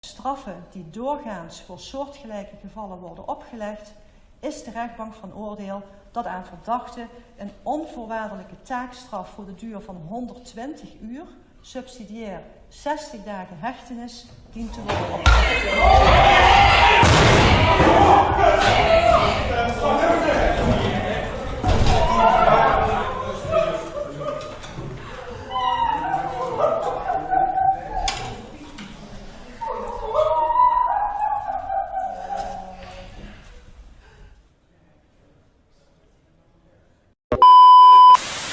Straffen die doorgaans voor soortgelijke gevallen worden opgelegd, is de rechtbank van oordeel dat aan verdachten een onvoorwaardelijke taakstraf voor de duur van 120 uur, subsidiair 60 dagen hechtenis, dient te worden opgelegd.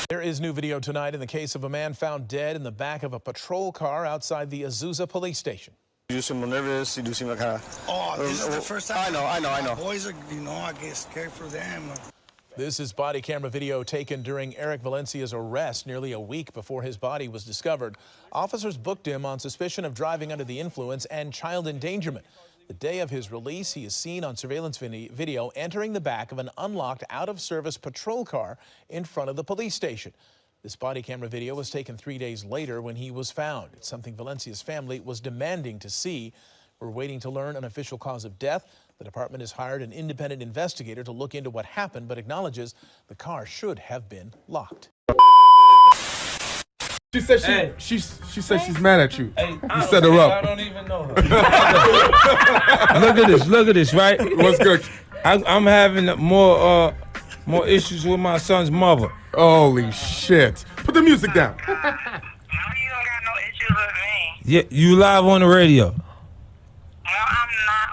There is new video tonight in the case of a man found dead in the back of a patrol car outside the Azusa police station. You do seem nervous. You do seem like kind of... Oh, this is the first time. I know. Boys are, I get scared for them. This is body camera video taken during Eric Valencia's arrest nearly a week before his body was discovered. Officers booked him on suspicion of driving under the influence and child endangerment. The day of his release, he is seen on surveillance video entering the back of an unlocked out-of-service patrol car in front of the police station. This body camera video was taken 3 days later when he was found. It's something Valencia's family was demanding to see. We're waiting to learn an official cause of death. The department has hired an independent investigator to look into what happened, but acknowledges the car should have been locked. She said she said she's mad at you. Hey, you set her up. I don't even know her. Look at this, right? What's good? I'm having more issues with my son's mother. Holy shit. Put the music down. No, you don't got no issues with me. Yeah, you live on the radio. No, I'm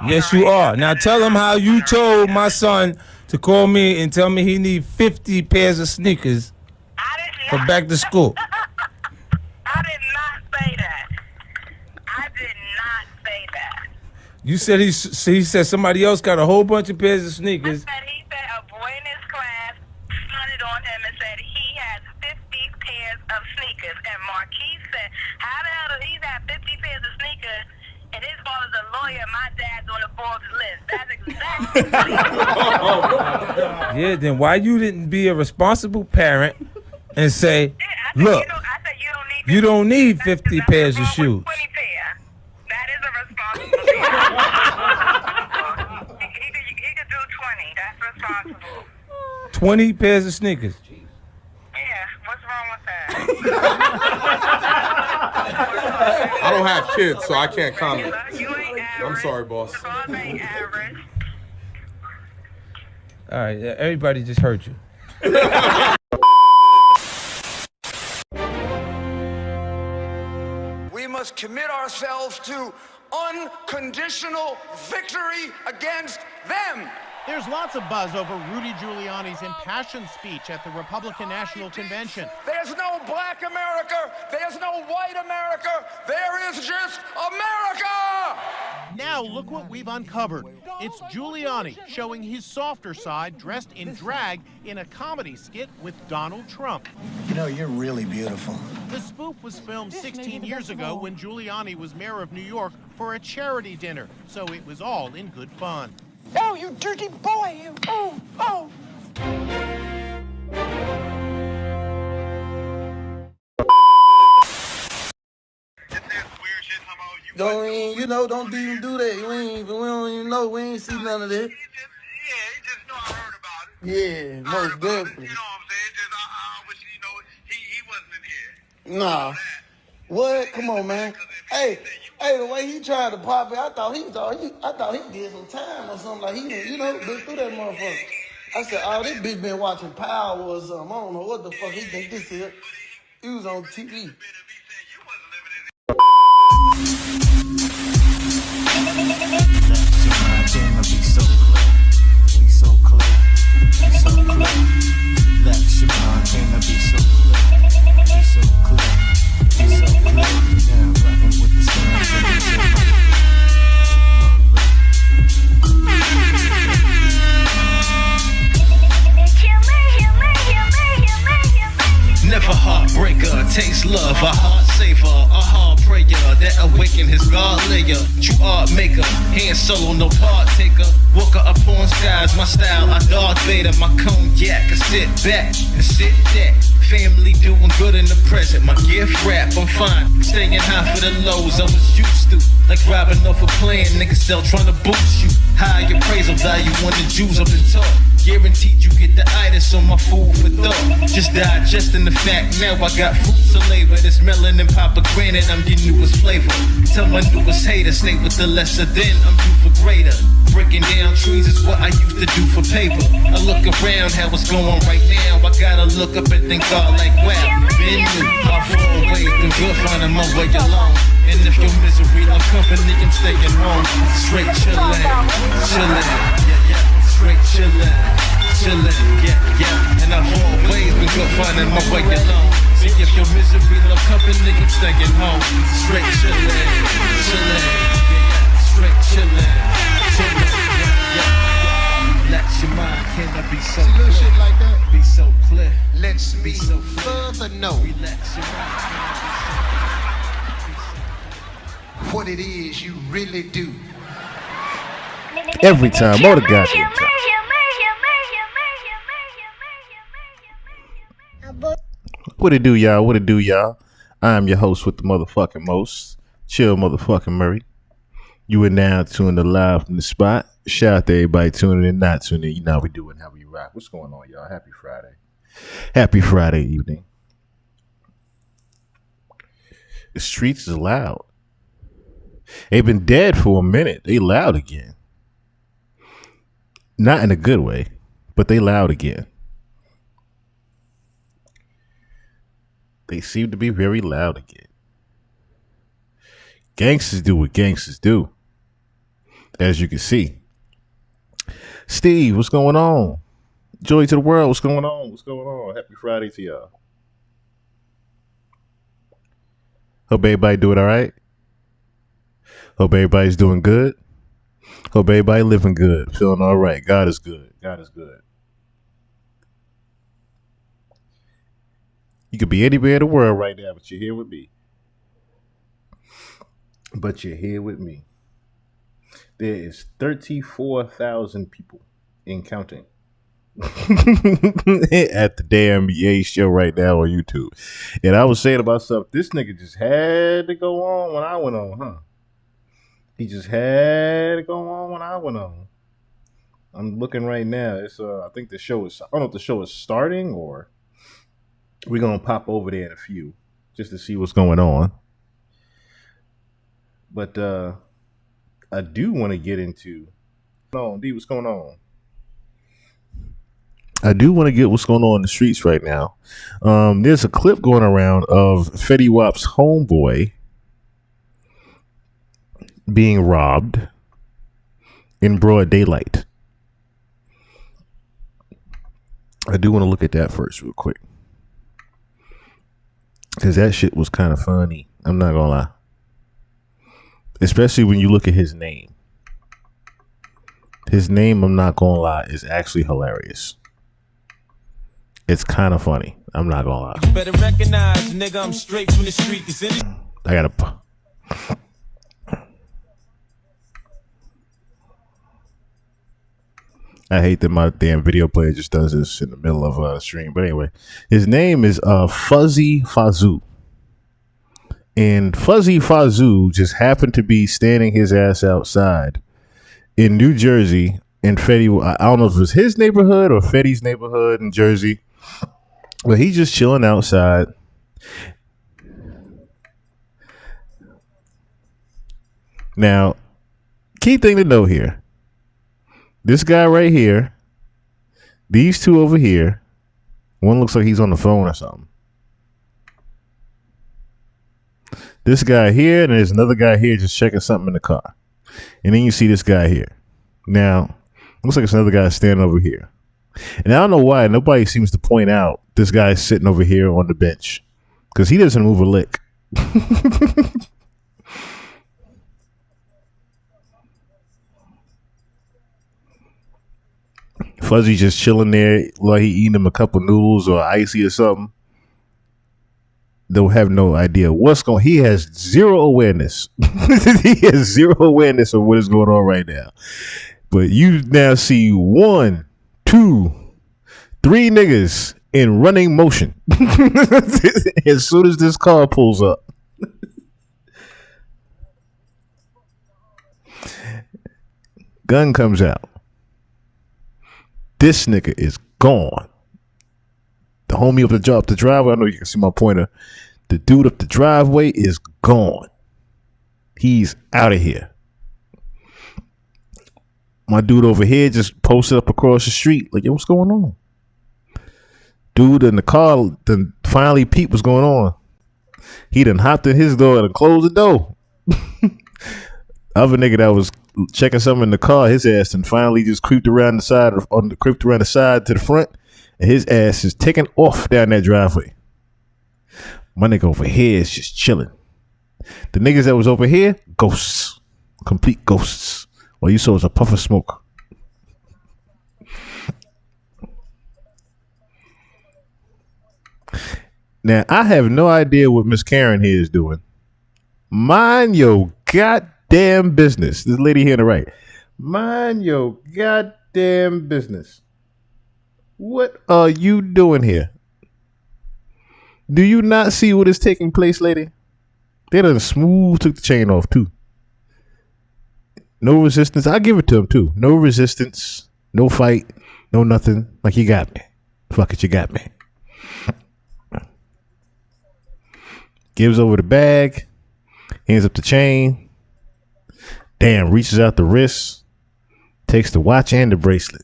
not. Yes, you are. Now tell him how you told my son to call me and tell me he need 50 pairs of sneakers for back to school. I did not say that. I did not say that. You said he said somebody else got a whole bunch of pairs of sneakers. He said a boy in his class fronted on him and said he has 50 pairs of sneakers. And Marquise said, how the hell does he have 50 pairs of sneakers? And his father's a lawyer, my dad's on the Forbes list. That's exactly Yeah, then why you didn't be a responsible parent and say, look, you don't need 50 pairs of shoes. 20 pair. That is a responsible he could do 20. That's responsible. 20 pairs of sneakers. Yeah, what's wrong with that? I don't have kids, so I can't comment. You ain't average. I'm sorry, boss. The boss ain't average. All right, everybody just heard you. We must commit ourselves to unconditional victory against them. There's lots of buzz over Rudy Giuliani's impassioned speech at the Republican National Convention. There's no black America. There's no white America. There is just America. Now look what we've uncovered. It's Giuliani showing his softer side dressed in drag in a comedy skit with Donald Trump. You know, you're really beautiful. The spoof was filmed 16 years ago when Giuliani was mayor of New York for a charity dinner, so it was all in good fun. Oh, you dirty boy, you. Oh. Don't even do that. We don't even know. We ain't see none of that. Yeah, he just know I heard about it. Yeah, most definitely. You know what I'm saying? Just I wish he wasn't in here. Nah. What? Come on, man. Hey, the way he tried to pop it, I thought he did some time or something. Like he, been through that motherfucker. I said, oh, this bitch been watching Power or something. I don't know what the fuck he think this is. He was on TV. Never heartbreaker, taste love, a heart saver, a heart prayer that awaken his God layer. True art maker, hand solo, no partaker. Walker upon skies, my style, I Darth Vader, my cognac. I sit back and sit that. Family doing good in the present. My gift rap, I'm fine. Staying high for the lows I was used to. Like robbing off a plan, niggas still trying to boost you. High appraisal value on the Jews I've been taught. Guaranteed you get the itis on my food for thought. Just digesting the fact now I got fruits of labor. This melanin pomegranate, I'm your newest flavor. Tell my newest hater, stay with the lesser than, I'm due for greater. Breaking down trees is what I used to do for paper. I look around how it's going right now. I gotta look up and think God like wow. Been new, I've always been good finding my way along. And if your misery love company, I'm staying home. Straight chillin', chillin', yeah, yeah. Straight chillin', yeah. And I've always been good finding my way along. See if your misery love company, I'm staying home. Straight chillin', yeah. Straight chillin', yeah. Relax your mind, can I be so clear? Shit like that. Be so clear. Let's be so further know. Relax your mind, can I be so clear? What it is you really do. Every time, all the goddamn time. What it do, y'all? What it do, y'all? I'm your host with the motherfucking most. Chill motherfucking Murray. You are now tuned to live from the spot. Shout out to everybody tuning in, not tuning in. You know how we do and how we rock. What's going on, y'all? Happy Friday. Happy Friday evening. The streets is loud. They've been dead for a minute. They loud again. Not in a good way, but they loud again. They seem to be very loud again. Gangsters do what gangsters do. As you can see. Steve, what's going on? Joy to the world, what's going on? What's going on? Happy Friday to y'all. Hope everybody doing all right. Hope everybody's doing good. Hope everybody living good, feeling all right. God is good. God is good. You could be anywhere in the world right now, but you're here with me. But you're here with me. There is 34,000 people in counting at the damn EA show right now on YouTube. And I was saying to myself, this nigga just had to go on when I went on, huh? He just had to go on when I went on. I'm looking right now. It's I think the show is, I don't know if the show is starting or we're going to pop over there in a few just to see what's going on. But I do want to get into, what's going on? I do want to get what's going on in the streets right now. There's a clip going around of Fetty Wap's homeboy being robbed in broad daylight. I do want to look at that first real quick. Because that shit was kind of funny. I'm not going to lie. Especially when you look at his name. His name, I'm not going to lie, is actually hilarious. It's kind of funny. I'm not going to lie. You better recognize, nigga, I'm straight from the street. I got to... I hate that my damn video player just does this in the middle of a stream. But anyway, his name is Fuzzy Fazoo. And Fuzzy Fazoo just happened to be standing his ass outside in New Jersey in Fetty. I don't know if it was his neighborhood or Fetty's neighborhood in Jersey. But he's just chilling outside. Now, key thing to know here. This guy right here, these two over here, one looks like he's on the phone or something. This guy here, and there's another guy here just checking something in the car. And then you see this guy here. Now, looks like it's another guy standing over here. And I don't know why nobody seems to point out this guy's sitting over here on the bench. Because he doesn't move a lick. Fuzzy just chilling there like he eating him a couple noodles or icy or something. They'll have no idea what's going on. He has zero awareness. He has zero awareness of what is going on right now. But you now see 1, 2, 3 niggas in running motion. As soon as this car pulls up. Gun comes out. This nigga is gone. The homie up the driveway, I know you can see my pointer. The dude up the driveway is gone. He's out of here. My dude over here just posted up across the street. Like, yo, what's going on? Dude in the car then finally peeped what's going on. He done hopped in his door and closed the door. Other nigga that was checking something in the car, his ass and finally just creeped around the side to the front, and his ass is taking off down that driveway. My nigga over here is just chilling. The niggas that was over here, ghosts, complete ghosts. All you saw was a puff of smoke. Now I have no idea what Miss Karen here is doing. Mind your goddamn business. This lady here on the right. Mind your goddamn business. What are you doing here? Do you not see what is taking place, lady? They done smooth took the chain off too. No resistance. I give it to him too. No resistance. No fight. No nothing. Like, you got me. Fuck it, you got me. Gives over the bag. Hands up the chain. Damn, reaches out the wrist. Takes the watch and the bracelet.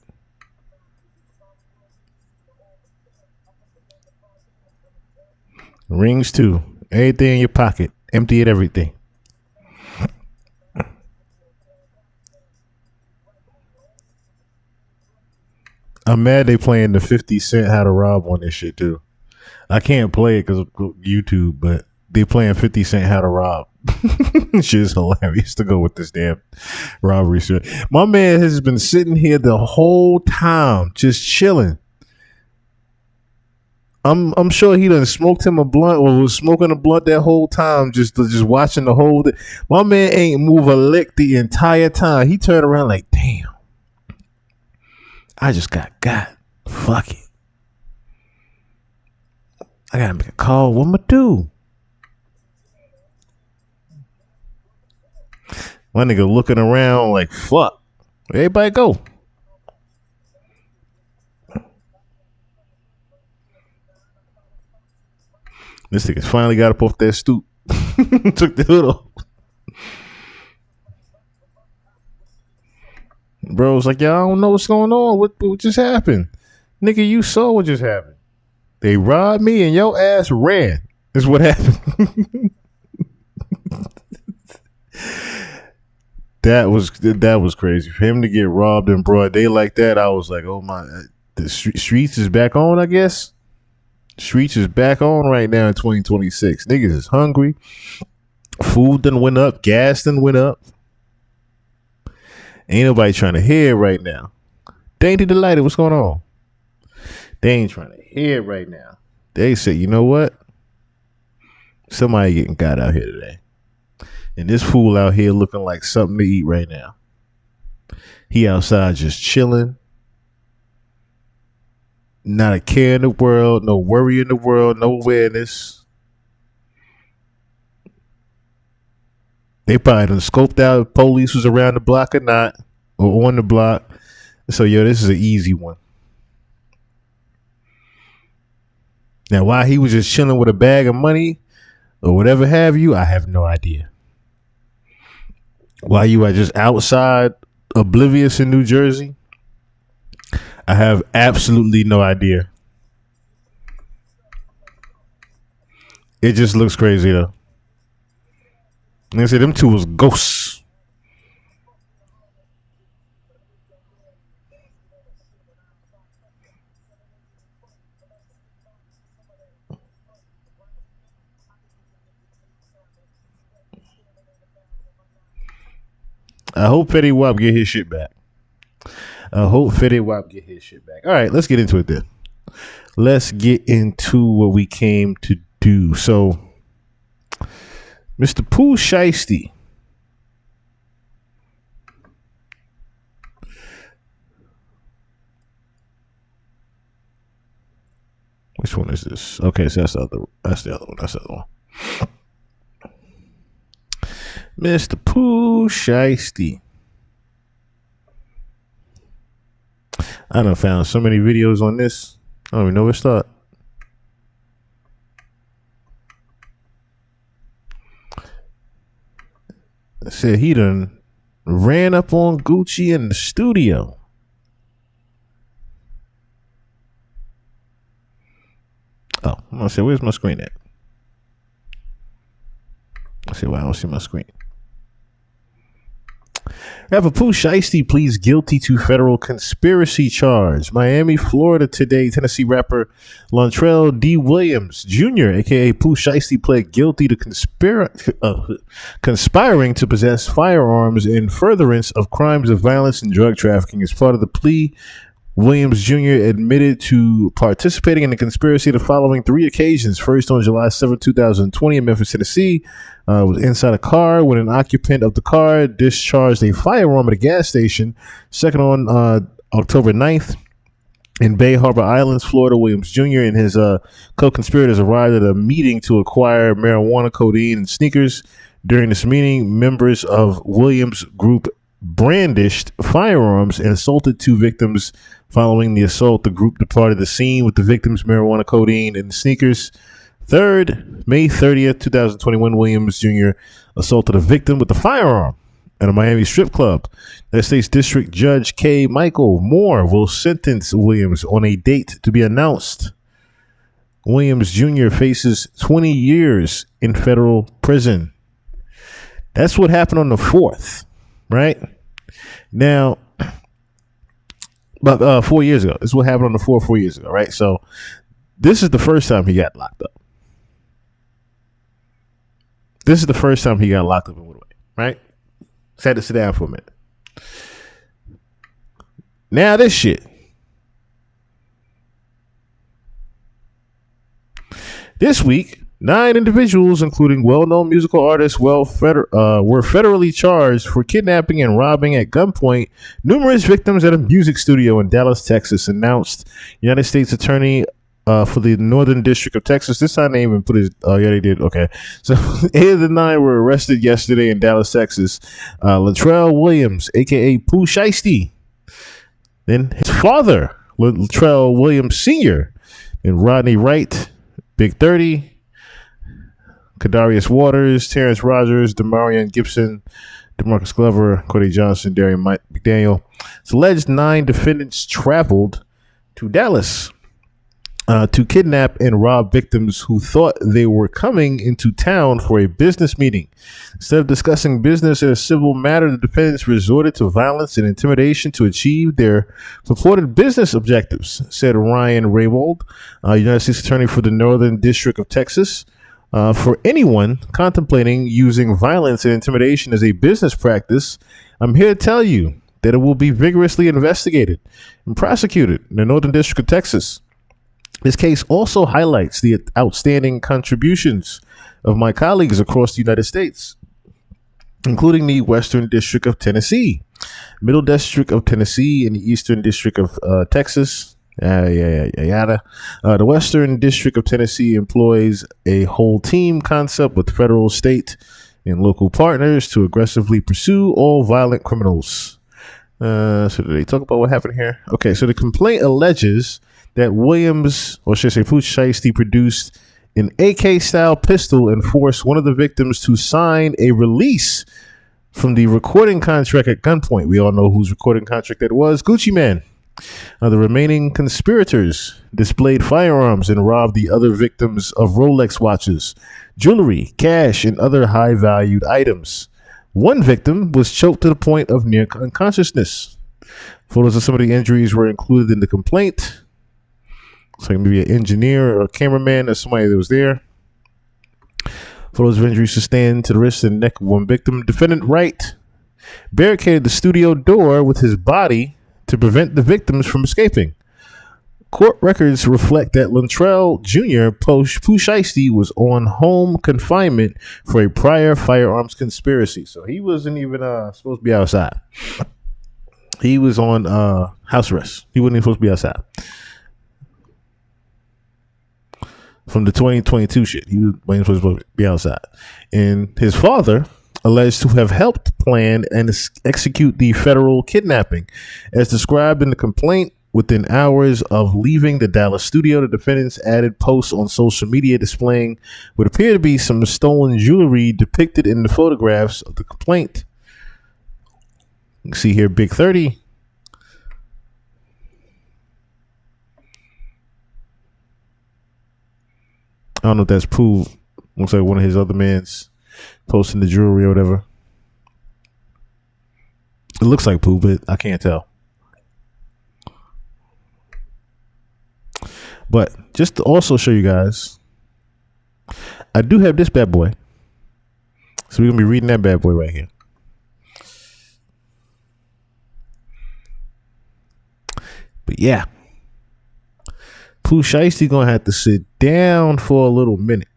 Rings too. Everything in your pocket. Empty it, everything. I'm mad they playing the 50 Cent How to Rob on this shit too. I can't play it because of YouTube, but they playing 50 Cent How to Rob. Shit is hilarious to go with this damn robbery shit. My man has been sitting here the whole time just chilling. I'm sure he done smoked him a blunt or was smoking a blunt that whole time, just watching the whole thing. My man ain't move a lick the entire time. He turned around like, damn, I just got. Fuck it. I gotta make a call. What I'ma do? My nigga looking around like, fuck. Where everybody go? This nigga finally got up off that stoop. Took the hood off. Bro was like, yo, I don't know what's going on. What just happened? Nigga, you saw what just happened. They robbed me and your ass ran. Is what happened. That was crazy. For him to get robbed in broad day like that, I was like, oh my, the streets is back on, I guess. Streets is back on right now in 2026. Niggas is hungry. Food done went up. Gas done went up. Ain't nobody trying to hear right now. Dainty Delighted, what's going on? They ain't trying to hear right now. They say, you know what? Somebody getting got out here today. And this fool out here looking like something to eat right now. He outside just chilling. Not a care in the world, no worry in the world, no awareness. They probably done scoped out if police was around the block or not, or on the block. So, yo, this is an easy one. Now, why he was just chilling with a bag of money or whatever have you, I have no idea. Why you are just outside, oblivious in New Jersey, I have absolutely no idea. It just looks crazy, though. Like I said, them two was ghosts. I hope Fetty Wap get his shit back. All right, let's get into it then. Let's get into what we came to do. So, Mr. Pooh Shiesty. Which one is this? Okay, so that's the other one. That's the other one. Mr. Pooh Shiesty. I done found so many videos on this. I don't even know where to start. I said he done ran up on Gucci in the studio. Oh, I'm gonna say, where's my screen at? I say, well, I don't see my screen. Rapper Pooh Shiesty pleads guilty to federal conspiracy charge. Miami, Florida today. Tennessee rapper Lontrell D. Williams Jr., a.k.a. Pooh Shiesty, pled guilty to conspiring to possess firearms in furtherance of crimes of violence and drug trafficking. As part of the plea, Williams Jr. admitted to participating in the conspiracy the following 3 occasions. First, on July 7, 2020 in Memphis, Tennessee, was inside a car when an occupant of the car discharged a firearm at a gas station. Second, on October 9th, in Bay Harbor Islands, Florida, Williams Jr. and his co-conspirators arrived at a meeting to acquire marijuana, codeine, and sneakers. During this meeting, members of Williams' group brandished firearms and assaulted 2 victims. Following the assault, the group departed the scene with the victims' marijuana, codeine, and sneakers. Third, May 30th, 2021, Williams Jr. assaulted a victim with a firearm at a Miami strip club. United States District Judge K. Michael Moore will sentence Williams on a date to be announced. Williams Jr. faces 20 years in federal prison. That's what happened on the 4th, right? Now, about 4 years ago. This is what happened on the 4 years ago, right? So this is the first time he got locked up. This is the first time he got locked up and went away, right? Just had to sit down for a minute. Now this shit. This week, 9 individuals, including well-known musical artists, were federally charged for kidnapping and robbing at gunpoint numerous victims at a music studio in Dallas, Texas, announced United States Attorney for the Northern District of Texas. This time they even put his, yeah, they did. Okay. So 8 of the 9 were arrested yesterday in Dallas, Texas. Latrell Williams, a.k.a. Pooh Shiesty. Then his father, Latrell Williams Sr., and Rodney Wright, Big 30, Kadarius Waters, Terrence Rogers, Demarion Gibson, DeMarcus Glover, Cody Johnson, Darian McDaniel. It's alleged 9 defendants traveled to Dallas to kidnap and rob victims who thought they were coming into town for a business meeting. Instead of discussing business in a civil matter, the defendants resorted to violence and intimidation to achieve their purported business objectives, said Ryan Raybold, United States Attorney for the Northern District of Texas. For anyone contemplating using violence and intimidation as a business practice, I'm here to tell you that it will be vigorously investigated and prosecuted in the Northern District of Texas. This case also highlights the outstanding contributions of my colleagues across the United States, including the Western District of Tennessee, Middle District of Tennessee, and the Eastern District of Texas. The Western District of Tennessee employs a whole team concept with federal, state, and local partners to aggressively pursue all violent criminals. So did they talk about what happened here? Okay, so the complaint alleges that Williams, or should I say Pooh Shiesty, produced an AK-style pistol and forced one of the victims to sign a release from the recording contract at gunpoint. We all know whose recording contract that was, Gucci Mane. The remaining conspirators displayed firearms and robbed the other victims of Rolex watches, jewelry, cash, and other high-valued items. One victim was choked to the point of near unconsciousness. Photos of some of the injuries were included in the complaint. Looks like maybe an engineer or a cameraman or somebody that was there. Photos of injuries sustained to the wrist and neck of one victim. Defendant Wright barricaded the studio door with his body to prevent the victims from escaping. Court records reflect that Lontrell Jr. Pooh Shiesty was on home confinement for a prior firearms conspiracy. So he wasn't even supposed to be outside. He was on house arrest. He wasn't even supposed to be outside. from the 2022 shit. Wayne was supposed to be outside. And his father alleged to have helped plan and execute the federal kidnapping. As described in the complaint, within hours of leaving the Dallas studio, the defendants added posts on social media displaying what appear to be some stolen jewelry depicted in the photographs of the complaint. You can see here Big 30. I don't know if that's Pooh. Looks like one of his other mans posting the jewelry or whatever. It looks like Pooh, but I can't tell. But just to also show you guys, I do have this bad boy. So we're going to be reading that bad boy right here. But yeah, Pooh Shiesty going to have to sit down for a little minute.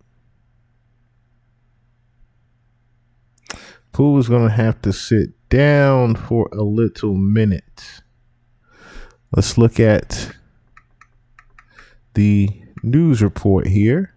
Pooh is going to have to sit down for a little minute. Let's look at the news report here.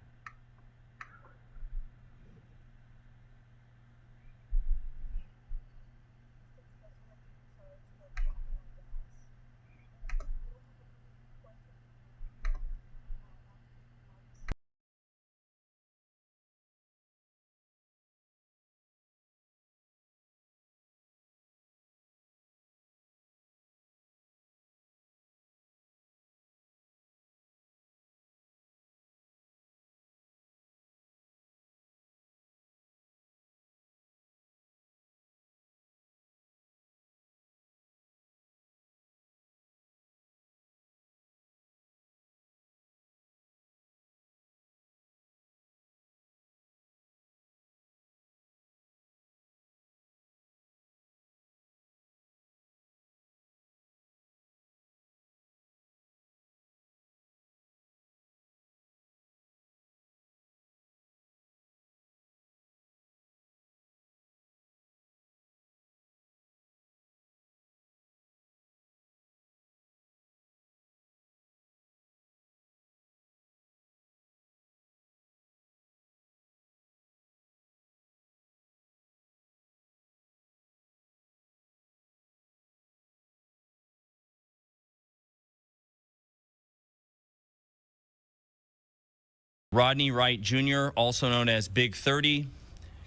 Rodney Wright Jr., also known as Big 30,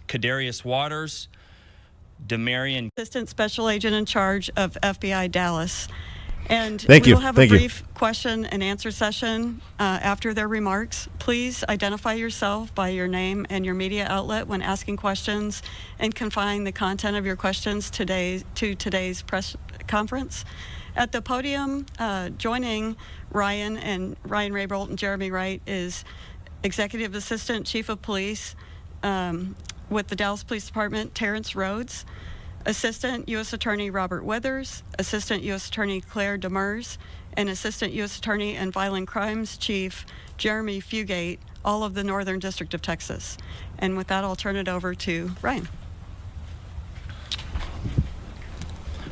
Kadarius Waters, Demarion, Assistant Special Agent in charge of FBI Dallas. And Thank we you. will have Thank a you. brief question and answer session after their remarks. Please identify yourself by your name and your media outlet when asking questions, and confine the content of your questions to today's press conference. At the podium, joining Ryan Raybould and Jeremy Wright is Executive Assistant Chief of Police with the Dallas Police Department, Terrence Rhodes, Assistant U.S. Attorney Robert Withers, Assistant U.S. Attorney Claire Demers, and Assistant U.S. Attorney and Violent Crimes Chief Jeremy Fugate, all of the Northern District of Texas. And with that, I'll turn it over to Ryan.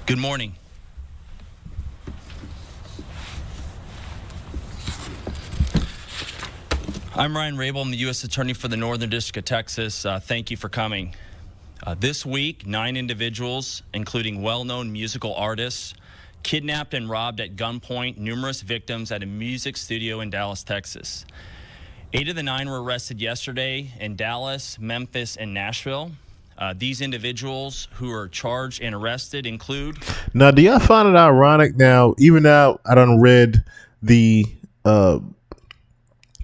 Good morning. I'm Ryan Raybould. I'm the U.S. Attorney for the Northern District of Texas. Thank you for coming. This week, 9 individuals, including well-known musical artists, kidnapped and robbed at gunpoint numerous victims at a music studio in Dallas, Texas. 8 of the 9 were arrested yesterday in Dallas, Memphis, and Nashville. These individuals who are charged and arrested include... Now, do y'all find it ironic now, even now I done read the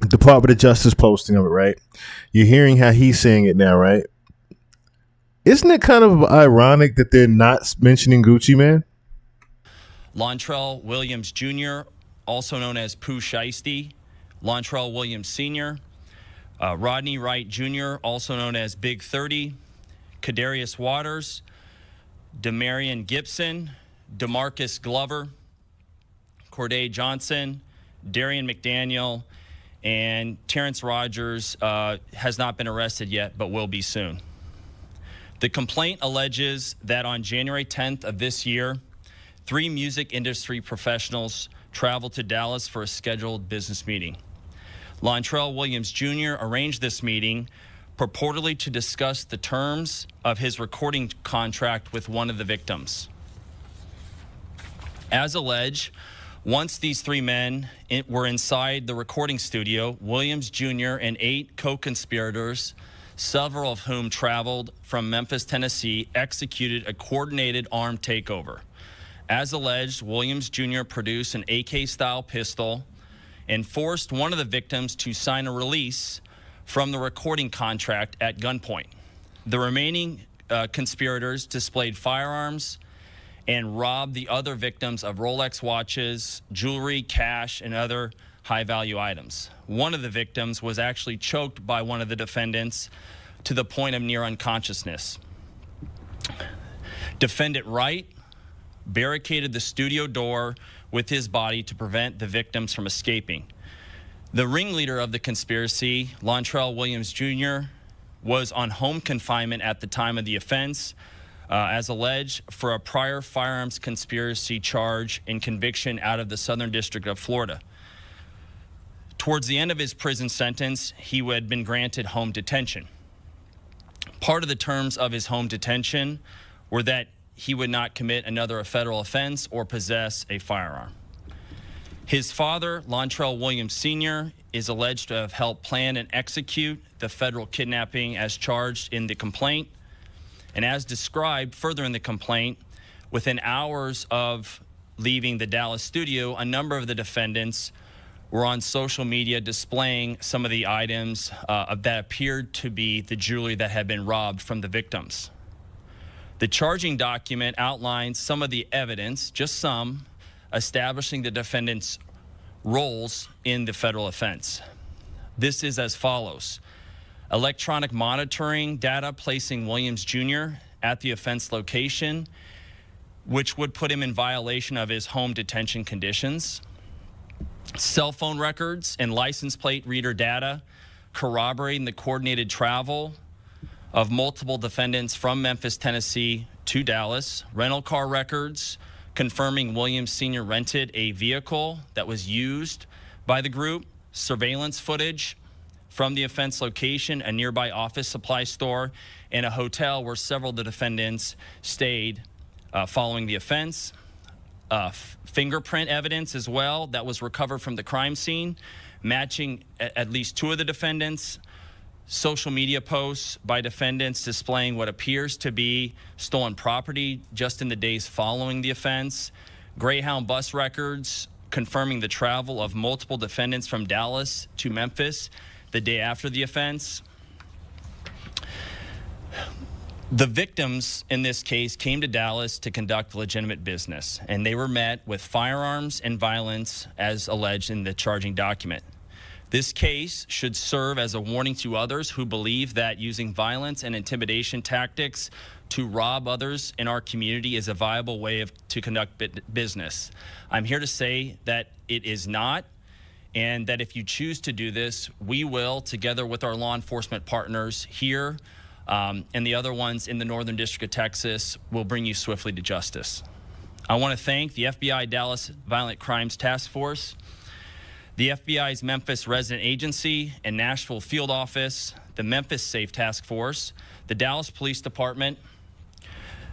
Department of Justice posting of it, right? You're hearing how he's saying it now, right? Isn't it kind of ironic that they're not mentioning Gucci Mane? Lontrell Williams Jr., also known as Pooh Shiesty, Lontrell Williams Sr., Rodney Wright Jr., also known as Big 30, Kadarius Waters, Demarion Gibson, DeMarcus Glover, Corday Johnson, Darian McDaniel, and Terrence Rogers has not been arrested yet, but will be soon. The complaint alleges that on January 10th of this year, 3 music industry professionals traveled to Dallas for a scheduled business meeting. Lontrell Williams Jr. arranged this meeting purportedly to discuss the terms of his recording contract with one of the victims. As alleged, once these three men were inside the recording studio, Williams Jr. and 8 co-conspirators, several of whom traveled from Memphis, Tennessee, executed a coordinated armed takeover. As alleged, Williams Jr. produced an AK-style pistol and forced one of the victims to sign a release from the recording contract at gunpoint. The remaining conspirators displayed firearms and robbed the other victims of Rolex watches, jewelry, cash, and other high-value items. One of the victims was actually choked by one of the defendants to the point of near unconsciousness. Defendant Wright barricaded the studio door with his body to prevent the victims from escaping. The ringleader of the conspiracy, Lontrell Williams Jr., was on home confinement at the time of the offense, as alleged, for a prior firearms conspiracy charge and conviction out of the Southern District of Florida. Towards the end of his prison sentence, he had been granted home detention. Part of the terms of his home detention were that he would not commit another federal offense or possess a firearm. His father, Lontrell Williams Sr., is alleged to have helped plan and execute the federal kidnapping as charged in the complaint. And as described further in the complaint, within hours of leaving the Dallas studio, a number of the defendants were on social media displaying some of the items that appeared to be the jewelry that had been robbed from the victims. The charging document outlines some of the evidence, just some, establishing the defendants' roles in the federal offense. This is as follows. Electronic monitoring data placing Williams Jr. at the offense location, which would put him in violation of his home detention conditions. Cell phone records and license plate reader data corroborating the coordinated travel of multiple defendants from Memphis, Tennessee to Dallas. Rental car records confirming Williams Sr. rented a vehicle that was used by the group. Surveillance footage from the offense location, a nearby office supply store, and a hotel where several of the defendants stayed following the offense. Fingerprint evidence as well that was recovered from the crime scene, matching at least 2 of the defendants. Social media posts by defendants displaying what appears to be stolen property just in the days following the offense. Greyhound bus records confirming the travel of multiple defendants from Dallas to Memphis the day after the offense. The victims in this case came to Dallas to conduct legitimate business, and they were met with firearms and violence as alleged in the charging document. This case should serve as a warning to others who believe that using violence and intimidation tactics to rob others in our community is a viable way to conduct business. I'm here to say that it is not, and that if you choose to do this, we will, together with our law enforcement partners here and the other ones in the Northern District of Texas, will bring you swiftly to justice. I want to thank the FBI Dallas Violent Crimes Task Force, the FBI's Memphis Resident Agency and Nashville Field Office, the Memphis Safe Task Force, the Dallas Police Department,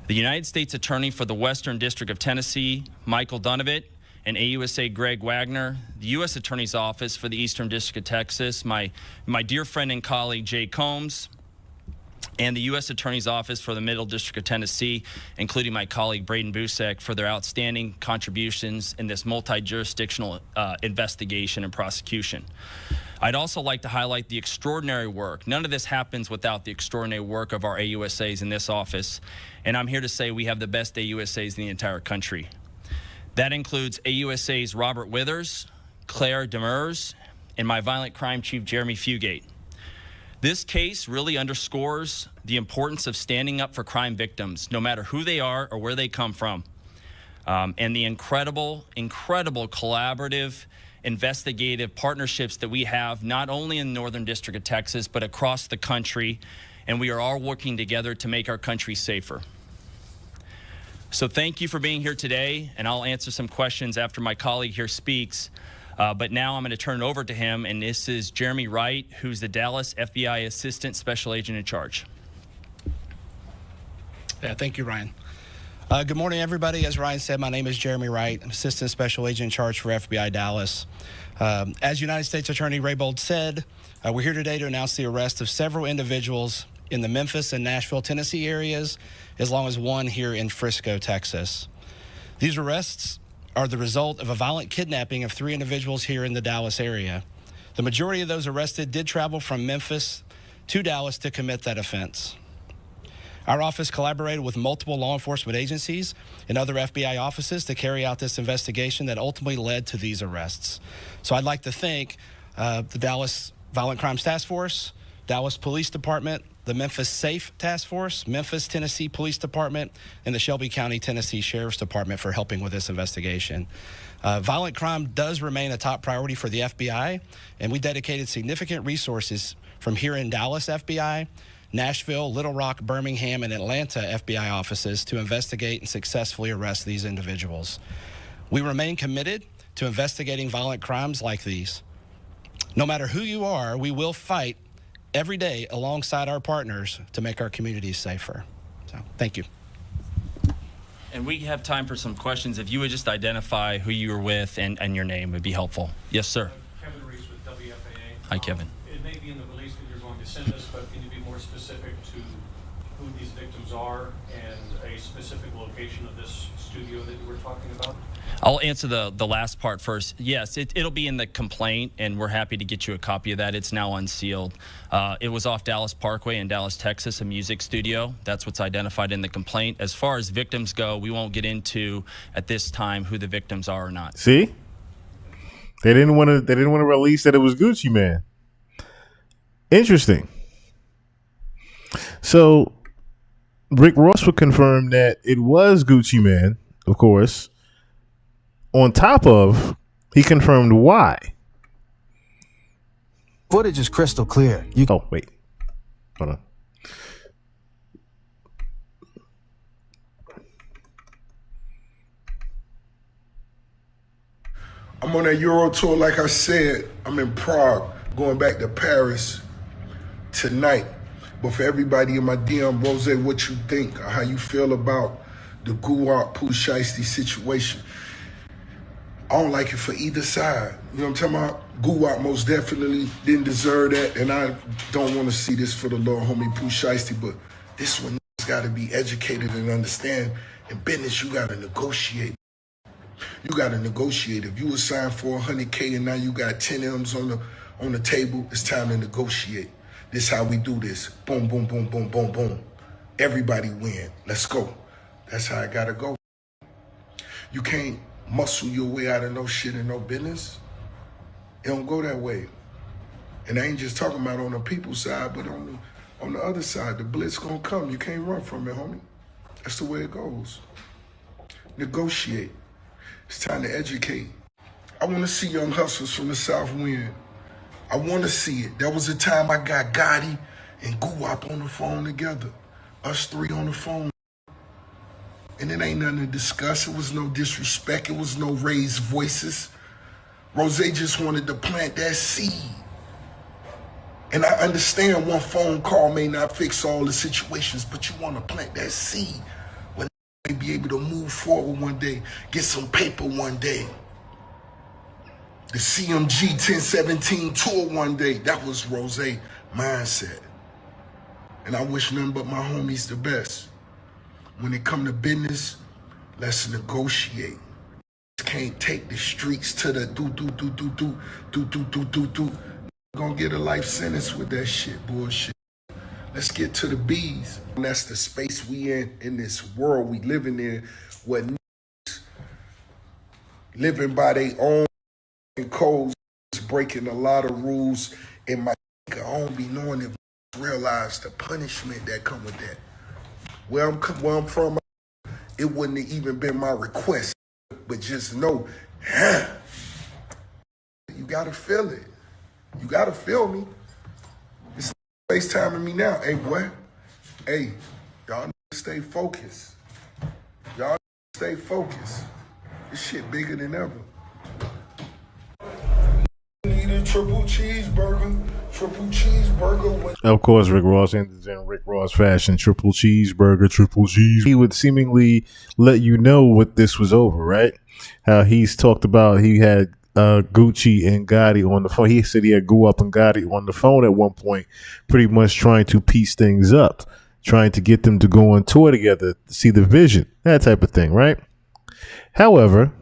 the United States Attorney for the Western District of Tennessee, Michael Dunovit, and AUSA Greg Wagner, the U.S. Attorney's Office for the Eastern District of Texas, my dear friend and colleague Jay Combs, and the U.S. Attorney's Office for the Middle District of Tennessee, including my colleague Braden Busek, for their outstanding contributions in this multi-jurisdictional investigation and prosecution. I'd also like to highlight the extraordinary work. None of this happens without the extraordinary work of our AUSAs in this office, and I'm here to say we have the best AUSAs in the entire country. That includes AUSAs Robert Withers, Claire Demers, and my violent crime chief, Jeremy Fugate. This case really underscores the importance of standing up for crime victims, no matter who they are or where they come from, and the incredible collaborative, investigative partnerships that we have, not only in the Northern District of Texas, but across the country, and we are all working together to make our country safer. So thank you for being here today, and I'll answer some questions after my colleague here speaks. But now I'm going to turn it over to him, and this is Jeremy Wright, who's the Dallas FBI Assistant Special Agent in charge. Yeah, thank you, Ryan. Good morning, everybody. As Ryan said, my name is Jeremy Wright. I'm Assistant Special Agent in charge for FBI Dallas. As United States Attorney Raybold said, we're here today to announce the arrest of several individuals in the Memphis and Nashville, Tennessee areas, as long as one here in Frisco, Texas. These arrests are the result of a violent kidnapping of 3 individuals here in the Dallas area. The majority of those arrested did travel from Memphis to Dallas to commit that offense. Our office collaborated with multiple law enforcement agencies and other FBI offices to carry out this investigation that ultimately led to these arrests. So I'd like to thank the Dallas Violent Crimes Task Force, Dallas Police Department, the Memphis Safe Task Force, Memphis, Tennessee Police Department, and the Shelby County, Tennessee Sheriff's Department for helping with this investigation. Violent crime does remain a top priority for the FBI, and we dedicated significant resources from here in Dallas FBI, Nashville, Little Rock, Birmingham, and Atlanta FBI offices to investigate and successfully arrest these individuals. We remain committed to investigating violent crimes like these. No matter who you are, we will fight every day alongside our partners to make our communities safer. So, thank you. And we have time for some questions. If you would just identify who you were with and your name would be helpful. Yes, sir. Kevin Reese with WFAA. Hi, Kevin. It may be in the release that you're going to send us, but can you be more specific to who these victims are and a specific location of this studio that you were talking about? I'll answer the last part first. Yes, it'll be in the complaint, and we're happy to get you a copy of that. It's now unsealed. It was off Dallas Parkway in Dallas, Texas, a music studio. That's what's identified in the complaint. As far as victims go, we won't get into at this time who the victims are or not. See, they didn't want to release that it was Gucci Man. Interesting. So Rick Ross would confirm that it was Gucci Man, of course. On top of, he confirmed why. Footage is crystal clear. Oh, wait. Hold on. I'm on a Euro tour, like I said. I'm in Prague, going back to Paris tonight. But for everybody in my DM, Rose, what you think or how you feel about the Guwap Pooh Shiesty situation? I don't like it for either side. You know what I'm talking about? Guwap most definitely didn't deserve that, and I don't want to see this for the little homie Pooh Shiesty, but this one got to be educated and understand. In business, you got to negotiate. You got to negotiate. If you were signed for $100K and now you got 10 M's on the table, it's time to negotiate. This how we do this. Boom, boom, boom, boom, boom, boom. Everybody win. Let's go. That's how I got to go. You can't muscle your way out of no shit and no business. It don't go that way. And I ain't just talking about on the people side, but on the other side, the blitz gonna come. You can't run from it, homie. That's the way it goes. Negotiate. It's time to educate. I want to see young hustlers from the South win. I want to see it. There was a time I got Gotti and Guwap on the phone together. Us 3 on the phone. And it ain't nothing to discuss. It was no disrespect. It was no raised voices. Rose just wanted to plant that seed. And I understand one phone call may not fix all the situations, but you want to plant that seed when they be able to move forward one day, get some paper one day. The CMG 1017 tour one day, that was Rose mindset. And I wish nothing but my homies the best. When it come to business, let's negotiate. Can't take the streets to the do. Gonna get a life sentence with that shit, bullshit. Let's get to the B's. And that's the space we in this world we living in, where living by their own codes, breaking a lot of rules. And my I don't be knowing if realize the punishment that come with that. Where I'm from, it wouldn't have even been my request. But just know, you gotta feel it. You gotta feel me. It's FaceTiming me now. Hey, boy. Hey, y'all stay focused. Y'all stay focused. This shit bigger than ever. triple cheeseburger with Of course, Rick Ross enters in Rick Ross fashion. Triple cheeseburger, triple cheese. He would seemingly let you know what this was over, right? How he's talked about he had Gucci and Gotti on the phone. He said he had Guap and Gotti on the phone at one point, pretty much trying to piece things up, trying to get them to go on tour together, see the vision, that type of thing, right? However,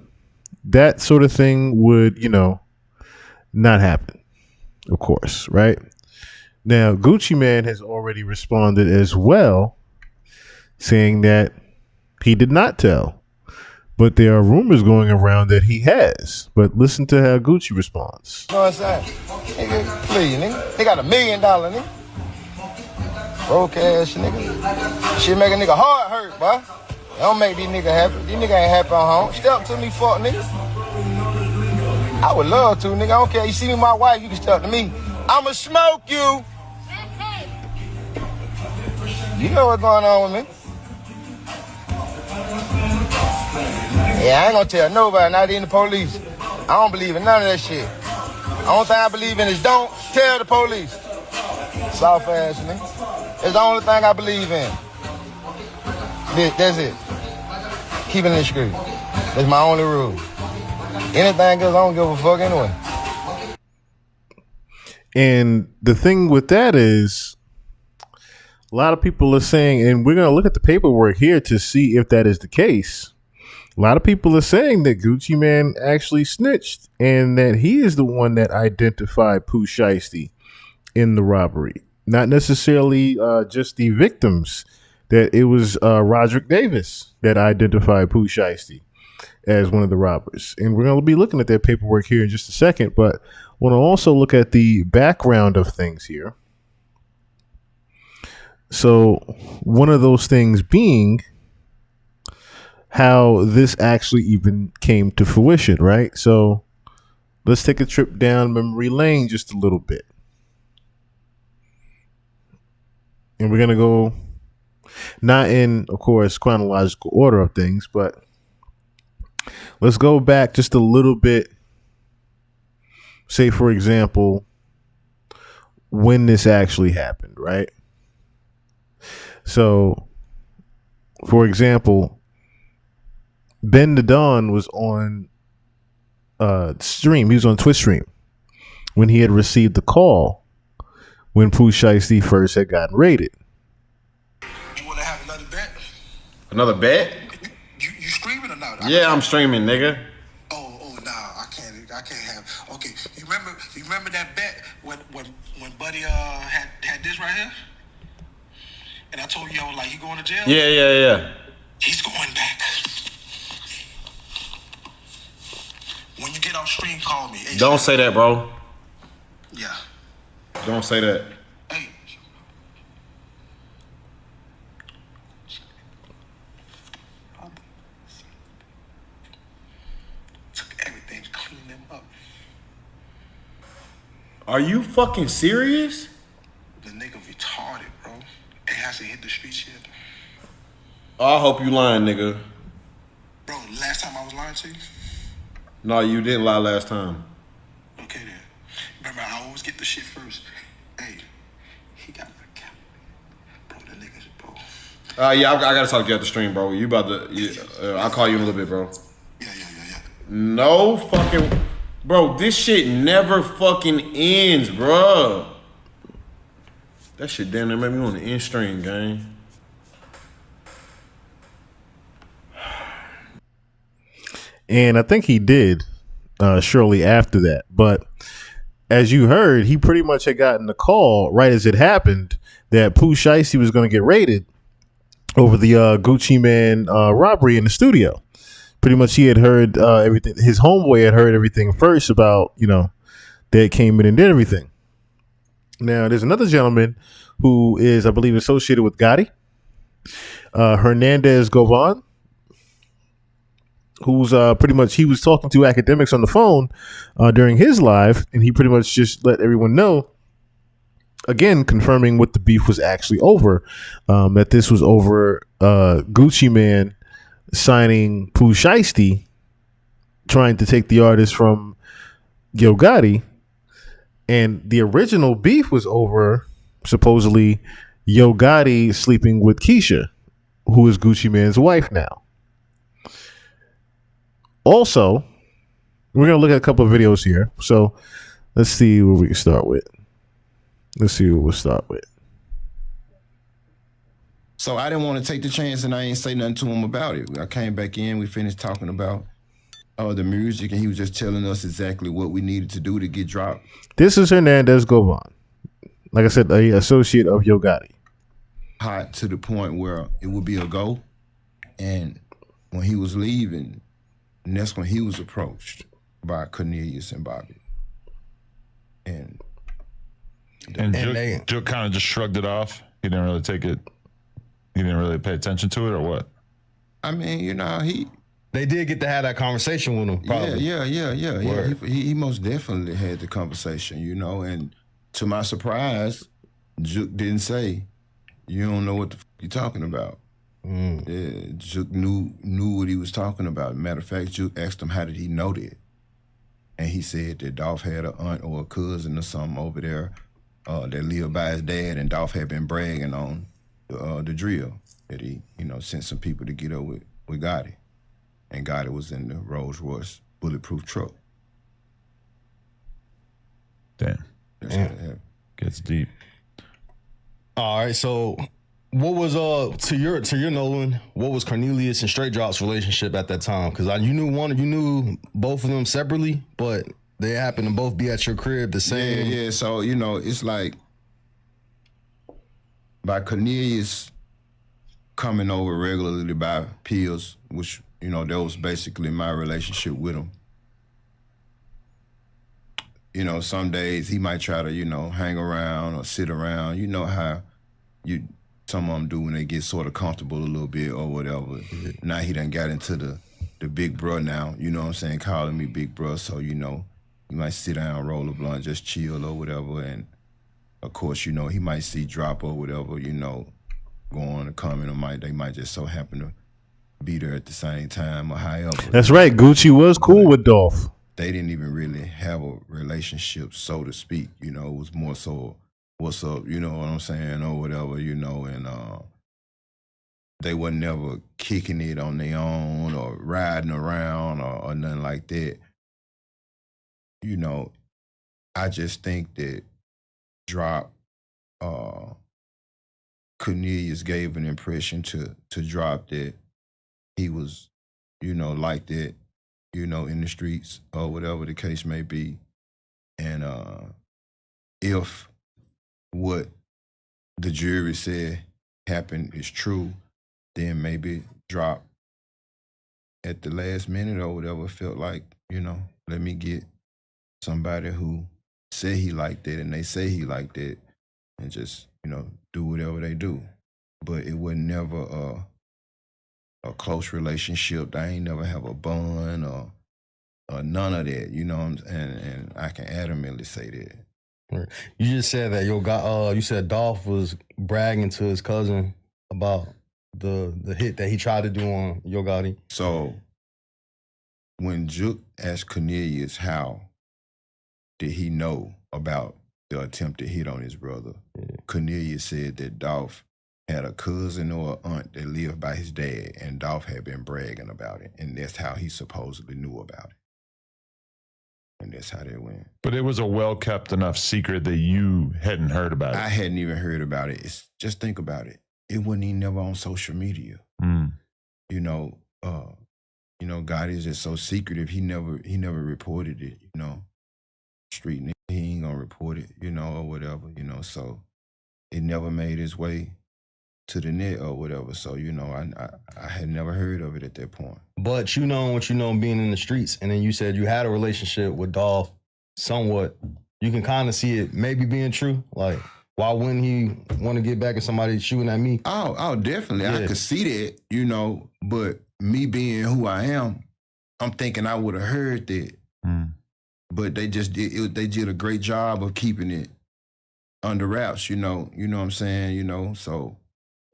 that sort of thing would, not happen, of course, right? Now, Gucci Man has already responded as well, saying that he did not tell. But there are rumors going around that he has. But listen to how Gucci responds. You know what I'm saying? Nigga, please, nigga. They got $1 million, nigga. Broke ass nigga. Shit make a nigga heart hurt, boy. Don't make these niggas happy. These niggas ain't happy at home. Step to me, fuck nigga. I would love to, nigga. I don't care. You see me, my wife, you can step to me. I'ma smoke you. You know what's going on with me. Yeah, I ain't gonna tell nobody, not even the police. I don't believe in none of that shit. The only thing I believe in is don't tell the police. Soft ass nigga. It's the only thing I believe in. That's it. Keep it in the street. That's my only rule. Anything else, I don't give a fuck anyway. And the thing with that is, a lot of people are saying, and we're going to look at the paperwork here to see if that is the case. A lot of people are saying that Gucci Man actually snitched and that he is the one that identified Pooh Shiesty in the robbery. Not necessarily just the victims, that it was Roderick Davis that identified Pooh Shiesty as one of the robbers. And we're going to be looking at that paperwork here in just a second, but I want to also look at the background of things here. So one of those things being how this actually even came to fruition, right? So let's take a trip down memory lane just a little bit. And we're going to go not in, of course, chronological order of things, but let's go back just a little bit. Say, for example, when this actually happened, right? So, for example, Ben the Don was on stream. He was on Twitch stream when he had received the call when Pooh Shiesty first had gotten raided. You want to have another bet? Another bet? You streaming or not? Yeah, I'm streaming, nigga. Oh, nah, I can't have. Okay, you remember that bet when Buddy had this right here, and I told you I was like, he going to jail? Yeah. He's going back. When you get off stream, call me. Hey, Don't say that, bro. Yeah. Don't say that. Hey. Took everything to clean them up. Are you fucking serious? The nigga retarded, bro. It hasn't hit the streets yet. I hope you lying, nigga. Bro, last time I was lying to you? No, you didn't lie last time. Okay then. Remember, I always get the shit first. Hey, he got the cap. Bro, the niggas, bro. Yeah, I gotta talk to you at the stream, bro. You about to? I'll call you in a little bit, bro. Yeah. No fucking, bro. This shit never fucking ends, bro. That shit damn near made me want to end stream, gang. And I think he did shortly after that. But as you heard, he pretty much had gotten the call right as it happened that Pooh Shiesty was going to get raided over the Gucci Man robbery in the studio. Pretty much he had heard everything. His homeboy had heard everything first about, they came in and did everything. Now, there's another gentleman who is, I believe, associated with Gotti, Hernandez Govan, who's pretty much, he was talking to academics on the phone during his live, and he pretty much just let everyone know, again, confirming what the beef was actually over, that this was over Gucci Man signing Pooh Shiesty, trying to take the artist from Yo Gotti, And the original beef was over supposedly Yo Gotti sleeping with Keisha, who is Gucci Mane's wife now. Also, we're going to look at a couple of videos here. So let's see what we can start with. Let's see what we'll start with. So I didn't want to take the chance, and I ain't say nothing to him about it. I came back in, we finished talking about the music, and he was just telling us exactly what we needed to do to get dropped. This is Hernandez Govan. Like I said, a associate of Yo Gotti. Hot to the point where it would be a go. And when he was leaving, and that's when he was approached by Cornelius and Bobby. And Juke kind of just shrugged it off. He didn't really take it. He didn't really pay attention to it, or what? I mean, you know, they did get to have that conversation with him, probably. Yeah. He most definitely had the conversation, you know, and to my surprise, Juke didn't say, you don't know what the you're talking about. Yeah, Juke knew what he was talking about. Matter of fact, Juke asked him, how did he know that? And he said that Dolph had an aunt or a cousin or something over there that lived by his dad, and Dolph had been bragging on the drill that he, you know, sent some people to get up with Gotti. And Gotti was in the Rolls Royce bulletproof truck. Damn. That's how it happened. Gets deep. All right, so what was to your knowing, what was Cornelius and Straight Drop's relationship at that time? Because you knew both of them separately, but they happened to both be at your crib the same. Yeah. So you know, it's like by Cornelius coming over regularly to buy pills, which you know that was basically my relationship with him. You know, some days he might try to, you know, hang around or sit around. You know how some of them do when they get sort of comfortable a little bit or whatever. Now he done got into the big bro now, you know what I'm saying, calling me big bro. So, you know, he might sit down, roll a blunt, just chill or whatever. And, of course, you know, he might see Drop or whatever, you know, going or coming, or they might just so happen to be there at the same time or however. That's right. Gucci was cool with Dolph. They didn't even really have a relationship, so to speak. You know, it was more so, what's up, you know what I'm saying, or whatever, you know, and they were never kicking it on their own or riding around or nothing like that. You know, I just think that Drop, Cornelius gave an impression to Drop that he was, you know, like that, you know, in the streets or whatever the case may be. And if what the jury said happened is true, then maybe Drop at the last minute or whatever felt like, you know, let me get somebody who said he liked it and they say he liked it and just, you know, do whatever they do. But it was never a close relationship. I ain't never have a bond or none of that, you know, and I can adamantly say that. Right. You just said that you said Dolph was bragging to his cousin about the hit that he tried to do on Yo Gotti. So when Juke asked Cornelius how did he know about the attempted hit on his brother, Cornelius said that Dolph had a cousin or an aunt that lived by his dad, and Dolph had been bragging about it, and that's how he supposedly knew about it. And that's how they went. But it was a well-kept enough secret that you hadn't heard about it. I hadn't even heard about it. Just think about it. It wasn't even never on social media. You know, Gotti is just so secretive. He never reported it, you know. Street nigga, he ain't gonna report it, you know, or whatever, you know, so it never made its way to the net or whatever. So, you know, I had never heard of it at that point. But you know what you know being in the streets, and then you said you had a relationship with Dolph somewhat. You can kind of see it maybe being true. Like, why wouldn't he want to get back at somebody shooting at me? Oh, definitely. Yeah. I could see that, you know, but me being who I am, I'm thinking I would have heard that. But they just did a great job of keeping it under wraps, you know what I'm saying, you know, so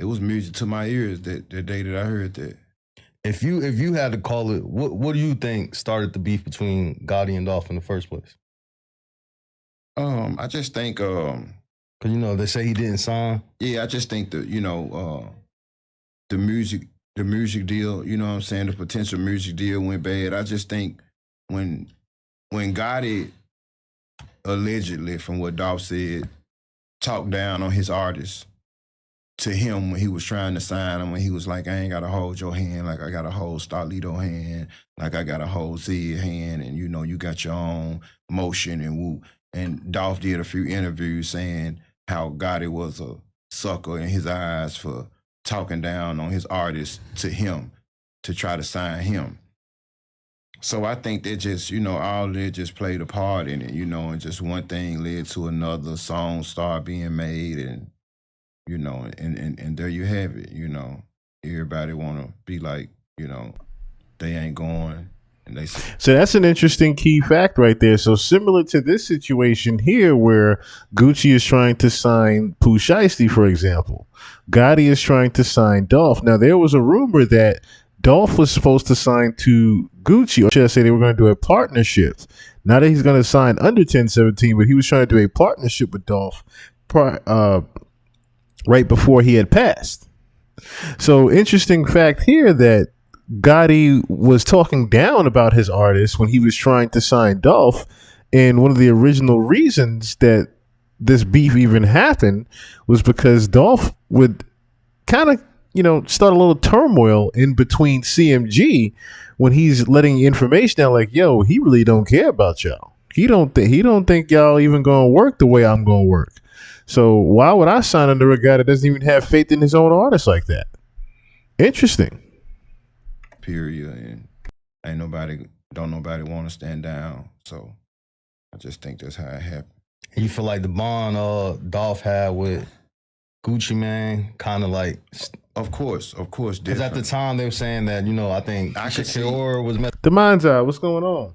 it was music to my ears that day that I heard that. If you had to call it, what do you think started the beef between Gotti and Dolph in the first place? I just think, Cause they say he didn't sign. yeah, I just think that the music deal, you know what I'm saying, the potential music deal went bad. I just think when Gotti allegedly, from what Dolph said, talked down on his artists to him when he was trying to sign him, when he was like, I ain't gotta hold your hand, like I gotta hold Starlito hand, like I gotta hold Z's hand, and you got your own motion and woo. And Dolph did a few interviews saying how Gotti was a sucker in his eyes for talking down on his artists to him to try to sign him. So I think that just, all of it just played a part in it, and just one thing led to another, songs started being made, and and there you have it, Everybody wanna be like, they ain't going, and they say. So that's an interesting key fact right there. So similar to this situation here where Gucci is trying to sign Pooh Shiesty, for example. Gotti is trying to sign Dolph. Now, there was a rumor that Dolph was supposed to sign to Gucci, or should I say they were going to do a partnership. Not that he's going to sign under 1017, but he was trying to do a partnership with Dolph right before he had passed. So interesting fact here that Gotti was talking down about his artist when he was trying to sign Dolph. And one of the original reasons that this beef even happened was because Dolph would kind of, start a little turmoil in between CMG when he's letting information out like, yo, he really don't care about y'all. He don't think y'all even going to work the way I'm going to work. So why would I sign under a guy that doesn't even have faith in his own artist like that? Interesting. Period. And don't nobody want to stand down. So I just think that's how it happened. And you feel like the bond Dolph had with Gucci Mane kind of like... Of course. Because at the time they were saying that, I think Shakur was... The Mind's Eye, what's going on?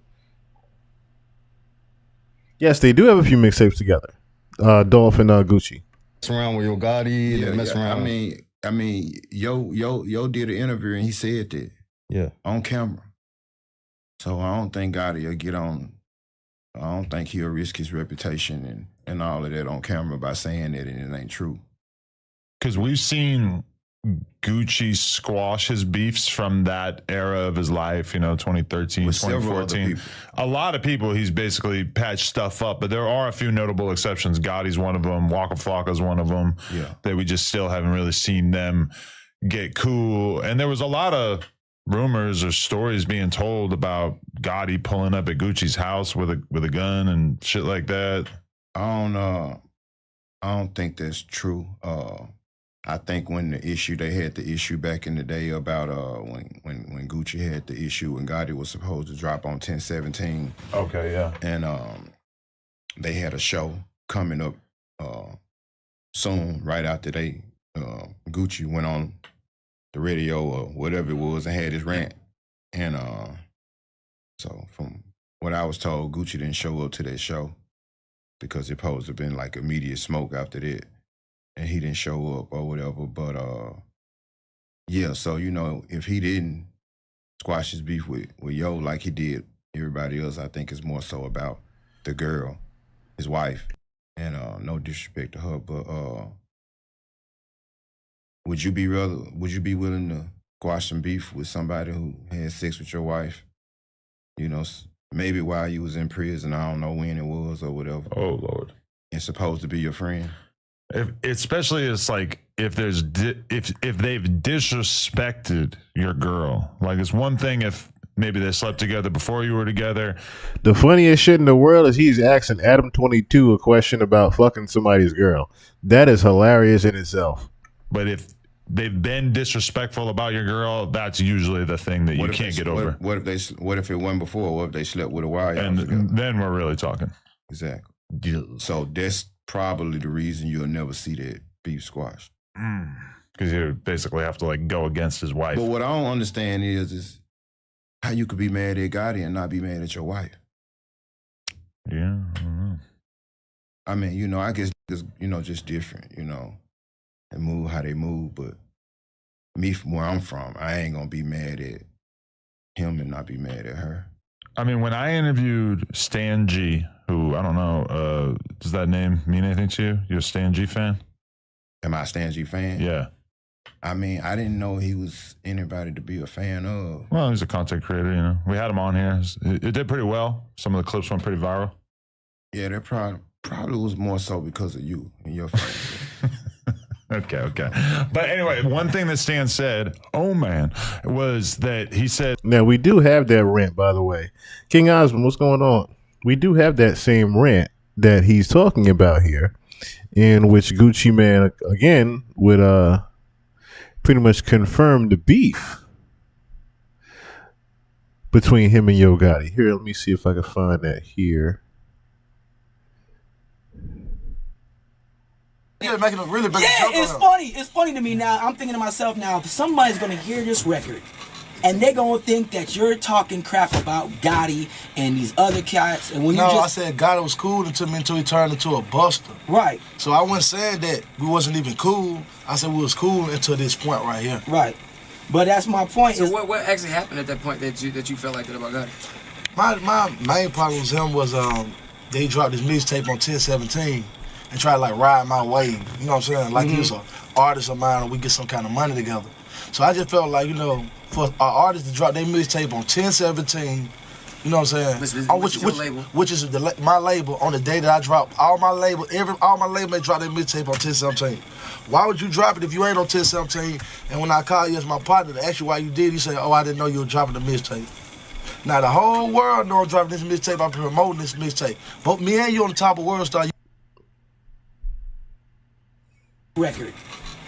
Yes, they do have a few mixtapes together. Dolph and Gucci. Mess around with Yo Gotti. Yeah, mess around. I mean, Yo did an interview and he said that. Yeah. On camera. So I don't think Gotti will get on. I don't think he'll risk his reputation and all of that on camera by saying that and it ain't true. Because we've seen Gucci squash his beefs from that era of his life, 2013, With 2014. A lot of people he's basically patched stuff up, but there are a few notable exceptions. Gotti's one of them. Waka Flocka's one of them. Yeah. That we just still haven't really seen them get cool. And there was a lot of rumors or stories being told about Gotti pulling up at Gucci's house with a gun and shit like that. I don't think that's true. I think when they had the issue back in the day about when Gucci had the issue when Gotti was supposed to drop on 1017. Okay, yeah. And they had a show coming up soon, right after Gucci went on the radio or whatever it was and had his rant. And so from what I was told, Gucci didn't show up to that show because it supposed to have been like immediate smoke after that. And he didn't show up or whatever. But yeah, so if he didn't squash his beef with Yo like he did everybody else, I think it's more so about the girl, his wife. And no disrespect to her, but would you be willing to squash some beef with somebody who had sex with your wife? Maybe while you was in prison, I don't know when it was or whatever. Oh Lord. And supposed to be your friend. Especially it's like if they've disrespected your girl. Like it's one thing if maybe they slept together before you were together. The funniest shit in the world is he's asking Adam 22 a question about fucking somebody's girl. That is hilarious in itself. But if they've been disrespectful about your girl, that's usually the thing that you can't get over. What if it went before? What if they slept with a while? And then we're really talking. Exactly. So that's probably the reason you'll never see that beef squashed. Because you basically have to like go against his wife. But what I don't understand is how you could be mad at Gotti and not be mad at your wife. Yeah, I don't know. I mean, I guess it's, just different, they move how they move, but me from where I'm from, I ain't gonna be mad at him and not be mad at her. I mean, when I interviewed Stan G, who I don't know, does that name mean anything to you? You're a Stan G fan? Am I a Stan G fan? Yeah. I mean, I didn't know he was anybody to be a fan of. Well, he's a content creator, you know. We had him on here. It did pretty well. Some of the clips went pretty viral. Yeah, that probably was more so because of you and your fan. Okay. But anyway, one thing that Stan said, oh man, was that he said... Now, we do have that rant, by the way. King Osmond, what's going on? We do have that same rant that he's talking about here, in which Gucci Mane, again, would pretty much confirm the beef between him and Yo Gotti. Here, let me see if I can find that here. You're making a really big joke. It's funny. It's funny to me now. I'm thinking to myself now, somebody's gonna hear this record, and they're gonna think that you're talking crap about Gotti and these other cats. And when I said Gotti was cool until he turned into a buster. Right. So I wasn't saying that we wasn't even cool. I said we was cool until this point right here. Right. But that's my point. So what actually happened at that point that you felt like that about Gotti? My main problem with him was they dropped this mixtape on 1017. And try to like ride my wave, you know what I'm saying? Like he was an artist of mine and we get some kind of money together. So I just felt like, you know, for our artists to drop their mixtape on 1017, you know what I'm saying? Which is my label on the day that I drop all my label they drop their mixtape on 1017. Why would you drop it if you ain't on 1017? And when I call you as my partner to ask you why you did, you say, oh, I didn't know you were dropping the mixtape. Now the whole world know I'm dropping this mixtape, I'm promoting this mixtape. But me and you on the top of World Star. Record.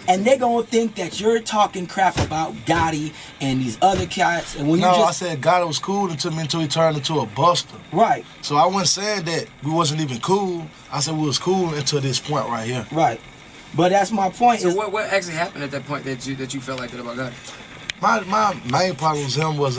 And they're gonna think that you're talking crap about Gotti and these other cats. And when I said Gotti was cool until he turned into a buster. Right. So I wasn't saying that we wasn't even cool. I said we was cool until this point right here. Right. But that's my point. So what actually happened at that point that you felt like that about Gotti? My main problem with him was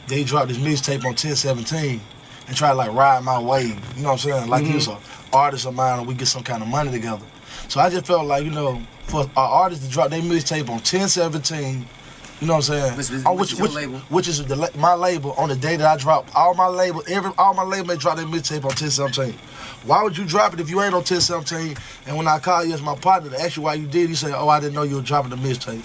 they dropped this mixtape on 1017 and try to like ride my wave. You know what I'm saying? Like he was an artist of mine and we get some kind of money together. So I just felt like, you know, for our artists to drop their mixtape on 1017, you know what I'm saying? Which is my label on the day that I drop all my label they drop their mixtape on 1017. Why would you drop it if you ain't on 1017? And when I call you as my partner to ask you why you did, you say, oh, I didn't know you were dropping the mixtape.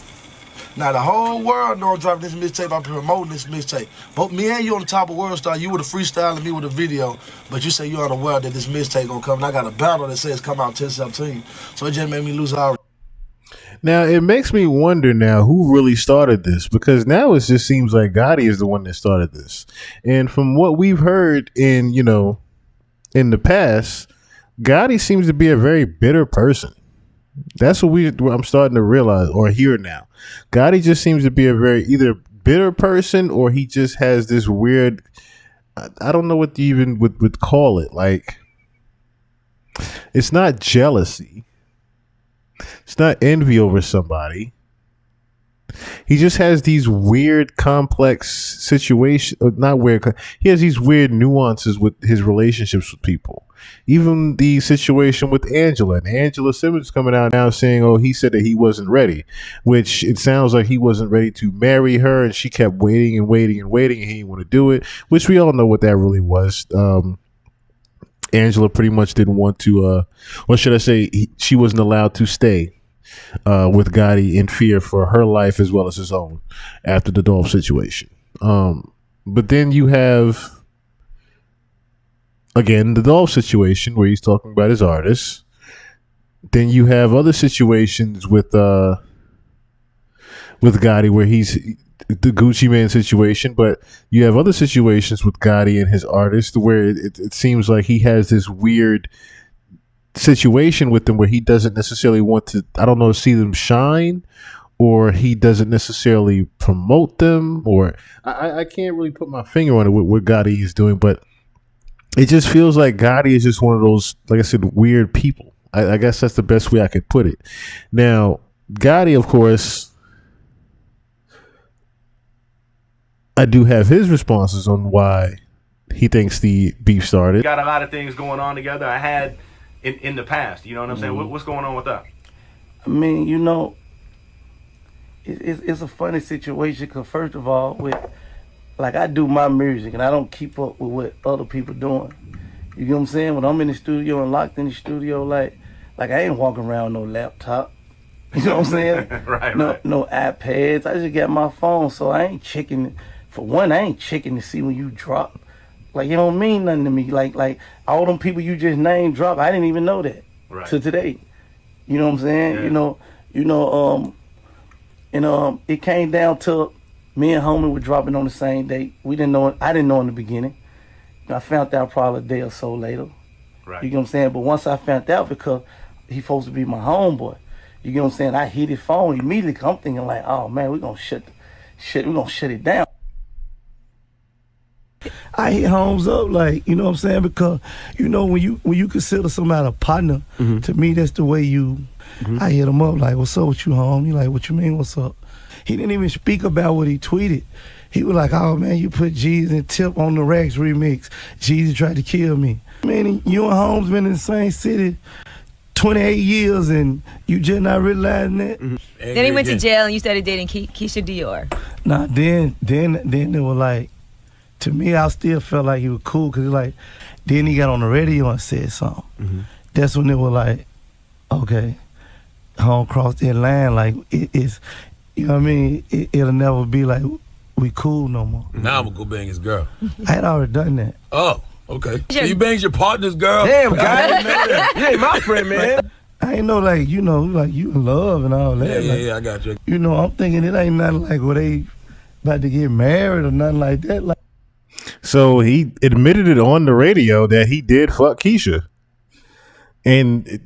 Now the whole world know I'm dropping this mixtape, I'm promoting this mixtape. But me and you on the top of World Star, you would have freestyling me with a video, but you say you're unaware that this mixtape gonna come, and I got a banner that says come out 1017. So it just made me lose all. Now it makes me wonder now who really started this, because now it just seems like Gotti is the one that started this. And from what we've heard in the past, Gotti seems to be a very bitter person. That's what I'm starting to realize or hear now. Gotti just seems to be a very either bitter person or he just has this weird, I don't know what you even would call it. Like, it's not jealousy. It's not envy over somebody. He just has these weird, complex situations. Not weird. He has these weird nuances with his relationships with people. Even the situation with Angela. And Angela Simmons coming out now saying, oh, he said that he wasn't ready. Which it sounds like he wasn't ready to marry her. And she kept waiting and waiting and waiting. And he didn't want to do it. Which we all know what that really was. Angela pretty much didn't want to, or should I say, she wasn't allowed to stay with Gotti in fear for her life as well as his own after the Dolph situation. But then you have, again, the Dolph situation where he's talking about his artists. Then you have other situations with Gotti where he's the Gucci Mane situation, but you have other situations with Gotti and his artists where it seems like he has this weird situation with them where he doesn't necessarily want to, I don't know, see them shine, or he doesn't necessarily promote them, or I can't really put my finger on it with what Gotti is doing, but it just feels like Gotti is just one of those, like I said, weird people. I guess that's the best way I could put it. Now, Gotti, of course, I do have his responses on why he thinks the beef started. Got a lot of things going on together I had in the past. You know what I'm saying? What's going on with that? I mean, you know, it's a funny situation because first of all, with like I do my music and I don't keep up with what other people doing. You get what I'm saying? When I'm in the studio and locked in the studio, like I ain't walking around with no laptop. You know what I'm saying? Right. No iPads. I just got my phone, so I ain't checking. For one, I ain't checking to see when you drop. Like, you don't mean nothing to me. Like all them people you just named drop, I didn't even know that to today. You know what I'm saying? Yeah. It came down to me and homie were dropping on the same date. We didn't know it. I didn't know in the beginning. I found out probably a day or so later. Right. You get what I'm saying? But once I found out, because he supposed to be my homeboy, you get what I'm saying? I hit his phone immediately. Cause I'm thinking like, oh man, we're gonna shut it down. I hit Holmes up, like, you know what I'm saying? Because, you know, when you consider somebody a partner, to me, that's the way you, I hit him up, like, what's up with you, home? He like, what you mean, what's up? He didn't even speak about what he tweeted. He was like, oh, man, you put Jeezy and Tip on the Rags remix. Jeezy tried to kill me. Man, you and Holmes been in the same city 28 years, and you just not realizing that? Then he went to jail, and you started dating Keisha Dior. Nah, then they were like, to me, I still felt like he was cool, because like, then he got on the radio and said something. That's when they were like, okay, home crossed that line, like, it's, you know what I mean? It'll never be like, we cool no more. Now I'm gonna go bang his girl. I had already done that. Oh, okay. So you banged your partner's girl? Damn, guy. you ain't my friend, man. I ain't know, like, you know, like, you in love and all that. Yeah, I got you. You know, I'm thinking it ain't nothing like where they about to get married or nothing like that. Like, So he admitted it on the radio that he did fuck Keisha. And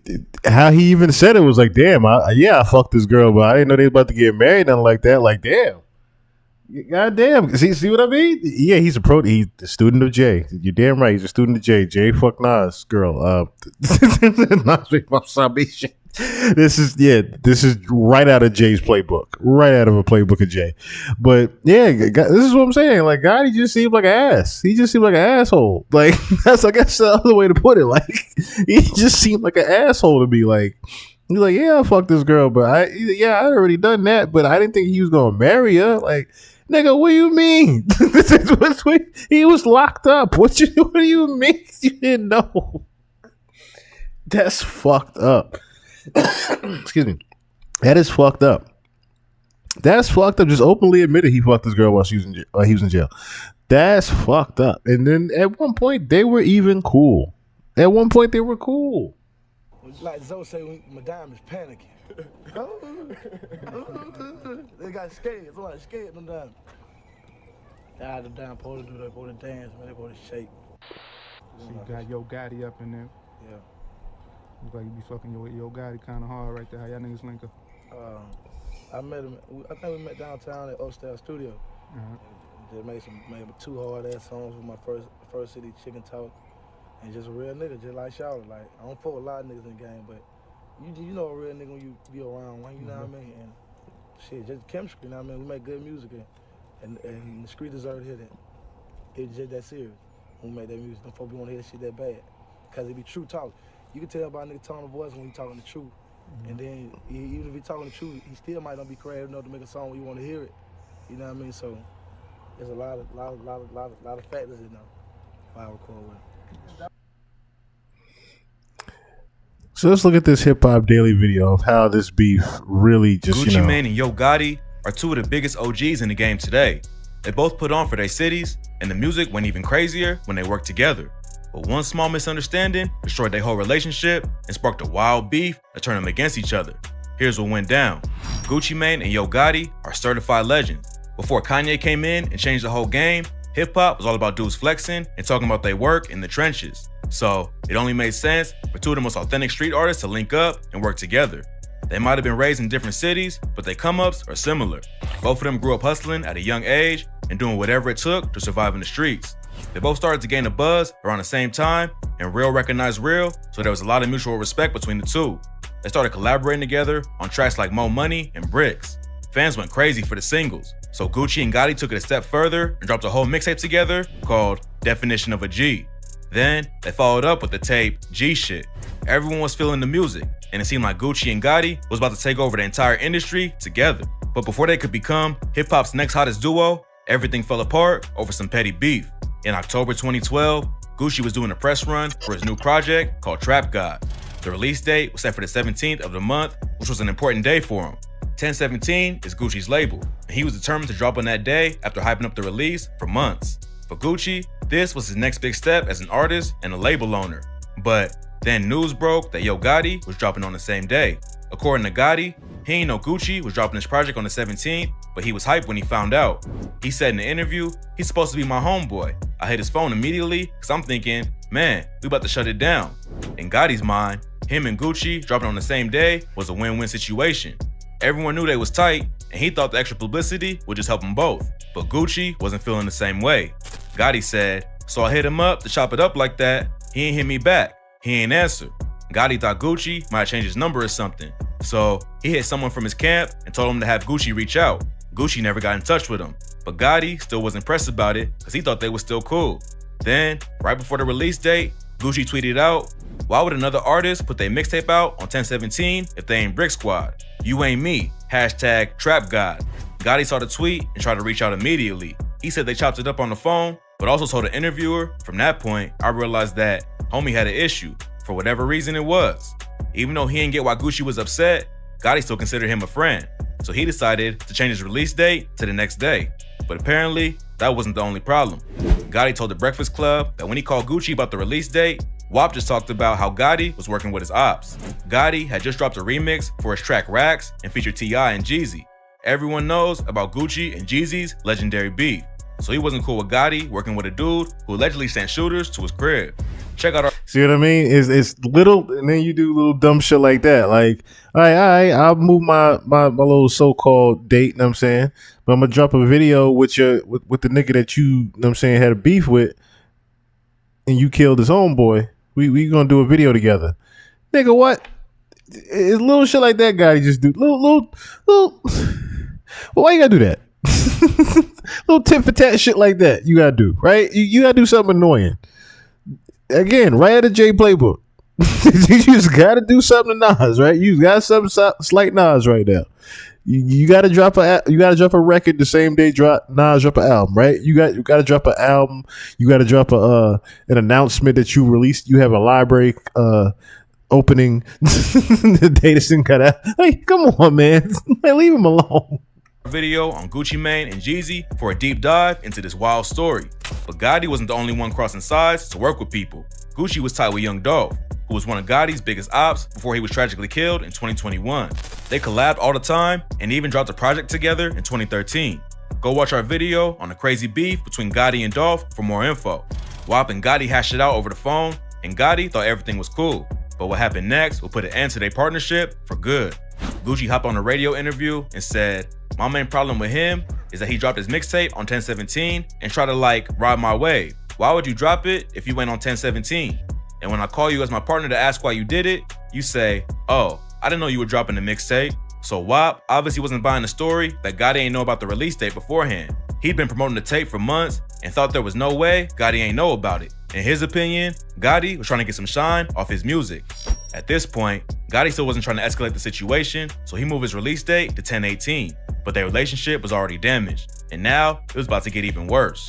how he even said it was like, damn, I fucked this girl, but I didn't know they was about to get married, nothing like that. Like, damn. God damn. See what I mean? Yeah, he's a student of Jay. You're damn right. He's a student of Jay. Jay fuck Nas girl. Nas make my salvation. This is right out of Jay's playbook. Right out of a playbook of Jay. But yeah, this is what I'm saying. Like, God, he just seemed like an ass. He just seemed like an asshole. Like, that's, I guess, the other way to put it. Like, he just seemed like an asshole to me. Like, he's like, yeah, I fucked this girl, but I already done that, but I didn't think he was gonna marry her. Like, nigga, what do you mean? He was locked up. What do you mean you didn't know? That's fucked up. Excuse me. That is fucked up. That's fucked up. Just openly admitted he fucked this girl while he was in jail. That's fucked up. And then at one point they were even cool. At one point they were cool. Like Zoe say, Madame is panicking. They got scared. Somebody scared them down. Nah, them down supposed to do that, supposed to dance, man. They supposed to shake. So you got Yo Gotti up in there. Yeah. Looks like you be fucking Yo Gotti kind of hard right there. How y'all niggas link up? I met him. I think we met downtown at Upstairs Studio. Just made two hard ass songs with my first city, Chicken Talk, and just a real nigga, just like y'all. Like, I don't fuck with a lot of niggas in the game, but you know a real nigga when you be around one. You know what I mean? And shit, just chemistry. You know what I mean? We make good music, and the street deserve to hear that. It was just that serious when we make that music. Them folks be want to hear that shit that bad, cause it be true talk. You can tell by a nigga tone of voice when he talking the truth. And then even if he talking the truth, he still might not be creative enough to make a song where you want to hear it. You know what I mean? So there's a lot of factors in there why I record with him. So let's look at this Hip Hop Daily video of how this beef really just, Gucci Mane and Yo Gotti are two of the biggest OGs in the game today. They both put on for their cities, and the music went even crazier when they worked together. But one small misunderstanding destroyed their whole relationship and sparked a wild beef that turned them against each other. Here's what went down. Gucci Mane and Yo Gotti are certified legends. Before Kanye came in and changed the whole game, hip-hop was all about dudes flexing and talking about their work in the trenches. So it only made sense for two of the most authentic street artists to link up and work together. They might have been raised in different cities, but their come-ups are similar. Both of them grew up hustling at a young age and doing whatever it took to survive in the streets. They both started to gain a buzz around the same time, and real recognized real, so there was a lot of mutual respect between the two. They started collaborating together on tracks like Mo Money and Bricks. Fans went crazy for the singles, so Gucci and Gotti took it a step further and dropped a whole mixtape together called Definition of a G. Then, they followed up with the tape G Shit. Everyone was feeling the music, and it seemed like Gucci and Gotti was about to take over the entire industry together. But before they could become hip-hop's next hottest duo, Everything fell apart over some petty beef. In October 2012, Gucci was doing a press run for his new project called Trap God. The release date was set for the 17th of the month, which was an important day for him. 1017 is Gucci's label, and he was determined to drop on that day after hyping up the release for months. For Gucci, this was his next big step as an artist and a label owner. But then news broke that Yo Gotti was dropping on the same day. According to Gotti, he ain't know Gucci was dropping his project on the 17th, but he was hyped when he found out. He said in the interview, he's supposed to be my homeboy. I hit his phone immediately because I'm thinking, man, we about to shut it down. In Gotti's mind, him and Gucci dropping on the same day was a win-win situation. Everyone knew they was tight, and he thought the extra publicity would just help them both. But Gucci wasn't feeling the same way. Gotti said, so I hit him up to chop it up like that. He ain't hit me back. He ain't answer. Gotti thought Gucci might change his number or something. So he hit someone from his camp and told him to have Gucci reach out. Gucci never got in touch with him, but Gotti still wasn't pressed about it because he thought they were still cool. Then, right before the release date, Gucci tweeted out, why would another artist put their mixtape out on 1017 if they ain't Brick Squad? You ain't me. #TrapGod. Gotti saw the tweet and tried to reach out immediately. He said they chopped it up on the phone, but also told the interviewer, from that point, I realized that homie had an issue, for whatever reason it was. Even though he didn't get why Gucci was upset, Gotti still considered him a friend. So he decided to change his release date to the next day. But apparently, that wasn't the only problem. Gotti told the Breakfast Club that when he called Gucci about the release date, WAP just talked about how Gotti was working with his ops. Gotti had just dropped a remix for his track Racks and featured T.I. and Jeezy. Everyone knows about Gucci and Jeezy's legendary beef. So he wasn't cool with Gotti working with a dude who allegedly sent shooters to his crib. Check out our— See what I mean? It's little, and then you do little dumb shit like that. Like, all right, I'll move my little so-called date, you know what I'm saying? But I'm gonna drop a video with with the nigga that you know what I'm saying, had a beef with, and you killed his homeboy. We gonna do a video together. Nigga, what? It's little shit like that guy just do. Little well, why you gotta do that? Little tit for tat shit like that you gotta do, right? You gotta do something annoying. Again, right at the J playbook. You just gotta do something to Nas, right? You got something slight Nas right now. You gotta drop a record the same day Nas drop an album, right? You gotta drop an album. You gotta drop an announcement that you released. You have a library opening the day this thing cut out. Hey, come on, man, leave him alone. Video on Gucci Mane and Jeezy for a deep dive into this wild story. But Gotti wasn't the only one crossing sides to work with people. Gucci was tied with Young Dolph, who was one of Gotti's biggest ops before he was tragically killed in 2021. They collabed all the time and even dropped a project together in 2013. Go watch our video on the crazy beef between Gotti and Dolph for more info. WAP and Gotti hashed it out over the phone, and Gotti thought everything was cool. But what happened next will put an end to their partnership for good. Gucci hopped on a radio interview and said, my main problem with him is that he dropped his mixtape on 1017 and tried to ride my wave. Why would you drop it if you went on 1017? And when I call you as my partner to ask why you did it, you say, oh, I didn't know you were dropping the mixtape. So WAP obviously wasn't buying the story that Gotti ain't know about the release date beforehand. He'd been promoting the tape for months and thought there was no way Gotti ain't know about it. In his opinion, Gotti was trying to get some shine off his music. At this point, Gotti still wasn't trying to escalate the situation, so he moved his release date to 1018. But their relationship was already damaged, and now it was about to get even worse.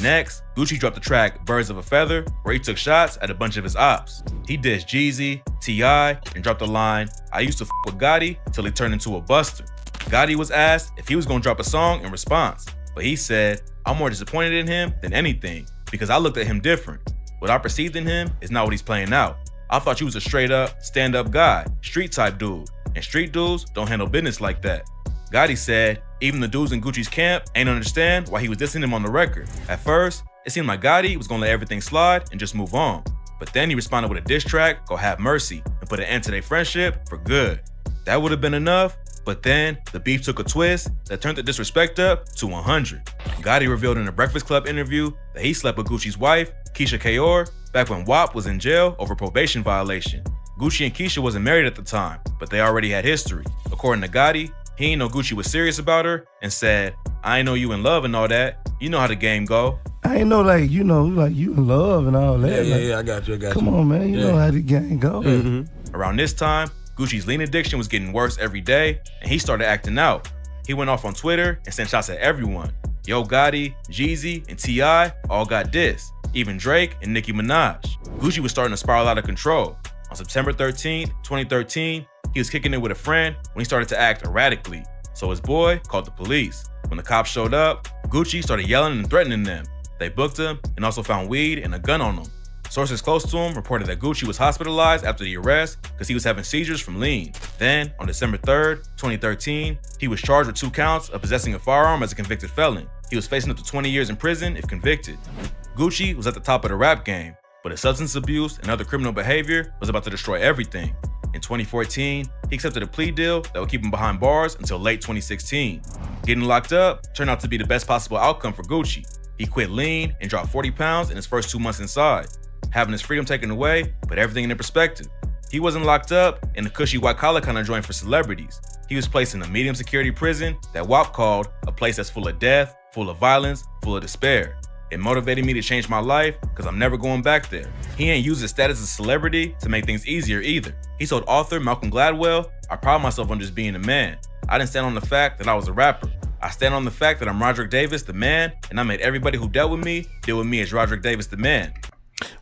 Next, Gucci dropped the track Birds of a Feather, where he took shots at a bunch of his ops. He dissed Jeezy, T.I., and dropped the line, I used to f with Gotti till he turned into a buster. Gotti was asked if he was gonna drop a song in response, but he said, I'm more disappointed in him than anything, because I looked at him different. What I perceived in him is not what he's playing out. I thought you was a straight up, stand up guy, street type dude, and street dudes don't handle business like that. Gotti said, even the dudes in Gucci's camp ain't understand why he was dissing him on the record. At first, it seemed like Gotti was gonna let everything slide and just move on. But then he responded with a diss track called Have Mercy and put an end to their friendship for good. That would have been enough, but then the beef took a twist that turned the disrespect up to 100. Gotti revealed in a Breakfast Club interview that he slept with Gucci's wife, Keisha Kayor, back when WAP was in jail over probation violation. Gucci and Keisha wasn't married at the time, but they already had history. According to Gotti, he ain't know Gucci was serious about her and said, I ain't know you in love and all that. You know how the game go. I ain't know you in love and all that. Yeah, I got you. Come on, man. You know how the game go. Around this time, Gucci's lean addiction was getting worse every day, and he started acting out. He went off on Twitter and sent shots at everyone. Yo Gotti, Jeezy, and T.I. all got dissed. Even Drake and Nicki Minaj. Gucci was starting to spiral out of control. On September 13th, 2013, he was kicking it with a friend when he started to act erratically. So his boy called the police. When the cops showed up, Gucci started yelling and threatening them. They booked him and also found weed and a gun on him. Sources close to him reported that Gucci was hospitalized after the arrest because he was having seizures from lean. Then, on December 3rd, 2013, he was charged with 2 counts of possessing a firearm as a convicted felon. He was facing up to 20 years in prison if convicted. Gucci was at the top of the rap game, but his substance abuse and other criminal behavior was about to destroy everything. In 2014, he accepted a plea deal that would keep him behind bars until late 2016. Getting locked up turned out to be the best possible outcome for Gucci. He quit lean and dropped 40 pounds in his first 2 months inside. Having his freedom taken away put everything into perspective. He wasn't locked up in a cushy white-collar kind of joint for celebrities. He was placed in a medium security prison that WAP called a place that's full of death, full of violence, full of despair. It motivated me to change my life because I'm never going back there. He ain't used his status as a celebrity to make things easier either. He told author Malcolm Gladwell, "I pride myself on just being a man. I didn't stand on the fact that I was a rapper. I stand on the fact that I'm Roderick Davis, the man, and I made everybody who dealt with me deal with me as Roderick Davis, the man."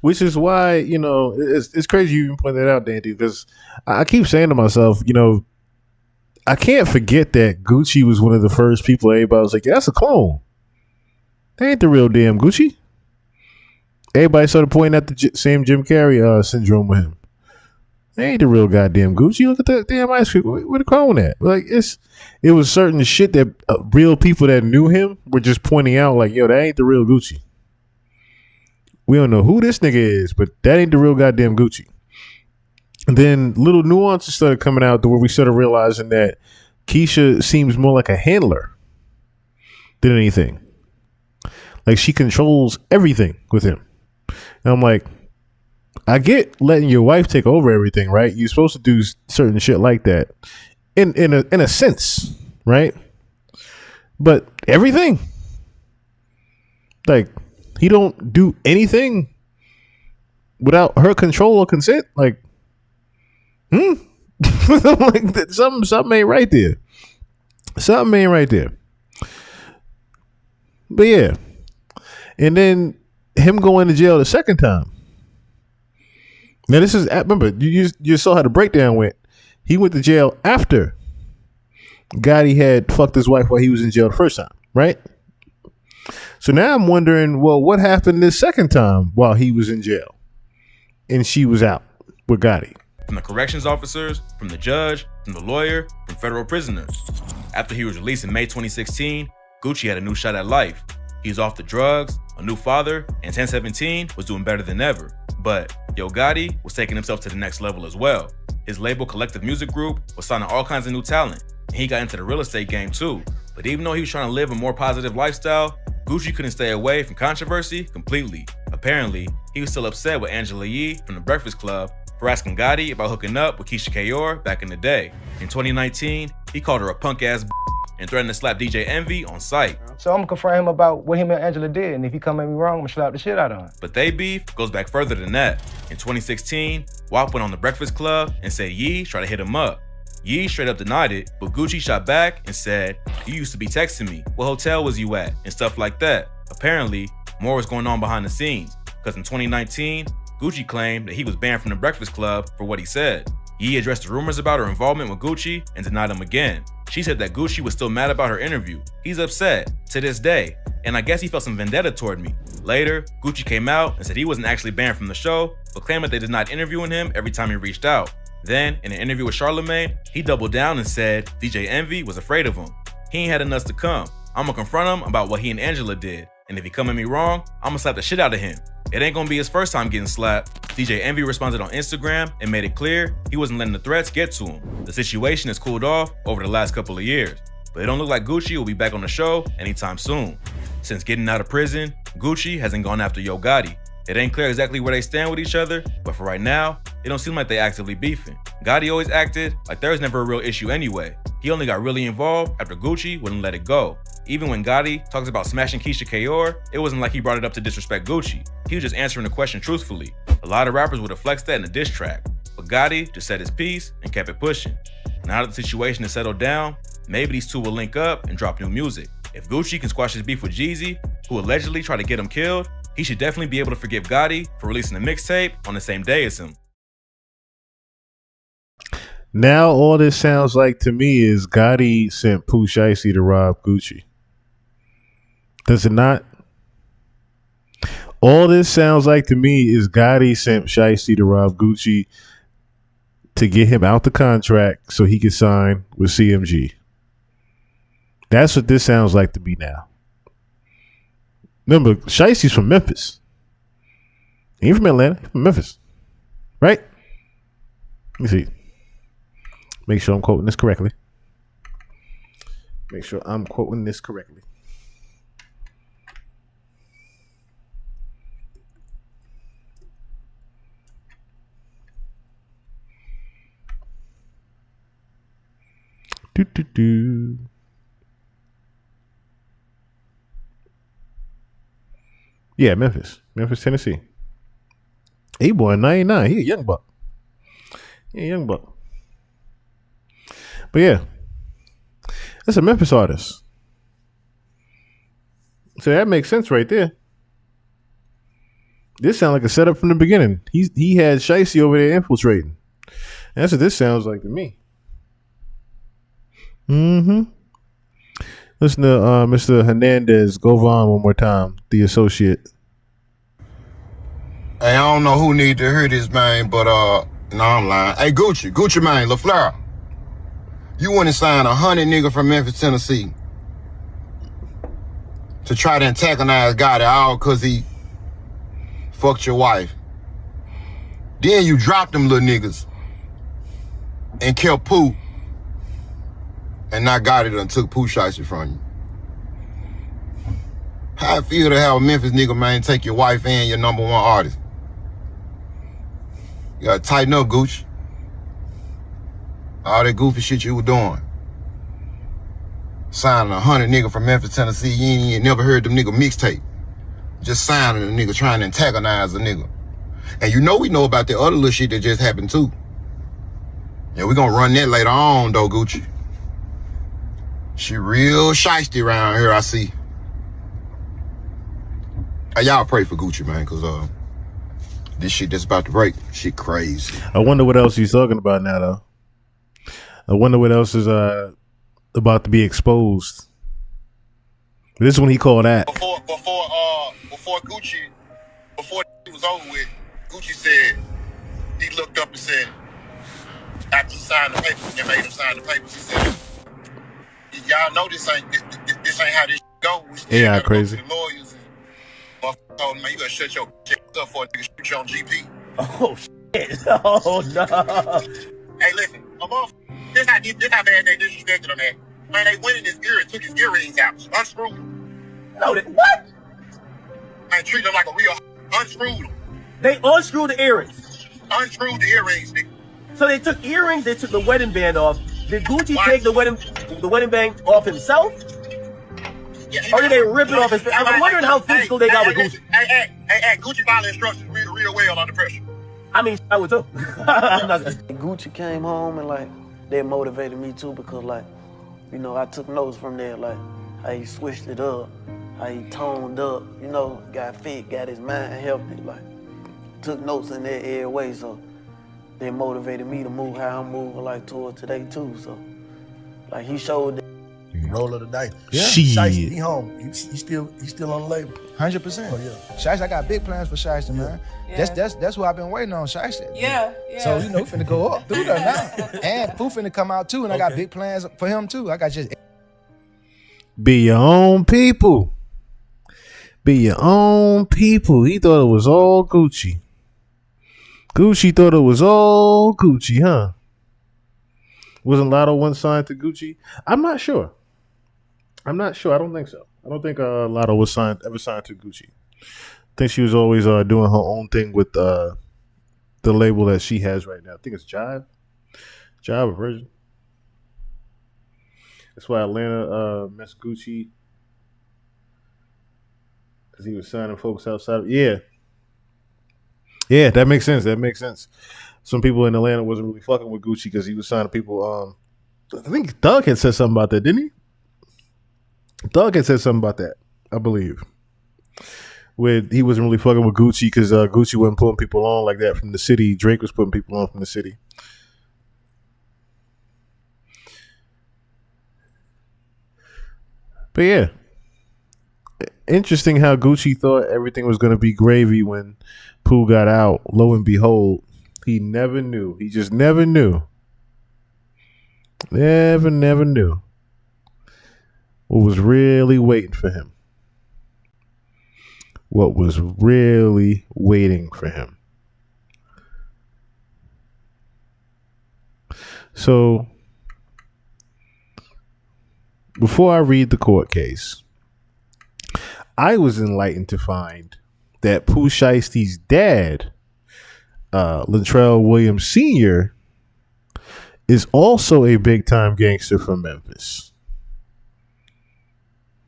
Which is why, you know, it's crazy you even point that out, Dandy, because I keep saying to myself, you know, I can't forget that Gucci was one of the first people everybody was like, yeah, that's a clone. That ain't the real damn Gucci. Everybody started pointing at the same Jim Carrey syndrome with him. That ain't the real goddamn Gucci. Look at that damn ice cream. Where the clone at? Like, it was certain shit that real people that knew him were just pointing out, like, yo, that ain't the real Gucci. We don't know who this nigga is, but that ain't the real goddamn Gucci. And then little nuances started coming out to where we started realizing that Keisha seems more like a handler than anything. Like, she controls everything with him. And I'm like, I get letting your wife take over everything, right? You're supposed to do certain shit like that in a sense, right? But everything, like, he don't do anything without her control or consent. Like, like something ain't right there. Something ain't right there. But yeah, and then him going to jail the second time. Now this is, remember, you saw how the breakdown went. He went to jail after Gotti had fucked his wife while he was in jail the first time, right? So now I'm wondering, well, what happened this second time while he was in jail and she was out with Gotti? From the corrections officers, from the judge, from the lawyer, from federal prisoners. After he was released in May 2016, Gucci had a new shot at life. He was off the drugs, a new father, and 1017 was doing better than ever. But Yo Gotti was taking himself to the next level as well. His label Collective Music Group was signing all kinds of new talent, and he got into the real estate game too. But even though he was trying to live a more positive lifestyle, Gucci couldn't stay away from controversy completely. Apparently, he was still upset with Angela Yee from The Breakfast Club for asking Gotti about hooking up with Keisha Kayor back in the day. In 2019, he called her a punk-ass and threatened to slap DJ Envy on sight. So I'm gonna confront him about what him and Angela did, and if he come at me wrong, I'm gonna slap the shit out of him. But they beef goes back further than that. In 2016, WAP went on The Breakfast Club and said Yee tried to hit him up. Yee straight up denied it, but Gucci shot back and said, "You used to be texting me. What hotel was you at?" and stuff like that. Apparently, more was going on behind the scenes, because in 2019, Gucci claimed that he was banned from The Breakfast Club for what he said. Yee addressed the rumors about her involvement with Gucci and denied them again. She said that Gucci was still mad about her interview. He's upset to this day, and I guess he felt some vendetta toward me. Later, Gucci came out and said he wasn't actually banned from the show, but claimed that they did not interviewing him every time he reached out. Then, in an interview with Charlemagne, he doubled down and said DJ Envy was afraid of him. He ain't had the nuts to come. I'm gonna confront him about what he and Angela did, and if he come at me wrong, I'm gonna slap the shit out of him. It ain't gonna be his first time getting slapped. DJ Envy responded on Instagram and made it clear he wasn't letting the threats get to him. The situation has cooled off over the last couple of years, but it don't look like Gucci will be back on the show anytime soon. Since getting out of prison, Gucci hasn't gone after Yo Gotti. It ain't clear exactly where they stand with each other, but for right now, it don't seem like they actively beefing. Gotti always acted like there was never a real issue anyway. He only got really involved after Gucci wouldn't let it go. Even when Gotti talks about smashing Keisha Kayor, it wasn't like he brought it up to disrespect Gucci. He was just answering the question truthfully. A lot of rappers would have flexed that in a diss track, but Gotti just said his piece and kept it pushing. Now that the situation is settled down, maybe these two will link up and drop new music. If Gucci can squash his beef with Jeezy, who allegedly tried to get him killed, he should definitely be able to forgive Gotti for releasing a mixtape on the same day as him. Now all this sounds like to me is Gotti sent Pooh Shiesty to rob Gucci. Does it not? All this sounds like to me is Gotti sent Shiesty to rob Gucci to get him out the contract so he could sign with CMG. That's what this sounds like to me now. Remember, Shiesty's from Memphis. He ain't from Atlanta. He's from Memphis. Right? Let me see. Make sure I'm quoting this correctly. Make sure I'm quoting this correctly. Do. Yeah, Memphis, Tennessee. He born 99. He a young buck. But yeah, that's a Memphis artist. So that makes sense right there. This sounds like a setup from the beginning. He had Shiesty over there infiltrating. That's what this sounds like to me. Mm-hmm. Listen to Mr. Hernandez go on one more time, the associate. Hey, I don't know who need to hear this, man, but no, I'm lying. Hey, Gucci man, LaFleur, you want to sign 100 nigga from Memphis, Tennessee to try to antagonize Gotti all because he fucked your wife. Then you dropped them little niggas and killed Pooh. And not got it and took Pooh Shiesty from you. How I feel to have a Memphis nigga, man, take your wife and your #1 artist. You gotta tighten up, Gucci. All that goofy shit you were doing. Signing 100 nigga from Memphis, Tennessee, you ain't never heard them nigga mixtape. Just signing a nigga trying to antagonize a nigga. And you know we know about the other little shit that just happened too. Yeah, we gonna run that later on though, Gucci. She real shiesty around here, I see. Hey, y'all pray for Gucci, man, because this shit that's about to break, shit crazy. I wonder what else he's talking about now, though. I wonder what else is about to be exposed. This is when he called that. Before Gucci, before it was over with, Gucci said, he looked up and said, after he signed the papers, they made him sign the papers, he said, y'all know this ain't how this go. We still Yeah, gotta crazy. go to the lawyers and motherfucker told him, man, you gotta shut your shit up for a nigga shoot you on GP. Oh shit! Oh no! Hey, listen, a motherfucker, this how bad they disrespected him, man. Man, they went in his ear and took his earrings out, unscrewed him. No, what? Man, treated him like a real unscrewed him. They unscrewed the earrings. Unscrewed the earrings, nigga. So they took earrings. They took the wedding band off. Did Gucci take the wedding band off himself? Yeah, or did they rip it off his face? I'm wondering how physical they got with Gucci. Hey, Gucci followed instructions real well under pressure. I mean, I would too. Gucci came home and like they motivated me too because like, you know, I took notes from there like how he switched it up, how he toned up, you know, got fit, got his mind healthy, like took notes in there every way, so they motivated me to move how I'm moving like toward today too. So like he showed that. Roll of the dice. Shit. Shiesty, he home. He still on the label. 100%. Oh yeah. Shiesty, I got big plans for Shiesty, man. Yeah. That's what I've been waiting on, Shiesty. Yeah. So you know, we finna go up through there now. And Pooh finna come out too, and I got big plans for him too. I got just Be your own people. Be your own people. He thought it was all Gucci. Gucci thought it was all Gucci, huh? Wasn't Lotto one signed to Gucci? I'm not sure. I don't think so. I don't think Lotto was ever signed to Gucci. I think she was always doing her own thing with the label that she has right now. I think it's Jive or Virgin. That's why Atlanta missed Gucci because he was signing folks outside of Yeah, that makes sense. Some people in Atlanta wasn't really fucking with Gucci because he was signing people. I think Thug had said something about that, didn't he? Thug had said something about that, I believe. Where he wasn't really fucking with Gucci because Gucci wasn't pulling people on like that from the city. Drake was putting people on from the city. But yeah, interesting how Gucci thought everything was going to be gravy when Pooh got out. Lo and behold, he never knew. He just never knew. Never knew what was really waiting for him. What was really waiting for him. So, before I read the court case, I was enlightened to find that Pooh Shiesty's dad, Latrell Williams Sr., is also a big-time gangster from Memphis.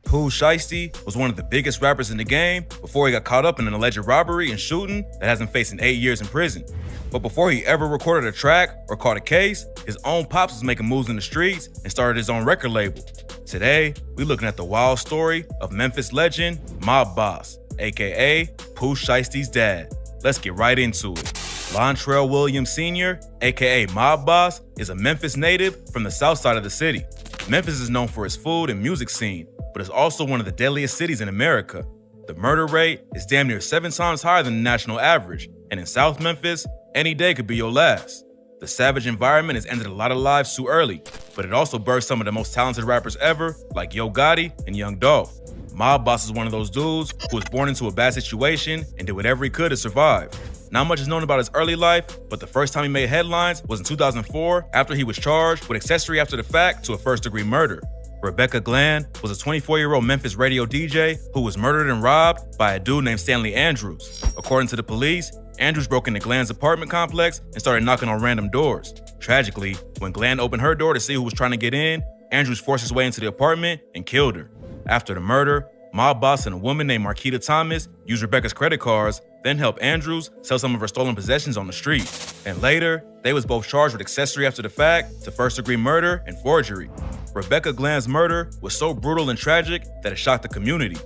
Pooh Shiesty was one of the biggest rappers in the game before he got caught up in an alleged robbery and shooting that has him facing 8 years in prison. But before he ever recorded a track or caught a case, his own pops was making moves in the streets and started his own record label. Today, we're looking at the wild story of Memphis legend Mob Boss, aka Pooh Shiesty's dad. Let's get right into it. Lontrell Williams Sr., aka Mob Boss, is a Memphis native from the south side of the city. Memphis is known for its food and music scene, but it's also one of the deadliest cities in America. The murder rate is damn near 7 times higher than the national average, and in South Memphis, any day could be your last. The savage environment has ended a lot of lives too early, but it also birthed some of the most talented rappers ever, like Yo Gotti and Young Dolph. Mob Boss is one of those dudes who was born into a bad situation and did whatever he could to survive. Not much is known about his early life, but the first time he made headlines was in 2004 after he was charged with accessory after the fact to a first-degree murder. Rebecca Glenn was a 24-year-old Memphis radio DJ who was murdered and robbed by a dude named Stanley Andrews. According to the police, Andrews broke into Glenn's apartment complex and started knocking on random doors. Tragically, when Glenn opened her door to see who was trying to get in, Andrews forced his way into the apartment and killed her. After the murder, Mob Boss and a woman named Marquita Thomas used Rebecca's credit cards, then helped Andrews sell some of her stolen possessions on the street. And later, they was both charged with accessory after the fact to first-degree murder and forgery. Rebecca Glenn's murder was so brutal and tragic that it shocked the community.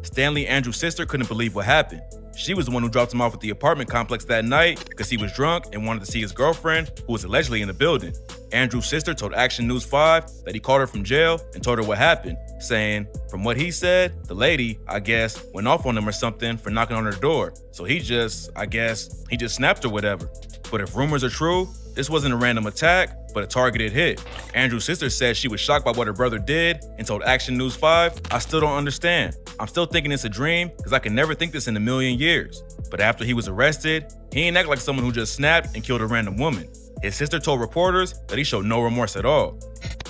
Stanley Andrews' sister couldn't believe what happened. She was the one who dropped him off at the apartment complex that night because he was drunk and wanted to see his girlfriend, who was allegedly in the building. Andrews' sister told Action News 5 that he called her from jail and told her what happened, saying, from what he said, the lady, I guess, went off on him or something for knocking on her door. So he just snapped or whatever. But if rumors are true, this wasn't a random attack, but a targeted hit. Andrew's sister said she was shocked by what her brother did and told Action News 5, I still don't understand. I'm still thinking it's a dream because I could never think this in a million years. But after he was arrested, he ain't act like someone who just snapped and killed a random woman. His sister told reporters that he showed no remorse at all.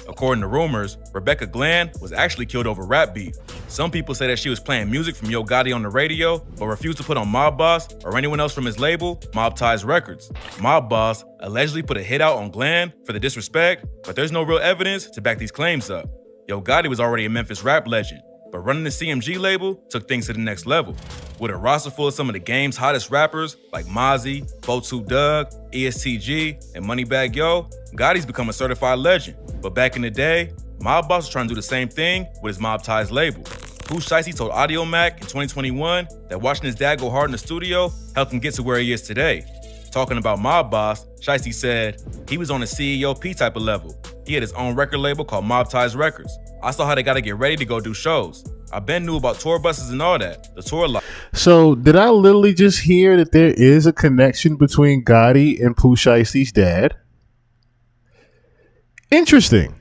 According to rumors, Rebecca Glenn was actually killed over rap beef. Some people say that she was playing music from Yo Gotti on the radio, but refused to put on Mob Boss or anyone else from his label, Mob Ties Records. Mob Boss allegedly put a hit out on Glenn for the disrespect, but there's no real evidence to back these claims up. Yo Gotti was already a Memphis rap legend, but running the CMG label took things to the next level. With a roster full of some of the game's hottest rappers like Mozzie, Bo2 Doug, ESTG, and Moneybagg Yo, Gotti's become a certified legend. But back in the day, Mob Boss was trying to do the same thing with his Mob Ties label. Pooh Shiesty told Audio Mac in 2021 that watching his dad go hard in the studio helped him get to where he is today. Talking about Mob Boss, Shiesty said, he was on a CEO P type of level. He had his own record label called Mob Ties Records. I saw how they gotta get ready to go do shows. I been knew about tour buses and all that. The tour life. So did I literally just hear that there is a connection between Gotti and Pooh Shiesty's dad? Interesting.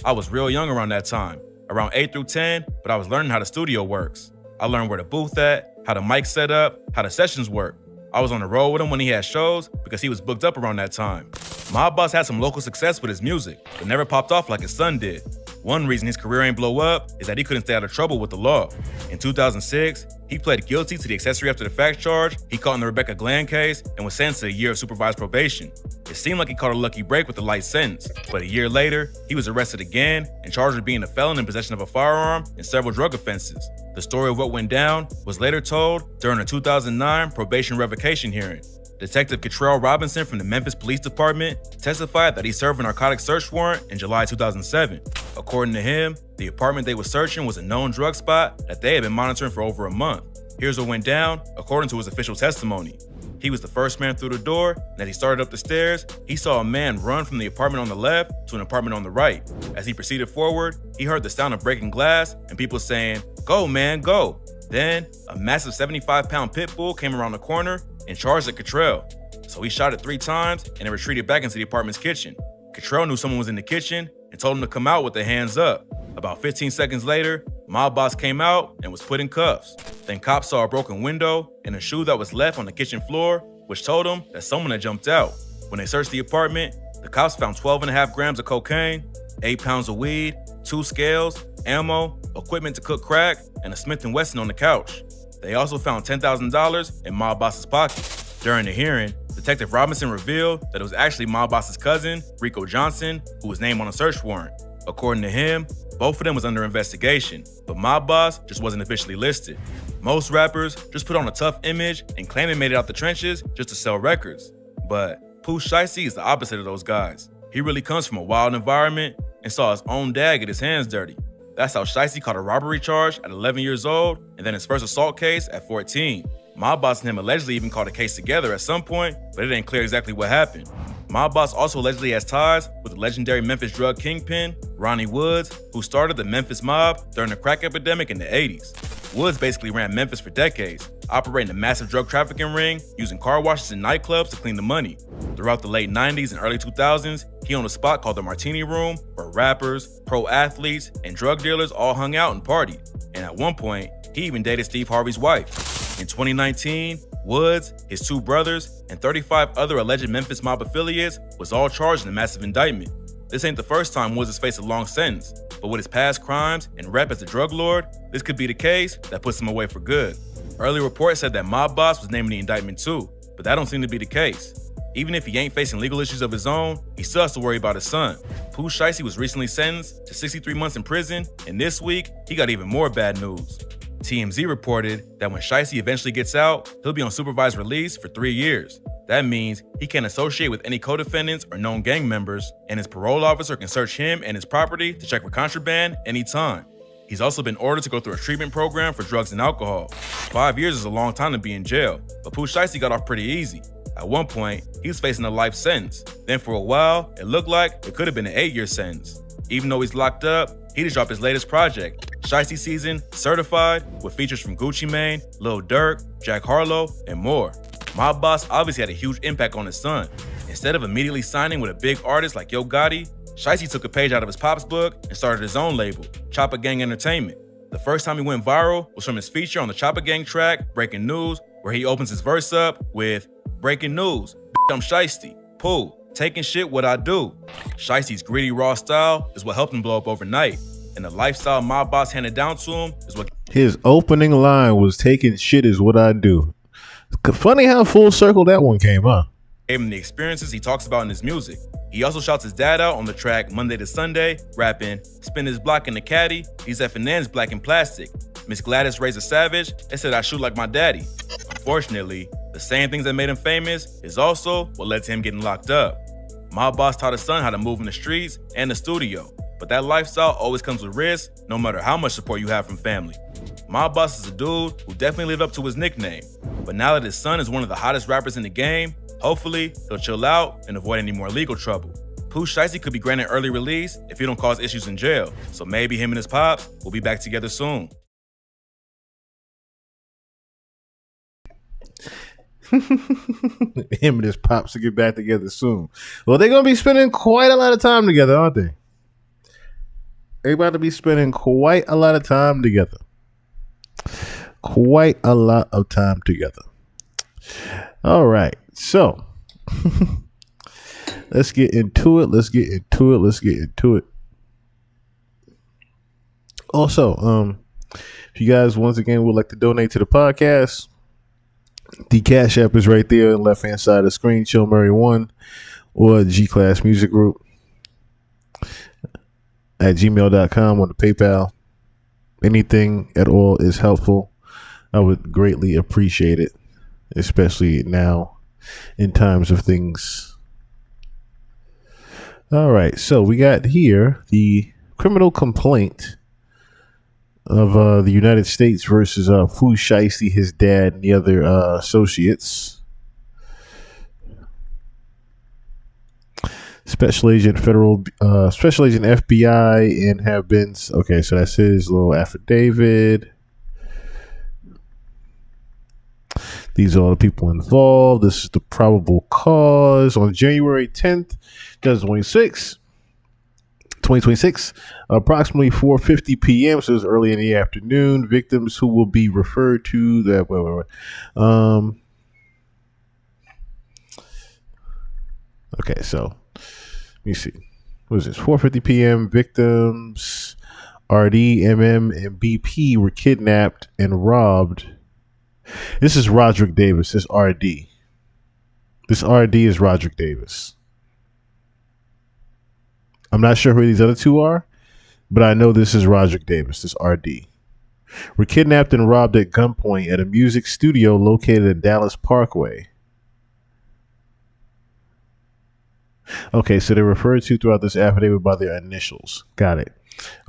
I was real young around that time, around 8 through 10, but I was learning how the studio works. I learned where the booth at, how the mic set up, how the sessions work. I was on the road with him when he had shows because he was booked up around that time. Mob Boss had some local success with his music, but never popped off like his son did. One reason his career ain't blow up is that he couldn't stay out of trouble with the law. In 2006, he pled guilty to the accessory after the fact charge he caught in the Rebecca Glenn case and was sentenced to a year of supervised probation. It seemed like he caught a lucky break with the light sentence, but a year later, he was arrested again and charged with being a felon in possession of a firearm and several drug offenses. The story of what went down was later told during a 2009 probation revocation hearing. Detective Catrell Robinson from the Memphis Police Department testified that he served a narcotics search warrant in July 2007. According to him, the apartment they were searching was a known drug spot that they had been monitoring for over a month. Here's what went down, according to his official testimony. He was the first man through the door, and as he started up the stairs, he saw a man run from the apartment on the left to an apartment on the right. As he proceeded forward, he heard the sound of breaking glass and people saying, "Go, man, go." Then, a massive 75-pound pit bull came around the corner and charged at Cottrell. So he shot it 3 times and then retreated back into the apartment's kitchen. Cottrell knew someone was in the kitchen and told him to come out with their hands up. About 15 seconds later, mob boss came out and was put in cuffs. Then cops saw a broken window and a shoe that was left on the kitchen floor, which told them that someone had jumped out. When they searched the apartment, the cops found 12.5 grams of cocaine, 8 pounds of weed, 2 scales, ammo, equipment to cook crack, and a Smith & Wesson on the couch. They also found $10,000 in mob boss's pocket. During the hearing, Detective Robinson revealed that it was actually mob boss's cousin, Rico Johnson, who was named on a search warrant. According to him, both of them was under investigation, but mob boss just wasn't officially listed. Most rappers just put on a tough image and claim they made it out the trenches just to sell records. But Pooh Shiesty is the opposite of those guys. He really comes from a wild environment and saw his own dad get his hands dirty. That's how Shiesty caught a robbery charge at 11 years old and then his first assault case at 14. Mob Boss and him allegedly even caught a case together at some point, but it ain't clear exactly what happened. Mob Boss also allegedly has ties with the legendary Memphis drug kingpin, Ronnie Woods, who started the Memphis Mob during the crack epidemic in the 80s. Woods basically ran Memphis for decades, operating a massive drug trafficking ring, using car washes and nightclubs to clean the money. Throughout the late 90s and early 2000s, he owned a spot called the Martini Room, where rappers, pro athletes, and drug dealers all hung out and partied. And at one point, he even dated Steve Harvey's wife. In 2019, Woods, his 2 brothers, and 35 other alleged Memphis Mob affiliates was all charged in a massive indictment. This ain't the first time Woods has faced a long sentence, but with his past crimes and rep as a drug lord, this could be the case that puts him away for good. Early reports said that Mob Boss was named in the indictment too, but that don't seem to be the case. Even if he ain't facing legal issues of his own, he still has to worry about his son. Pooh Shiesty was recently sentenced to 63 months in prison, and this week, he got even more bad news. TMZ reported that when Shiesty eventually gets out, he'll be on supervised release for 3 years. That means he can't associate with any co-defendants or known gang members, and his parole officer can search him and his property to check for contraband anytime. He's also been ordered to go through a treatment program for drugs and alcohol. 5 years is a long time to be in jail, but Pooh Shiesty got off pretty easy. At one point, he was facing a life sentence. Then for a while, it looked like it could have been an 8-year sentence. Even though he's locked up, he just dropped his latest project, Shiesty Season Certified, with features from Gucci Mane, Lil Durk, Jack Harlow, and more. Mob Boss obviously had a huge impact on his son. Instead of immediately signing with a big artist like Yo Gotti, Shiesty took a page out of his pop's book and started his own label, Chopper Gang Entertainment. The first time he went viral was from his feature on the Chopper Gang track, Breaking News, where he opens his verse up with, "Breaking news, I'm Shiesty, Pooh, taking shit what I do." Shiesty's gritty, raw style is what helped him blow up overnight, and the lifestyle Mob Boss handed down to him is what His opening line was "taking shit is what I do." Funny how full circle that one came, huh? gave him the experiences he talks about in his music. He also shouts his dad out on the track Monday to Sunday, rapping, "Spin his block in the caddy, these F&N's black and plastic. Miss Gladys raised a savage, they said I shoot like my daddy." Unfortunately, the same things that made him famous is also what led to him getting locked up. Mob Boss taught his son how to move in the streets and the studio, but that lifestyle always comes with risk, no matter how much support you have from family. Mob Boss is a dude who definitely lived up to his nickname, but now that his son is one of the hottest rappers in the game, hopefully he'll chill out and avoid any more legal trouble. Pooh Shiesty could be granted early release if he don't cause issues in jail, so maybe him and his pops will be back together soon. Him and his pops to get back together soon. Well, they're gonna be spending quite a lot of time together, aren't they? They're about to be spending quite a lot of time together. Quite a lot of time together. All right, so let's get into it. Let's get into it. Also, if you guys once again would like to donate to the podcast, the Cash App is right there on the left hand side of the screen, Chill Murray 1 or G Class Music Group at gmail.com on the PayPal. Anything at all is helpful. I would greatly appreciate it, especially now in times of things. All right, so we got here the criminal complaint of the United States versus Pooh Shiesty, his dad, and the other associates. Special Agent FBI, and have been okay. So that's his little affidavit. These are all the people involved. This is the probable cause. On January 10th, 2026, approximately 4:50 p.m., so it's early in the afternoon, victims who will be referred to that. Okay, so let me see. What is this? 4:50 p.m. Victims RD, MM, and BP were kidnapped and robbed. This is Roderick Davis. This RD. This RD is Roderick Davis. I'm not sure who these other two are, but I know this is Roderick Davis. This RD. Were kidnapped and robbed at gunpoint at a music studio located at Dallas Parkway. Okay, so they're referred to throughout this affidavit by their initials. Got it.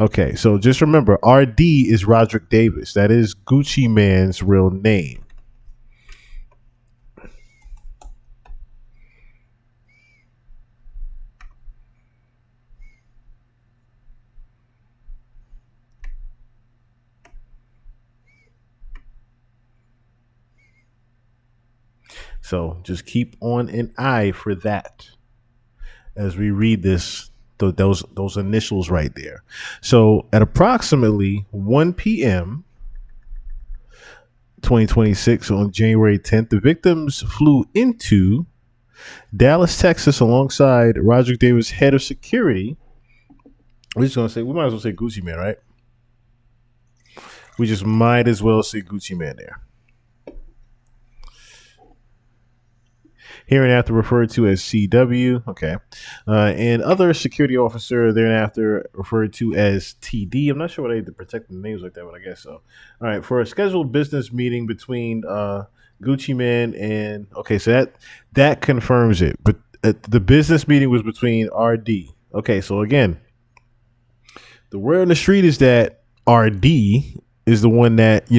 Okay, so just remember, RD is Roderick Davis. That is Gucci Mane's real name. So just keep on an eye for that as we read this. Those initials right there. So at approximately 1 p.m. 2026 on January 10th, the victims flew into Dallas, Texas, alongside Roderick Davis, head of security. We might as well say Gucci Mane, right? We just might as well say Gucci Mane there. Hereinafter referred to as CW, okay, and other security officer thereafter referred to as TD. I'm not sure why they had to protect the names like that, but I guess so. All right, for a scheduled business meeting between Gucci Mane and so that confirms it. But the business meeting was between RD. Okay, so again, the word on the street is that RD is the one that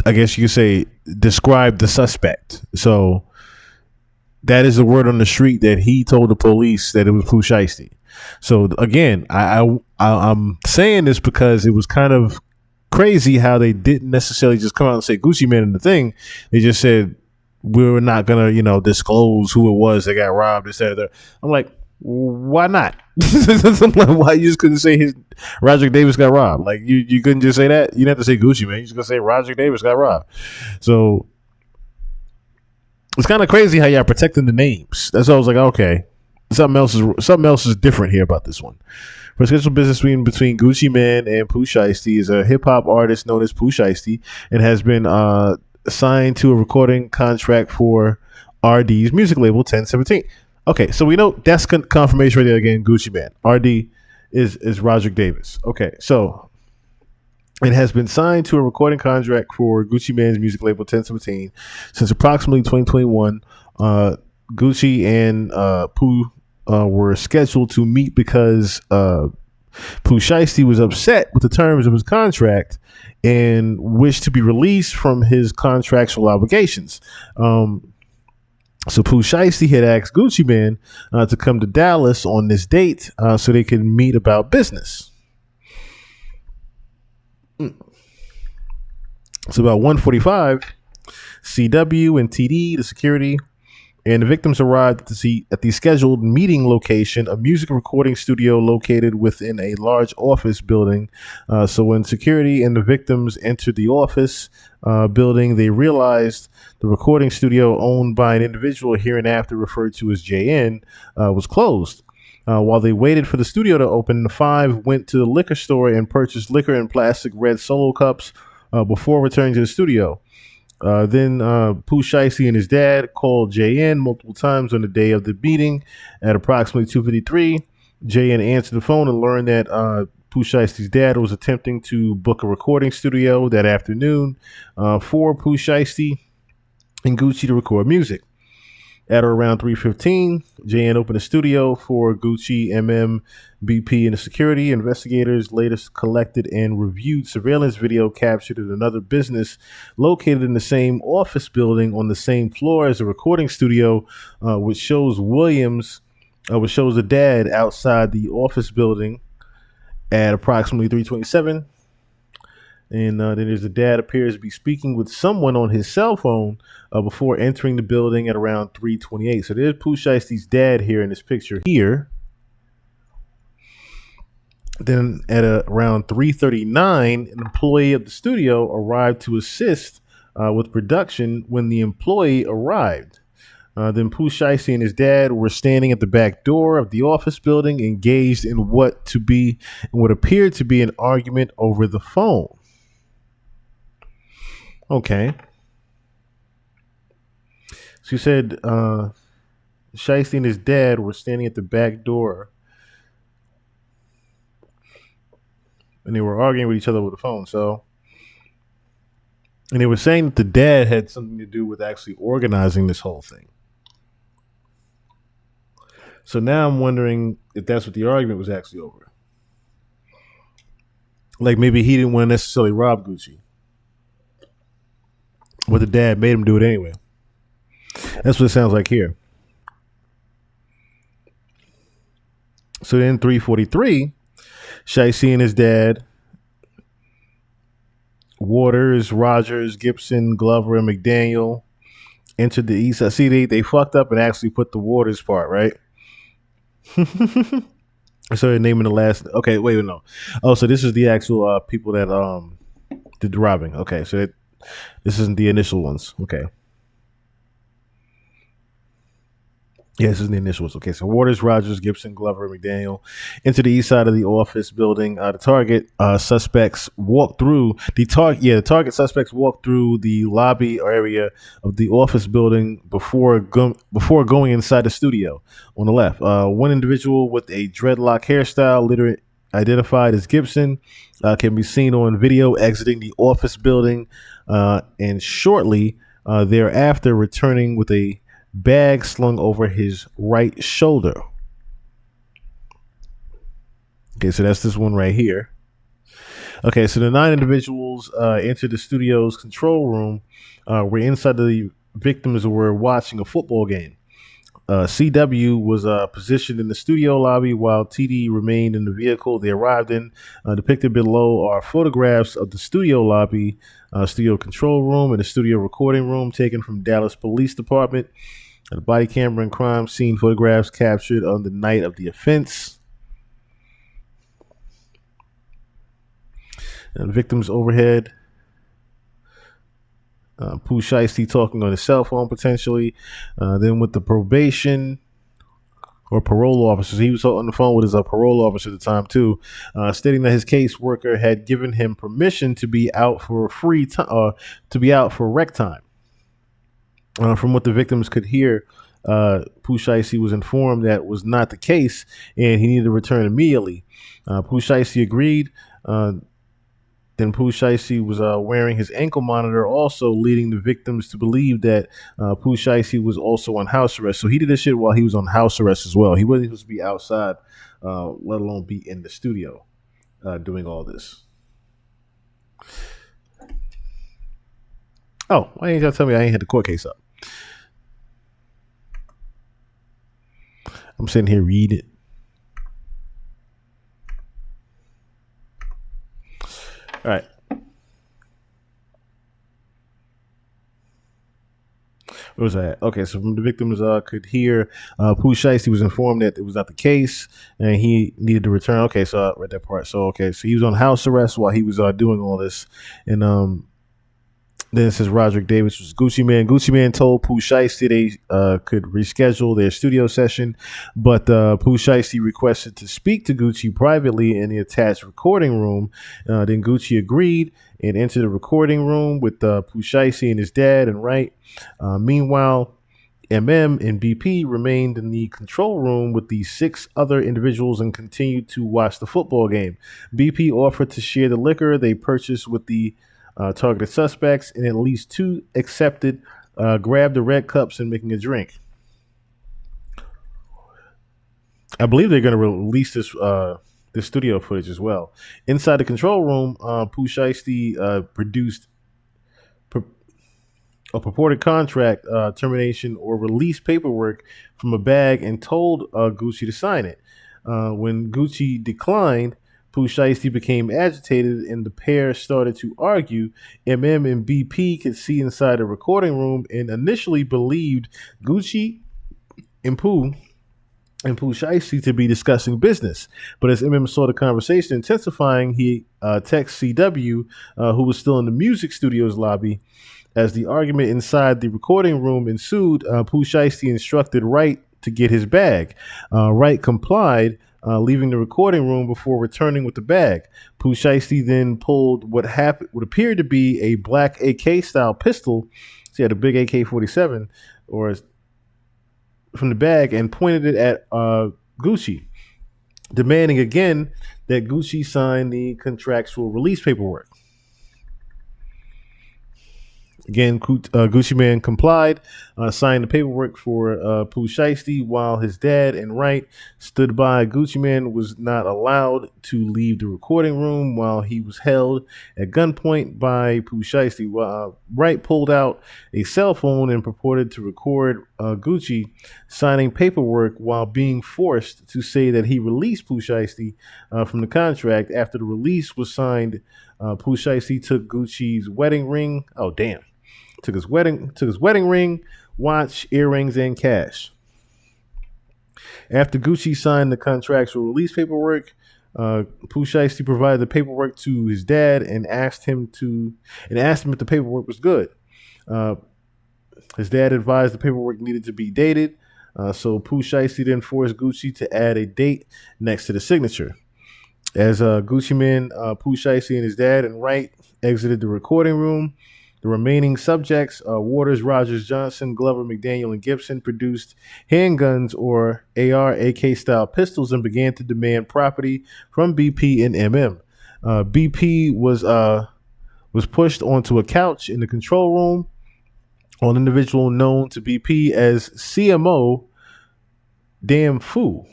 I guess you could say described the suspect. So that is the word on the street that he told the police that it was Pooh Shiesty. So again, I'm saying this because it was kind of crazy how they didn't necessarily just come out and say Gucci Mane in the thing. They just said we're not gonna disclose who it was that got robbed, etc. I'm like, why not? Why you just couldn't say his Roderick Davis got robbed? Like you couldn't just say that. You didn't have to say Gucci Mane. You just gonna say Roderick Davis got robbed. So it's kind of crazy how y'all protecting the names. That's why I was like, okay, something else is different here about this one. For a scheduled business meeting between Gucci Mane and Pooh Shiesty is a hip hop artist known as Pooh Shiesty and has been signed to a recording contract for RD's music label 1017. Okay, so we know that's confirmation right there again. Gucci Mane, RD is Roderick Davis. Okay, so it has been signed to a recording contract for Gucci Mane's music label 1017 since approximately 2021. Gucci and Pooh were scheduled to meet because Pooh Shiesty was upset with the terms of his contract and wished to be released from his contractual obligations. So Pooh Shiesty had asked Gucci Mane to come to Dallas on this date so they could meet about business. So about 1:45, CW and TD, the security, and the victims arrived at the scheduled meeting location, a music recording studio located within a large office building. So when security and the victims entered the office building, they realized the recording studio, owned by an individual hereinafter referred to as JN, was closed. While they waited for the studio to open, the five went to the liquor store and purchased liquor in plastic red Solo cups before returning to the studio. Then Pooh Shiesty and his dad called JN multiple times on the day of the meeting. At approximately 2:53, JN answered the phone and learned that Pooh Shiesty's dad was attempting to book a recording studio that afternoon for Pooh Shiesty and Gucci to record music. At or around 3:15, JN opened a studio for Gucci, BP, and the security. Investigators later collected and reviewed surveillance video captured at another business located in the same office building on the same floor as the recording studio, which shows the dad outside the office building at approximately 3:27. And then there's the dad appears to be speaking with someone on his cell phone before entering the building at around 3:28. So there's Pooh Shiesty's dad here in this picture here. Then at around 3:39, an employee of the studio arrived to assist with production. When the employee arrived, then Pooh Shiesty and his dad were standing at the back door of the office building, engaged in what appeared to be an argument over the phone. Okay. So you said Shiesty and his dad were standing at the back door and they were arguing with each other over the phone. And they were saying that the dad had something to do with actually organizing this whole thing. So now I'm wondering if that's what the argument was actually over. Like maybe he didn't want to necessarily rob Gucci, but the dad made him do it anyway. That's what it sounds like here. So then 3:43, Shiesty and his dad, Waters, Rogers, Gibson, Glover, and McDaniel entered the east side. See, they fucked up and actually put the Waters part, right? So they're naming the last. Okay, wait, no. Oh, so this is the actual people that did the robbing. Okay, so this isn't the initial ones. Okay. Yeah, this is the initials. Okay, so Waters, Rogers, Gibson, Glover, McDaniel into the east side of the office building. The target suspects walked through the target suspects walked through the lobby area of the office building before going inside the studio. On the left, one individual with a dreadlock hairstyle, later identified as Gibson, can be seen on video exiting the office building, and shortly thereafter returning with a bag slung over his right shoulder. Okay, so that's this one right here. Okay, so the 9 individuals entered the studio's control room, where inside the victims were watching a football game. CW was positioned in the studio lobby while TD remained in the vehicle they arrived in. Depicted below are photographs of the studio lobby, studio control room, and the studio recording room taken from Dallas Police Department. The body camera and crime scene photographs captured on the night of the offense. And the victim's overhead. Pooh Shiesty talking on his cell phone potentially. Then with the probation or parole officers, he was on the phone with his parole officer at the time too, stating that his caseworker had given him permission to be out for free time, to be out for rec time. From what the victims could hear, Pooh Shiesty was informed that was not the case and he needed to return immediately. Pooh Shiesty agreed. Then Pooh Shiesty was wearing his ankle monitor, also leading the victims to believe that Pooh Shiesty was also on house arrest. So he did this shit while he was on house arrest as well. He wasn't supposed to be outside, let alone be in the studio doing all this. Oh, why ain't y'all tell me I ain't had the court case up? I'm sitting here reading it. All right. Where was that? Okay, so from the victims could hear, Pooh Shiesty was informed that it was not the case and he needed to return. Okay, so I read that part. So okay, so he was on house arrest while he was doing all this, and then it says Roderick Davis was Gucci Mane. Gucci Mane told Pooh Shiesty they could reschedule their studio session, but Pooh Shiesty requested to speak to Gucci privately in the attached recording room. Then Gucci agreed and entered the recording room with Pooh Shiesty and his dad and Wright. Meanwhile, MM and BP remained in the control room with the 6 other individuals and continued to watch the football game. BP offered to share the liquor they purchased with the targeted suspects, and at least 2 accepted, grabbed the red cups and making a drink. I believe they're going to release this studio footage as well. Inside the control room, Pooh Shiesty produced a purported contract termination or release paperwork from a bag and told Gucci to sign it. When Gucci declined, Pooh Shiesty became agitated and the pair started to argue. MM and BP could see inside the recording room and initially believed Gucci and Pooh Shiesty to be discussing business. But as MM saw the conversation intensifying, he texted CW, who was still in the music studio's lobby. As the argument inside the recording room ensued, Pooh Shiesty instructed Wright to get his bag. Wright complied, leaving the recording room before returning with the bag. Pooh Shiesty then pulled what appeared to be a black AK-style pistol. So he had a big AK-47 from the bag and pointed it at Gucci, demanding again that Gucci sign the contractual release paperwork. Again, Gucci Mane complied, signed the paperwork for Pooh Shiesty while his dad and Wright stood by. Gucci Mane was not allowed to leave the recording room while he was held at gunpoint by Pooh Shiesty. Wright pulled out a cell phone and purported to record Gucci signing paperwork while being forced to say that he released Pooh Shiesty from the contract. After the release was signed, Pooh Shiesty took Gucci's wedding ring. Oh, damn. Took his wedding ring, watch, earrings, and cash. After Gucci signed the contractual release paperwork, Pooh Shiesty provided the paperwork to his dad and asked him if the paperwork was good. His dad advised the paperwork needed to be dated, so Pooh Shiesty then forced Gucci to add a date next to the signature. As Gucci Mane, Pooh Shiesty, and his dad and Wright exited the recording room, the remaining subjects, Waters, Rogers, Johnson, Glover, McDaniel, and Gibson, produced handguns or AR, AK-style pistols and began to demand property from BP and MM. BP was pushed onto a couch in the control room. An individual known to BP as CMO Damn Foo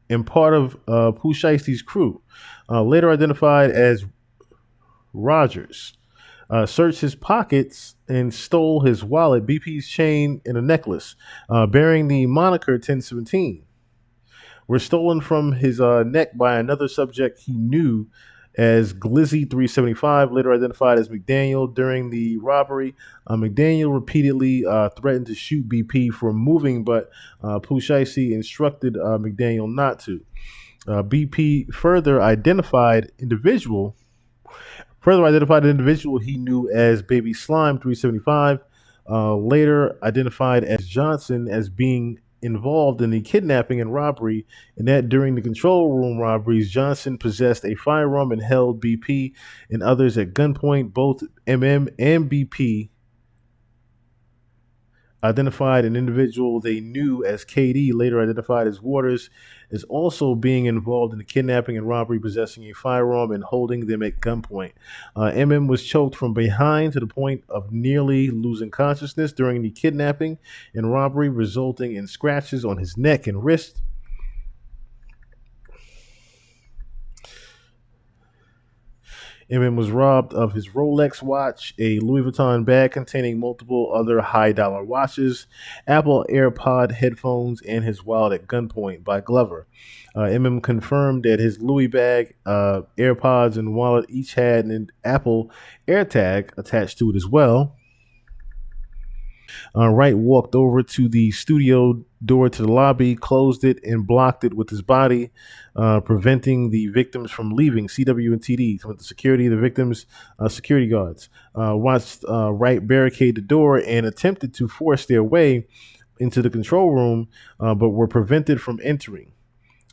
and part of Pooh Shiesty's crew, later identified as Rogers. Searched his pockets and stole his wallet, BP's chain, and a necklace bearing the moniker 1017. Were stolen from his neck by another subject he knew as Glizzy 375, later identified as McDaniel. During the robbery, McDaniel repeatedly threatened to shoot BP for moving, but Pooh Shiesty instructed McDaniel not to. BP further identified an individual he knew as Baby Slime 375, later identified as Johnson, as being involved in the kidnapping and robbery, and that during the control room robberies, Johnson possessed a firearm and held BP and others at gunpoint. Both MM and BP identified an individual they knew as KD, later identified as Waters, as also being involved in the kidnapping and robbery, possessing a firearm and holding them at gunpoint. MM was choked from behind to the point of nearly losing consciousness during the kidnapping and robbery, resulting in scratches on his neck and wrist. MM was robbed of his Rolex watch, a Louis Vuitton bag containing multiple other high-dollar watches, Apple AirPod headphones, and his wallet at gunpoint by Glover. MM confirmed that his Louis bag, AirPods, and wallet each had an Apple AirTag attached to it as well. Wright walked over to the studio door to the lobby, closed it, and blocked it with his body, preventing the victims from leaving. CW and TD, with the security, the victims, security guards, watched Wright barricade the door and attempted to force their way into the control room, but were prevented from entering.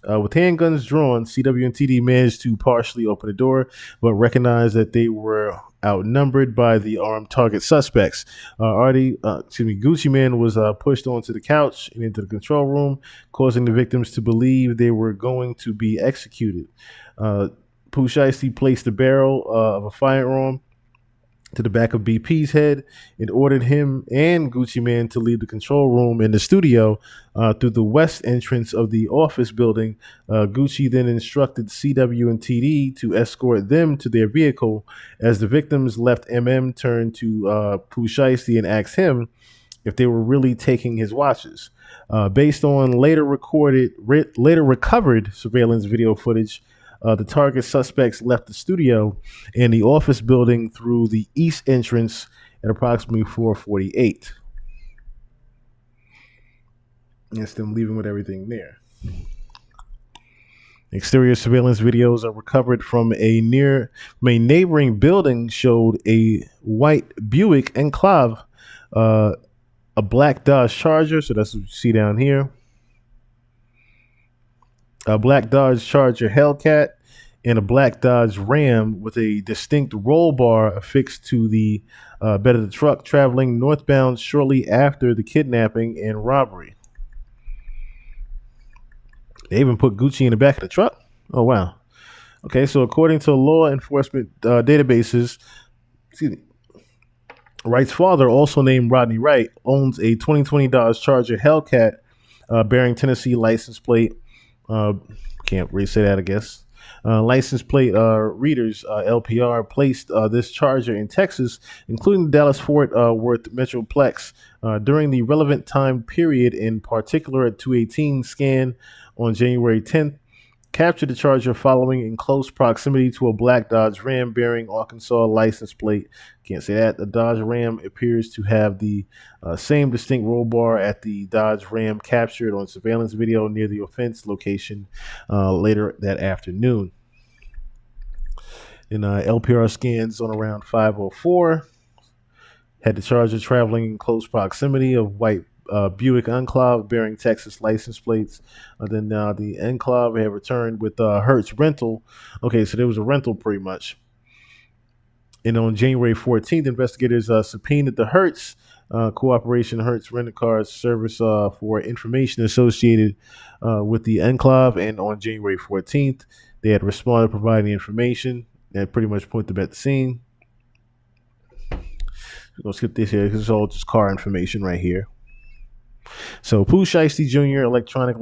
With handguns drawn, CW and TD managed to partially open the door, but recognized that they were outnumbered by the armed target suspects. Gucci Mane was pushed onto the couch and into the control room, causing the victims to believe they were going to be executed. Pooh Shiesty placed the barrel of a firearm to the back of BP's head and ordered him and Gucci Mane to leave the control room in the studio through the west entrance of the office building. Gucci then instructed CW and TD to escort them to their vehicle. As the victims left, turned to Pooh Shiesty and asked him if they were really taking his watches. Based on later recovered surveillance video footage, the target suspects left the studio and the office building through the east entrance at approximately 4:48. It's them leaving with everything there. Exterior surveillance videos are recovered from a neighboring building showed a white Buick Enclave, a black Dodge Charger, so that's what you see down here, a black Dodge Charger Hellcat, and a black Dodge Ram with a distinct roll bar affixed to the bed of the truck, traveling northbound shortly after the kidnapping and robbery. They even put Gucci in the back of the truck? Oh, wow. Okay, so according to law enforcement databases, Wright's father, also named Rodney Wright, owns a 2020 Dodge Charger Hellcat bearing Tennessee license plate. Can't really say that, I guess. License plate readers, LPR, placed this Charger in Texas, including the Dallas-Fort Worth Metroplex, during the relevant time period, in particular at 218 scan on January 10th. Captured the Charger following in close proximity to a black Dodge Ram bearing Arkansas license plate. Can't say that. The Dodge Ram appears to have the same distinct roll bar at the Dodge Ram captured on surveillance video near the offense location later that afternoon. And LPR scans on around 5:04 had the Charger traveling in close proximity of white Buick Enclave bearing Texas license plates. Then the Enclave had returned with Hertz rental. Okay, so there was a rental pretty much. And on January 14th, investigators subpoenaed the Hertz Cooperation Hertz Rent-A-Car Service for information associated with the Enclave. And on January 14th, they had responded providing information that pretty much put them at the scene. We're going to skip this here because it's all just car information right here. So Pooh Shiesty Jr. electronic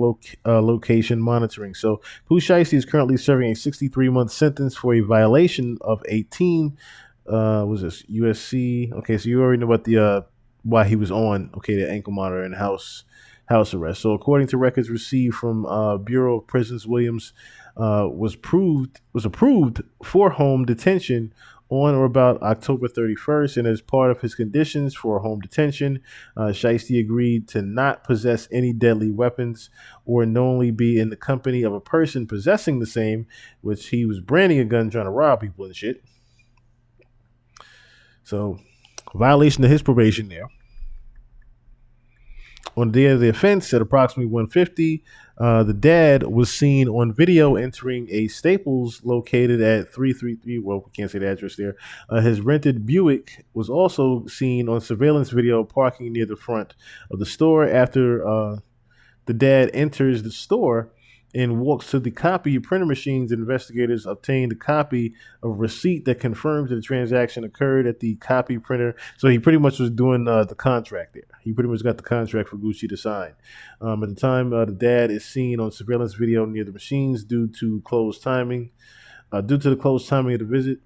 location monitoring. So Pooh Shiesty is currently serving a 63-month sentence for a violation of 18. Was this USC? Okay, so you already know about the why he was on. Okay, the ankle monitor and house arrest. So according to records received from Bureau of Prisons, Williams was approved for home detention on or about October 31st, and as part of his conditions for home detention, Shiesty agreed to not possess any deadly weapons or knowingly be in the company of a person possessing the same, which he was branding a gun trying to rob people and shit. So, violation of his probation there. On the day of the offense, at approximately 1:50, the dad was seen on video entering a Staples located at 333. Well, we can't say the address there. His rented Buick was also seen on surveillance video parking near the front of the store. After the dad enters the store and walks to the copy printer machines, investigators obtained a copy of a receipt that confirms that the transaction occurred at the copy printer. So he pretty much was doing the contract there. He pretty much got the contract for Gucci to sign. At the time, the dad is seen on surveillance video near the machines due to the close timing of the visit.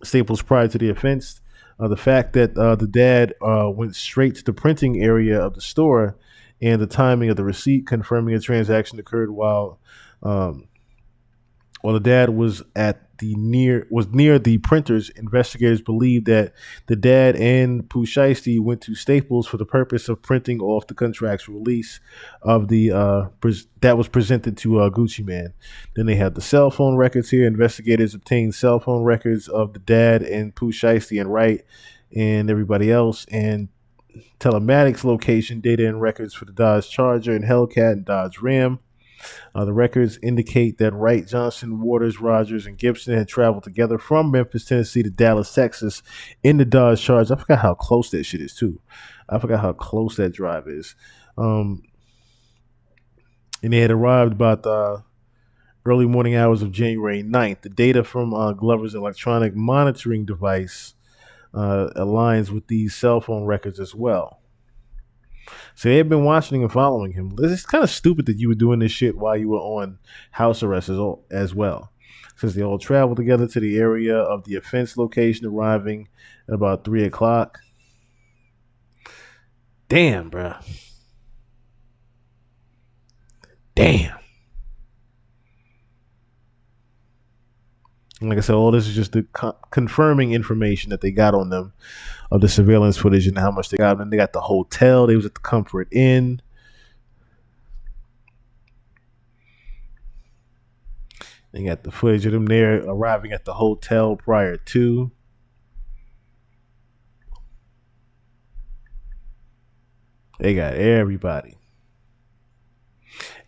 Staples prior to the offense. The fact that the dad went straight to the printing area of the store and the timing of the receipt confirming a transaction occurred while the dad was near the printers. Investigators believe that the dad and Pooh Shiesty went to Staples for the purpose of printing off the contractual release of the that was presented to Gucci Mane. Then they have the cell phone records here. Investigators obtained cell phone records of the dad and Pooh Shiesty and Wright and everybody else, and telematics location data and records for the Dodge Charger and Hellcat and Dodge Ram. The records indicate that Wright, Johnson, Waters, Rogers, and Gibson had traveled together from Memphis, Tennessee to Dallas, Texas in the Dodge Charger. I forgot how close that shit is, too. I forgot how close that drive is. And they had arrived about the early morning hours of January 9th. The data from Glover's electronic monitoring device aligns with these cell phone records as well. So they had been watching and following him. It's kind of stupid that you were doing this shit while you were on house arrest as well. Since they all traveled together to the area of the offense location, arriving at about 3 o'clock. Damn, bruh. Damn. And like I said, all this is just the confirming information that they got on them of the surveillance footage and how much they got. And they got the hotel. They was at the Comfort Inn. They got the footage of them there arriving at the hotel prior to. They got everybody.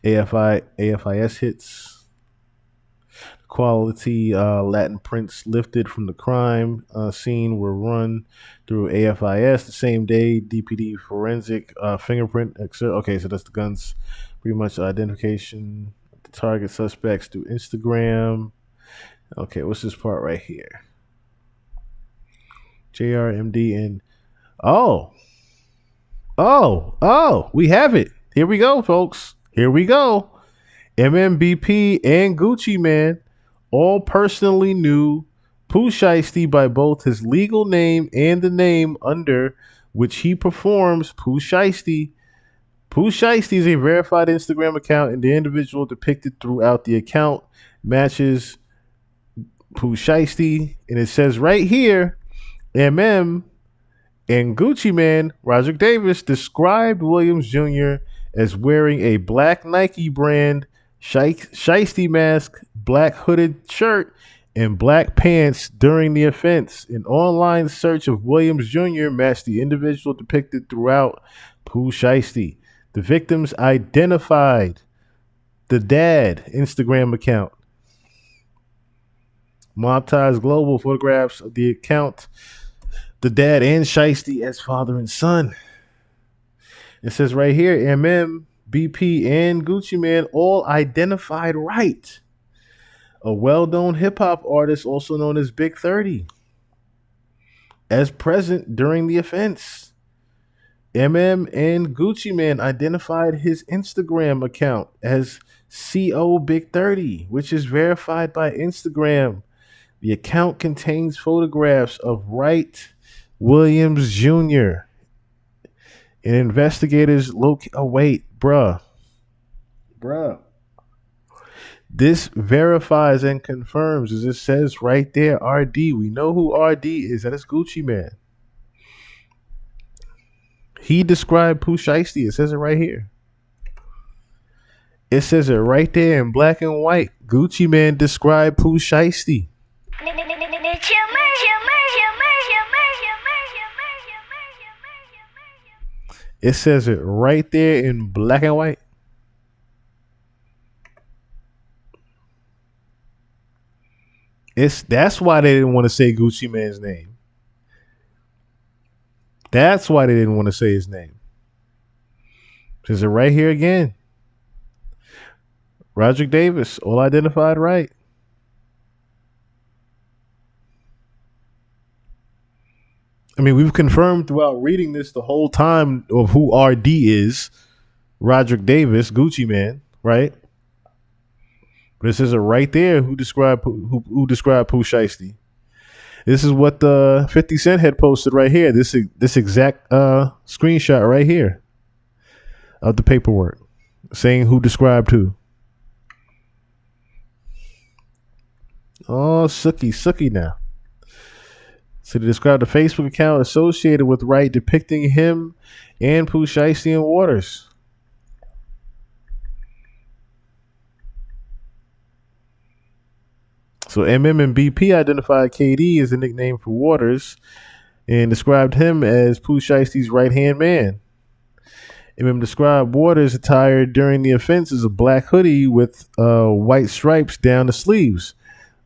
AFIS hits. Quality Latin prints lifted from the crime scene were run through AFIS the same day. DPD forensic fingerprint. Okay, so that's the guns. Pretty much identification of the target suspects through Instagram. Okay, what's this part right here? JRMD and we have it. Here we go, folks. Here we go. MMBP and Gucci Man all personally knew Pooh Shiesty by both his legal name and the name under which he performs, Pooh Shiesty. Pooh Shiesty is a verified Instagram account, and the individual depicted throughout the account matches Pooh Shiesty. And it says right here, MM and Gucci Man, Roderick Davis, described Williams Jr. as wearing a black Nike brand Shiesty mask, black hooded shirt, and black pants during the offense. An online search of Williams Jr. matched the individual depicted throughout Pooh Shiesty. The victims identified the dad Instagram account. Mob Ties Global photographs of the account, the dad and Shiesty as father and son. It says right here, MM, BP, and Gucci Man all identified right. A well-known hip-hop artist, also known as Big 30, as present during the offense. MM and Gucci Man identified his Instagram account as CO Big 30, which is verified by Instagram. The account contains photographs of Wright Williams Jr. And investigators bruh. This verifies and confirms, as it says right there, RD. We know who RD is. That is Gucci Man. He described Pooh Shiesty. It says it right here. It says it right there in black and white. Gucci Man described Pooh Shiesty. It says it right there in black and white. That's why they didn't want to say Gucci Man's name. That's why they didn't want to say his name. Says it right here again. Roderick Davis, all identified right. I mean, we've confirmed throughout reading this the whole time of who RD is. Roderick Davis, Gucci Man, right? But it says it right there who described Pooh Shiesty. This is what the 50 Cent had posted right here. This exact screenshot right here of the paperwork saying who described who. Oh, Sookie now. So they described a Facebook account associated with Wright depicting him and Pooh Shiesty in Waters. So MM and BP identified KD as the nickname for Waters and described him as Pooh Shiesty's right-hand man. MM described Waters' attire during the offense as a black hoodie with white stripes down the sleeves,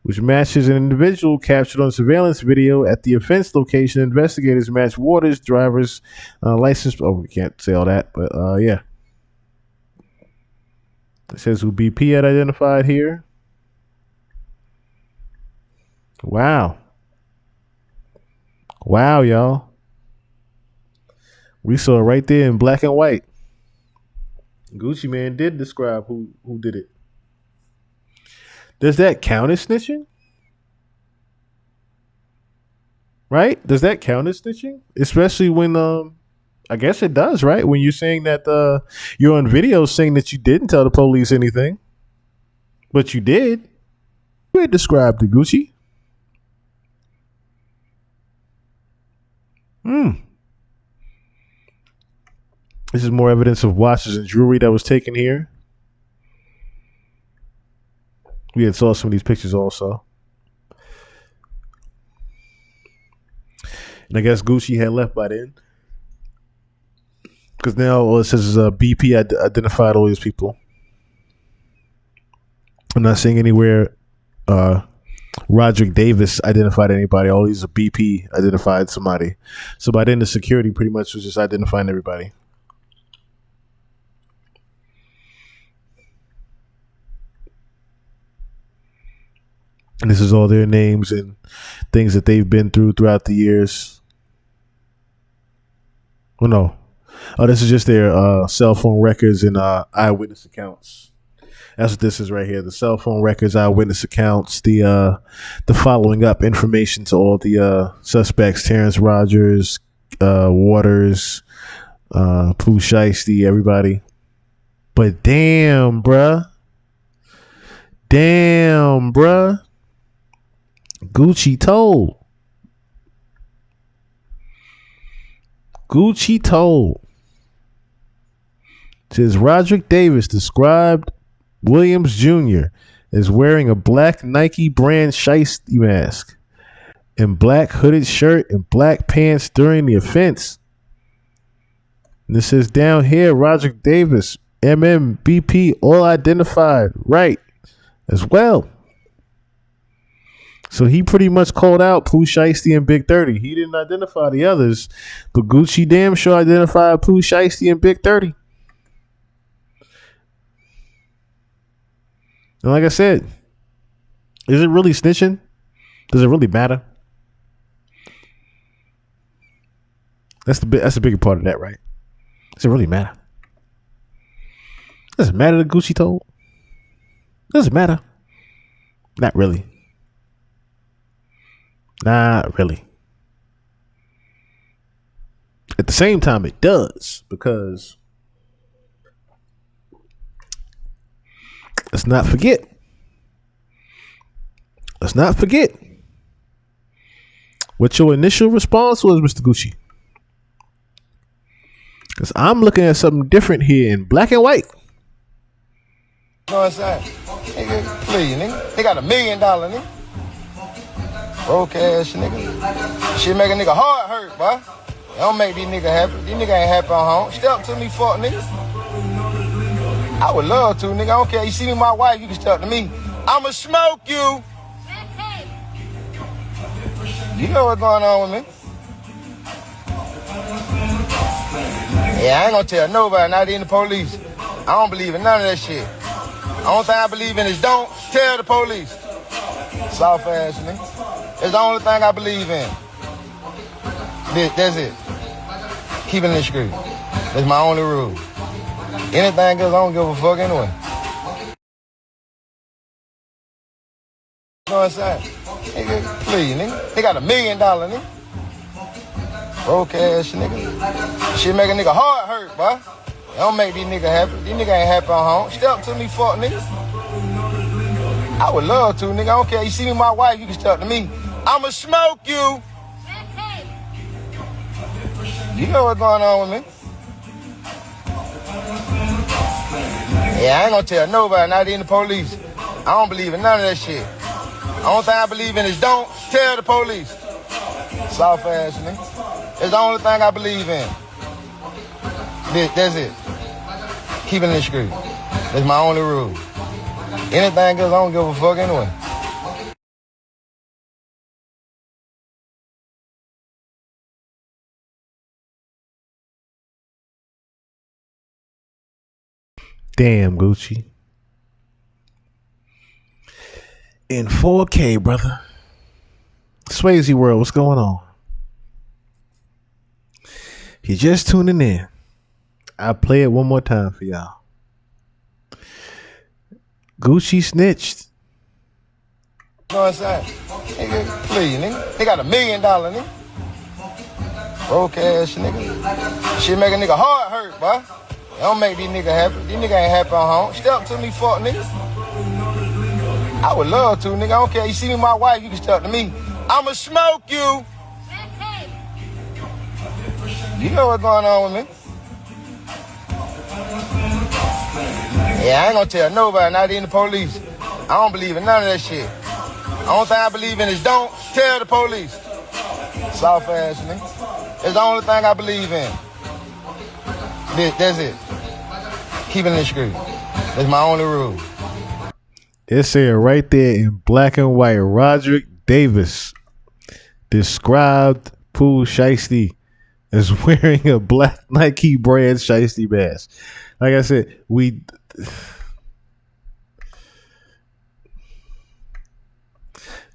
which matches an individual captured on surveillance video at the offense location. Investigators matched Waters' driver's license. Oh, we can't say all that, but yeah. It says who BP had identified here. Wow, y'all. We saw it right there in black and white. Gucci Man did describe who did it. Does that count as snitching? Right? Does that count as snitching? Especially when I guess it does, right? When you're saying that you're on video saying that you didn't tell the police anything, but you did. You had described the Gucci. This is more evidence of watches and jewelry that was taken here. We had saw some of these pictures also. And I guess Gucci had left by then. Because now all it says is BP identified all these people. I'm not seeing anywhere Roderick Davis identified anybody. All these are BP identified somebody. So by then the security pretty much was just identifying everybody. And this is all their names and things that they've been through throughout the years. Oh, no. Oh, this is just their cell phone records and eyewitness accounts. That's what this is right here. The cell phone records, eyewitness accounts, the following up information to all the suspects, Terrence Rogers, Waters, Pooh Shiesty, everybody. But damn, bruh. Gucci told. Says Roderick Davis described Williams Jr. as wearing a black Nike brand shiesty mask and black hooded shirt and black pants during the offense. And this says down here, Roderick Davis, BP, all identified right as well. So he pretty much called out Pooh Shiesty and Big 30. He didn't identify the others, but Gucci damn sure identified Pooh Shiesty and Big 30. And like I said, is it really snitching? Does it really matter? That's the bigger part of that, right? Does it really matter? Does it matter that Gucci told? Does it matter? Not really. Not really. At the same time, it does, because let's not forget what your initial response was, Mr. Gucci. Because I'm looking at something different here in black and white. You know what I'm saying? Nigga, please, nigga. They got $1 million, nigga. Broke ass nigga. Shit make a nigga heart hurt, boy. Don't make these niggas happy. These niggas ain't happy on home. Step to me, fuck nigga. I would love to, nigga. I don't care. You see me, my wife, you can step to me. I'ma smoke you. You know what's going on with me. Yeah, I ain't gonna tell nobody, not even the police. I don't believe in none of that shit. The only thing I believe in is don't tell the police. Soft ass nigga. It's the only thing I believe in. That's it. Keep it in the street. That's my only rule. Anything else, I don't give a fuck anyway. You know what I'm saying? Nigga, please, nigga. They got $1 million, nigga. Broke ass nigga. Shit make a nigga heart hurt, boy. Don't make these niggas happy. These niggas ain't happy on home. Step to me, fuck nigga. I would love to, nigga. I don't care. You see me, my wife, you can step to me. I'ma smoke you. You know what's going on with me. Yeah, I ain't gonna tell nobody, not even the police. I don't believe in none of that shit. The only thing I believe in is don't tell the police. Soft ass nigga. It's the only thing I believe in. That's it. Keep it in the street. That's my only rule. Anything else, I don't give a fuck anyway. Damn, Gucci. In 4K, brother. Swayze World, what's going on? If you're just tuning in, I'll play it one more time for y'all. Gucci snitched. You know what I'm saying? Nigga, please, nigga. They got $1 million, nigga. Broke ass nigga. Shit make a nigga heart hurt, boy. It don't make these niggas happy. These niggas ain't happy on home. Step to me, fuck nigga. I would love to, nigga. I don't care. You see me, my wife, you can step to me. I'ma smoke you. You know what's going on with me. Yeah, I ain't gonna tell nobody, not even the police. I don't believe in none of that shit. The only thing I believe in is don't tell the police. Soft ass nigga. It's the only thing I believe in. That's it. Keeping it discreet. That's my only rule. It said right there in black and white, Roderick Davis described Pooh Shiesty as wearing a black Nike brand Shiesty mask. Like I said, this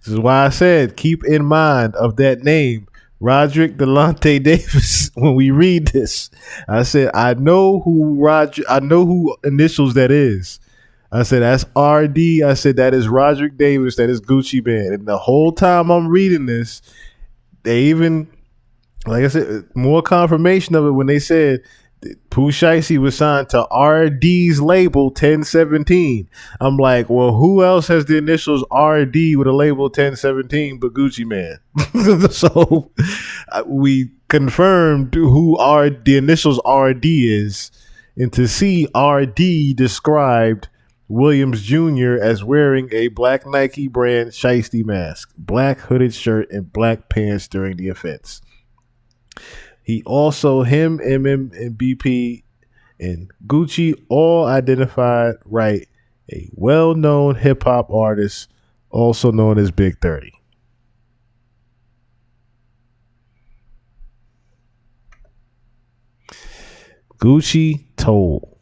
is why I said keep in mind of that name, Roderick Delonte Davis. When we read this, I said I know who initials that is. I said that's RD. I said that is Roderick Davis. That is Gucci Mane. And the whole time I'm reading this, they even, like I said, more confirmation of it when they said Pooh Shiesty was signed to RD's label 1017. I'm like, well, who else has the initials RD with a label 1017 but Gucci Mane? So we confirmed who the initials RD is, and to see RD described Williams Jr. as wearing a black Nike brand Shiesty mask, black hooded shirt, and black pants during the offense. He also, him, MM, and BP, and Gucci all identified Wright, a well-known hip-hop artist, also known as Big 30. Gucci told.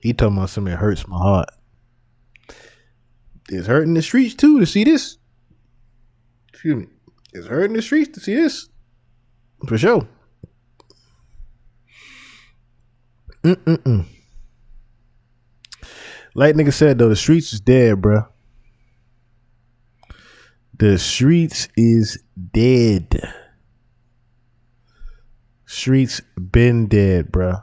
He talking about something that hurts my heart. It's hurting the streets too to see this. Excuse me. It's hurting the streets to see this. For sure. Like nigga said though, the streets is dead, bruh. The streets is dead. Streets been dead, bruh.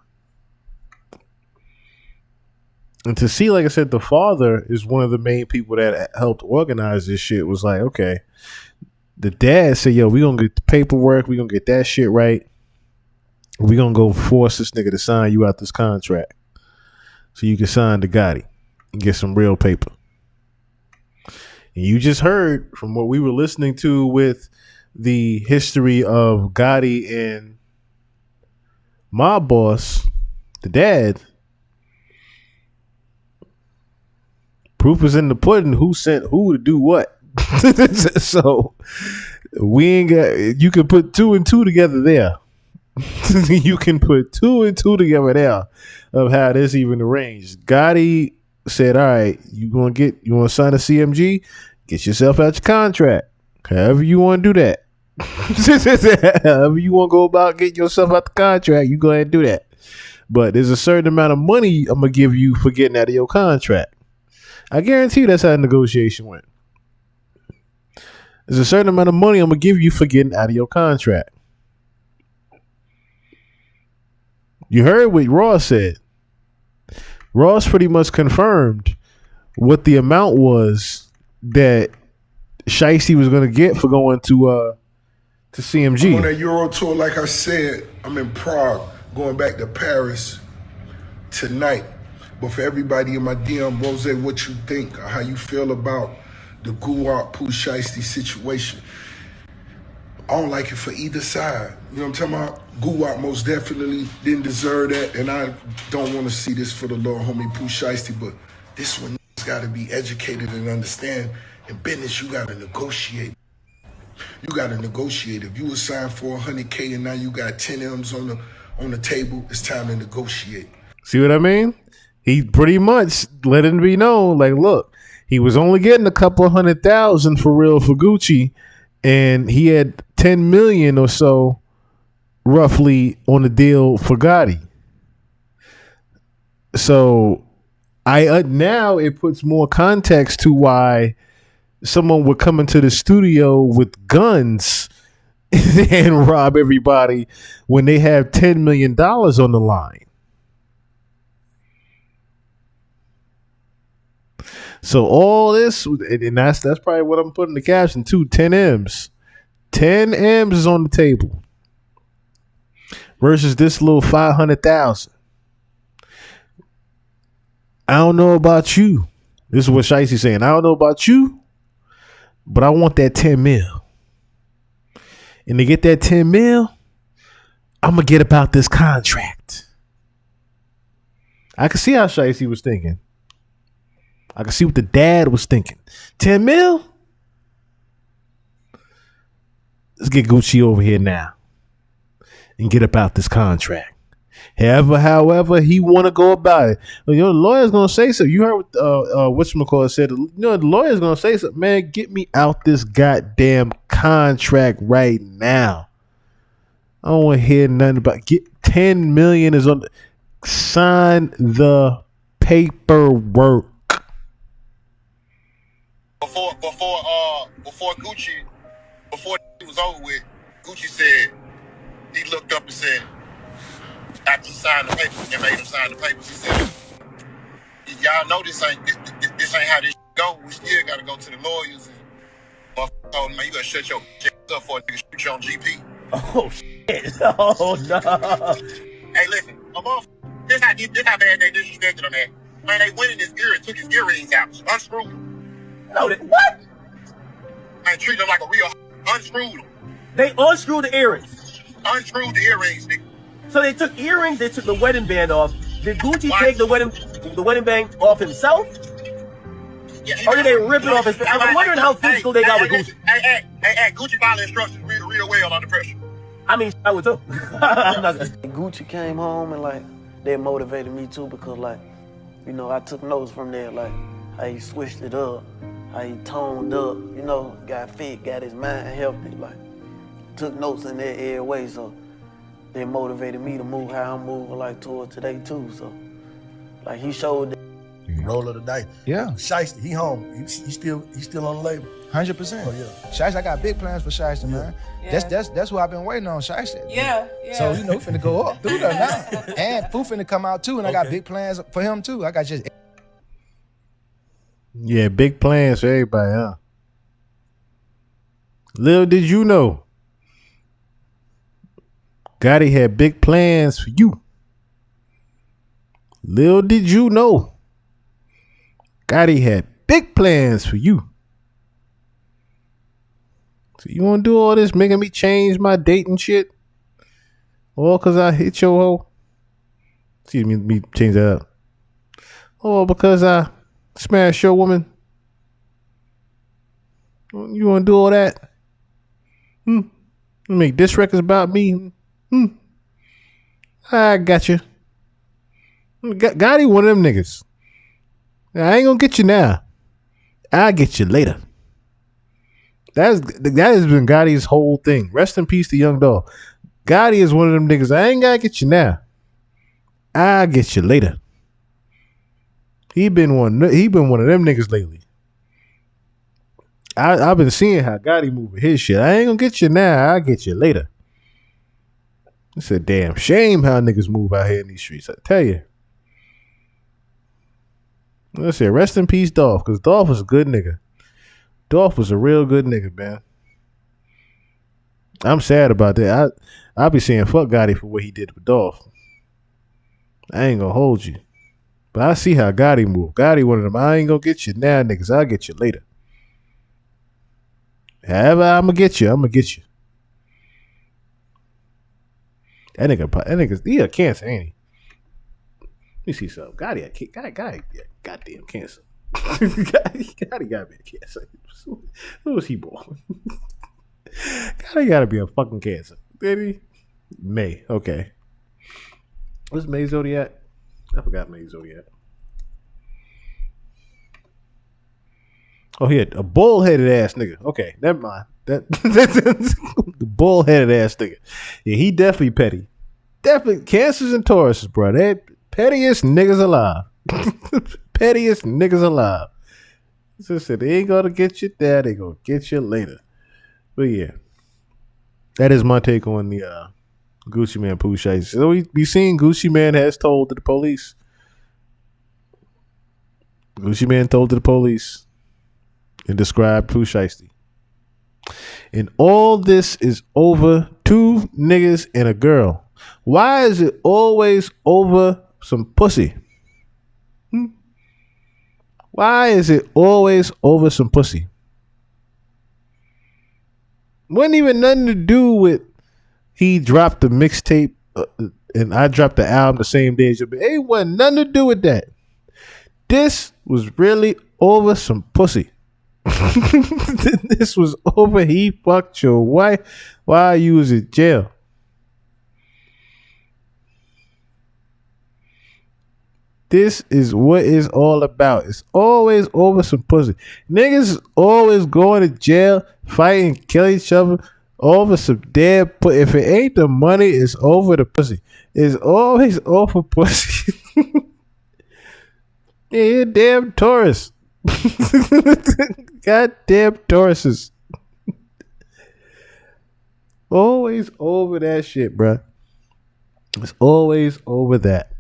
And to see, like I said, the father is one of the main people that helped organize this shit. Was like, okay, the dad said, yo, we gonna get the paperwork, we gonna get that shit right. We gonna go force this nigga to sign you out this contract so you can sign the Gotti and get some real paper. And you just heard from what we were listening to with the history of Gotti and Mob Boss, the dad. Proof is in the pudding. Who sent who to do what? So we ain't got. You can put 2 and 2 together there. You can put 2 and 2 together there of how this even arranged. Gotti said, "All right, you want to sign a CMG? Get yourself out your contract. However you want to do that. However you want to go about getting yourself out the contract, you go ahead and do that. But there's a certain amount of money I'm gonna give you for getting out of your contract." I guarantee you that's how the negotiation went. There's a certain amount of money I'm going to give you for getting out of your contract. You heard what Ross said. Ross pretty much confirmed what the amount was that Shiesty was going to get for going to CMG. I'm on that Euro tour, like I said, I'm in Prague, going back to Paris tonight. But for everybody in my DM, Rose, what you think or how you feel about the Guwap Pooh Shiesty situation? I don't like it for either side. You know what I'm talking about? Guwap most definitely didn't deserve that, and I don't want to see this for the little homie Pooh Shiesty, but this one got to be educated and understand. In business, you got to negotiate. You got to negotiate. If you were signed for $100K and now you got 10 M's on the table, it's time to negotiate. See what I mean? He pretty much let it be known, like, look, he was only getting a couple $100,000 for real for Gucci, and he had 10 million or so roughly on the deal for Gotti. So I now it puts more context to why someone would come into the studio with guns and rob everybody when they have $10 million on the line. So all this, and that's probably what I'm putting the caption to, 10 M's. 10 M's is on the table versus this little 500,000. I don't know about you. This is what Shicey's saying. I don't know about you, but I want that 10 mil. And to get that 10 mil, I'm going to get about this contract. I can see how Shicey was thinking. I can see what the dad was thinking. 10 mil? Let's get Gucci over here now and get about this contract. However he want to go about it. The lawyer's going to say so. You heard what whatchamacallit said. The lawyer's going to say something. Man, get me out this goddamn contract right now. I don't want to hear nothing about get 10 million is on. Sign the paperwork. Before it was over with, Gucci said he looked up and said, after he signed the paper, they made him sign the papers. He said, "Y'all know this ain't how this go. We still gotta go to the lawyers." And motherfucker told him, "Man, you gotta shut your up for a nigga shoot you on GP." Oh shit! Oh no! Hey, listen, this how bad they disrespected him, man. Man, they went in his ear and took his earrings out, unscrewed him. No, what? Man, treated him like a real unscrewed him. They unscrewed the earrings. Unscrewed the earrings, nigga. So they took earrings, they took the wedding band off. Did Gucci take the wedding band off himself? Yeah, or did they rip it off his face? I'm wondering how physical they got with Gucci. Hey, Gucci followed instructions real well under pressure. I mean, I would too. Gucci came home and like they motivated me too because like, you know, I took notes from there like how he switched it up, how he toned up, you know, got fit, got his mind healthy, like took notes in there every way, so they motivated me to move how I'm moving like toward today too. So like he showed that. Roll of the dice. Yeah. Shiesty, he home. He still on the label. 100%. Oh yeah. Shiesty, I got big plans for Shiesty, man. Yeah. That's what I've been waiting on, Shiesty. Yeah. So you know, we finna go up through there now. And Pooh finna come out too, and I got big plans for him too. I got just Yeah, big plans for everybody, huh? Little did you know, Gotti had big plans for you. Little did you know, Gotti had big plans for you. So you want to do all this making me change my date and shit? All because I hit your hoe? Excuse me, let me change that up. All because I smashed your woman? You want to do all that? Make diss records about me? I got you. Gotti one of them niggas. I ain't gonna get you now. I'll get you later. That has been Gotti's whole thing. Rest in peace to Young Dog. Gotti is one of them niggas. I ain't gotta get you now. I'll get you later. He been one of them niggas lately. I've been seeing how Gotti moving his shit. I ain't gonna get you now. I'll get you later. It's a damn shame how niggas move out here in these streets. I tell you. Let's say rest in peace, Dolph, because Dolph was a good nigga. Dolph was a real good nigga, man. I'm sad about that. I'll be saying fuck Gotti for what he did with Dolph. I ain't gonna hold you. But I see how Gotti moved. Gotti one of them, I ain't gonna get you now, niggas. I'll get you later. However, I'm gonna get you. That nigga, he a cancer, ain't he? Let me see something. Gotti, goddamn cancer. Gotti gotta be a cancer. Who was he born? Gotti gotta be a fucking cancer. Did he? May. Okay. What's May Zodiac? I forgot May Zodiac. Oh, he had a bull-headed ass nigga. Okay, never mind. That the bull-headed ass nigga. Yeah, he definitely petty. Definitely Cancers and Tauruses, bro. They pettiest niggas alive. Pettiest niggas alive. So said they ain't gonna get you there. They gonna get you later. But yeah, that is my take on the Gucci Man Pooh Shiesty. So we seen Gucci Man has told to the police. Gucci Man told to the police and described Pooh Shiesty. And all this is over 2 niggas and a girl. Why is it always over some pussy? Why is it always over some pussy? Wasn't even nothing to do with he dropped the mixtape and I dropped the album the same day as you. It wasn't nothing to do with that. This was really over some pussy. This was over he fucked your wife while you was in jail. This is what it's all about. It's always over some pussy. Niggas always going to jail, fighting, kill each other over some dead pussy. If it ain't the money, it's over the pussy. It's always over pussy. Yeah, you damn Taurus. Goddamn Tauruses. Always over that shit, bruh. It's always over that.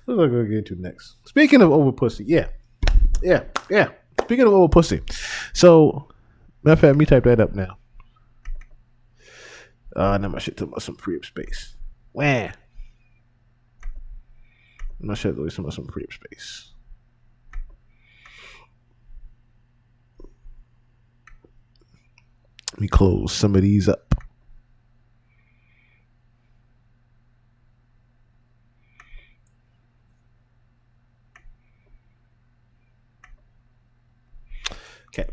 What am I gonna get to next? Speaking of over pussy, yeah. Speaking of over pussy, so matter of fact, let me type that up now. Now my shit talking about some free up space. Wah. My shit always talking about some free up space. Let me close some of these up. Okay.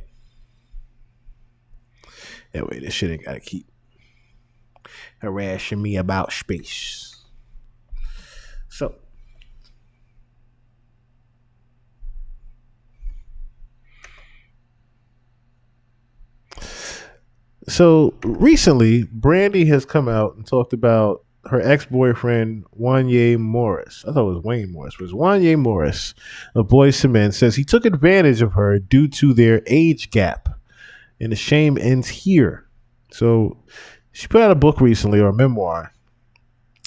That way, this shit ain't gotta keep harassing me about space. So recently, Brandy has come out and talked about her ex-boyfriend Wanye Morris. I thought it was Wayne Morris, but it was Wanye Morris of Boyz II Men. Says he took advantage of her due to their age gap, and the shame ends here. So she put out a book recently, or a memoir.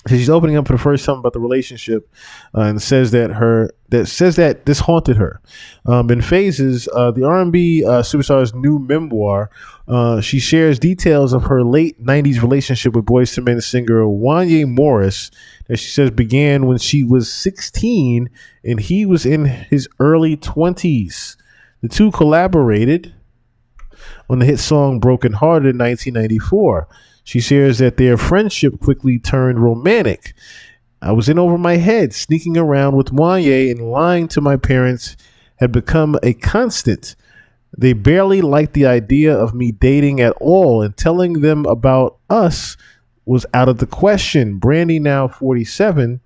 She's opening up for the first time about the relationship, and says that this haunted her in phases. The R&B superstar's new memoir. She shares details of her late '90s relationship with Boyz II Men singer Wanye Morris, that she says began when she was 16 and he was in his early 20s. The two collaborated on the hit song "Broken Hearted" in 1994. She shares that their friendship quickly turned romantic. I was in over my head, sneaking around with Wanye and lying to my parents had become a constant. They barely liked the idea of me dating at all, and telling them about us was out of the question. Brandy, now 47,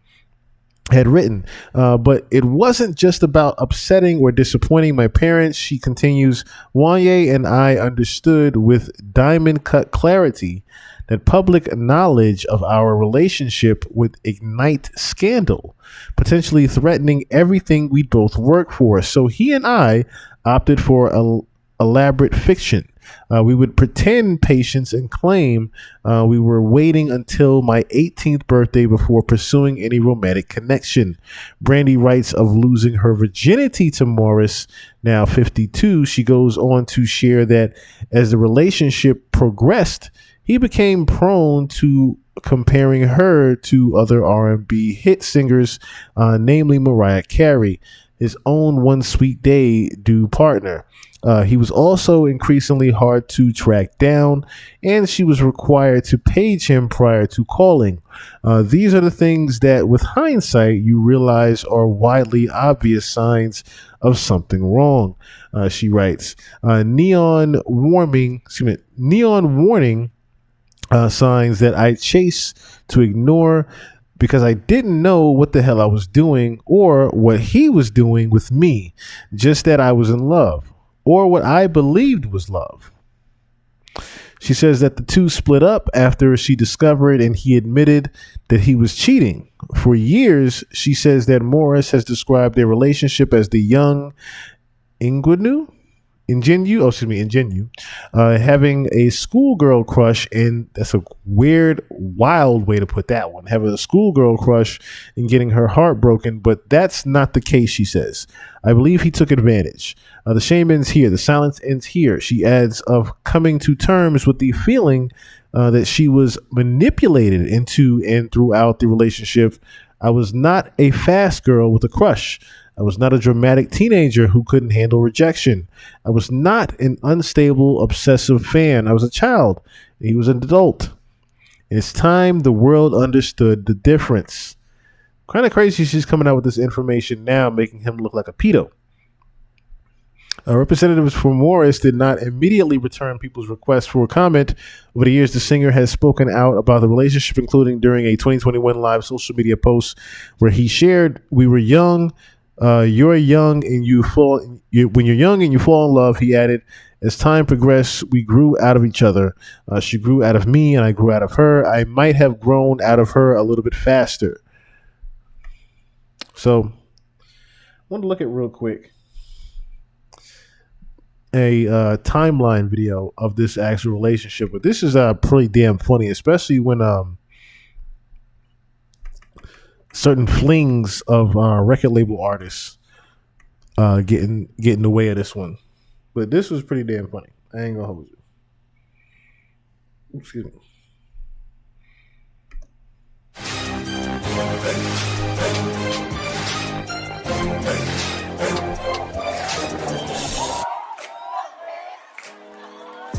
had written, but it wasn't just about upsetting or disappointing my parents. She continues, Wanye and I understood with diamond cut clarity that public knowledge of our relationship would ignite scandal, potentially threatening everything we both work for. So he and I opted for elaborate fiction. We would pretend patience and claim we were waiting until my 18th birthday before pursuing any romantic connection. Brandy writes of losing her virginity to Morris, now 52. She goes on to share that as the relationship progressed, he became prone to comparing her to other R&B hit singers, namely Mariah Carey, his own One Sweet Day due partner. He was also increasingly hard to track down, and she was required to page him prior to calling. These are the things that, with hindsight, you realize are widely obvious signs of something wrong. She writes, neon warning signs that I chase to ignore because I didn't know what the hell I was doing or what he was doing with me, just that I was in love. or what I believed was love. She says that the two split up after she discovered and he admitted that he was cheating. For years, she says that Morris has described their relationship as the young ingenue, having a schoolgirl crush, and that's a weird, wild way to put that one. Having a schoolgirl crush and getting her heart broken, but that's not the case, she says. I believe he took advantage. The shame ends here. The silence ends here. She adds of coming to terms with the feeling that she was manipulated into and throughout the relationship. I was not a fast girl with a crush. I was not a dramatic teenager who couldn't handle rejection. I was not an unstable, obsessive fan. I was a child. He was an adult. And it's time the world understood the difference. Kind of crazy she's coming out with this information now, making him look like a pedo. Representatives for Morris did not immediately return people's requests for a comment. Over the years, the singer has spoken out about the relationship, including during a 2021 live social media post where he shared, "We were young. You're young and when you're young and you fall in love," he added, "as time progressed, we grew out of each other. She grew out of me and I grew out of her. I might have grown out of her a little bit faster." So I want to look at real quick a timeline video of this actual relationship. But this is pretty damn funny, especially when certain flings of record label artists get in the way of this one. But this was pretty damn funny. I ain't gonna hold you. Excuse me.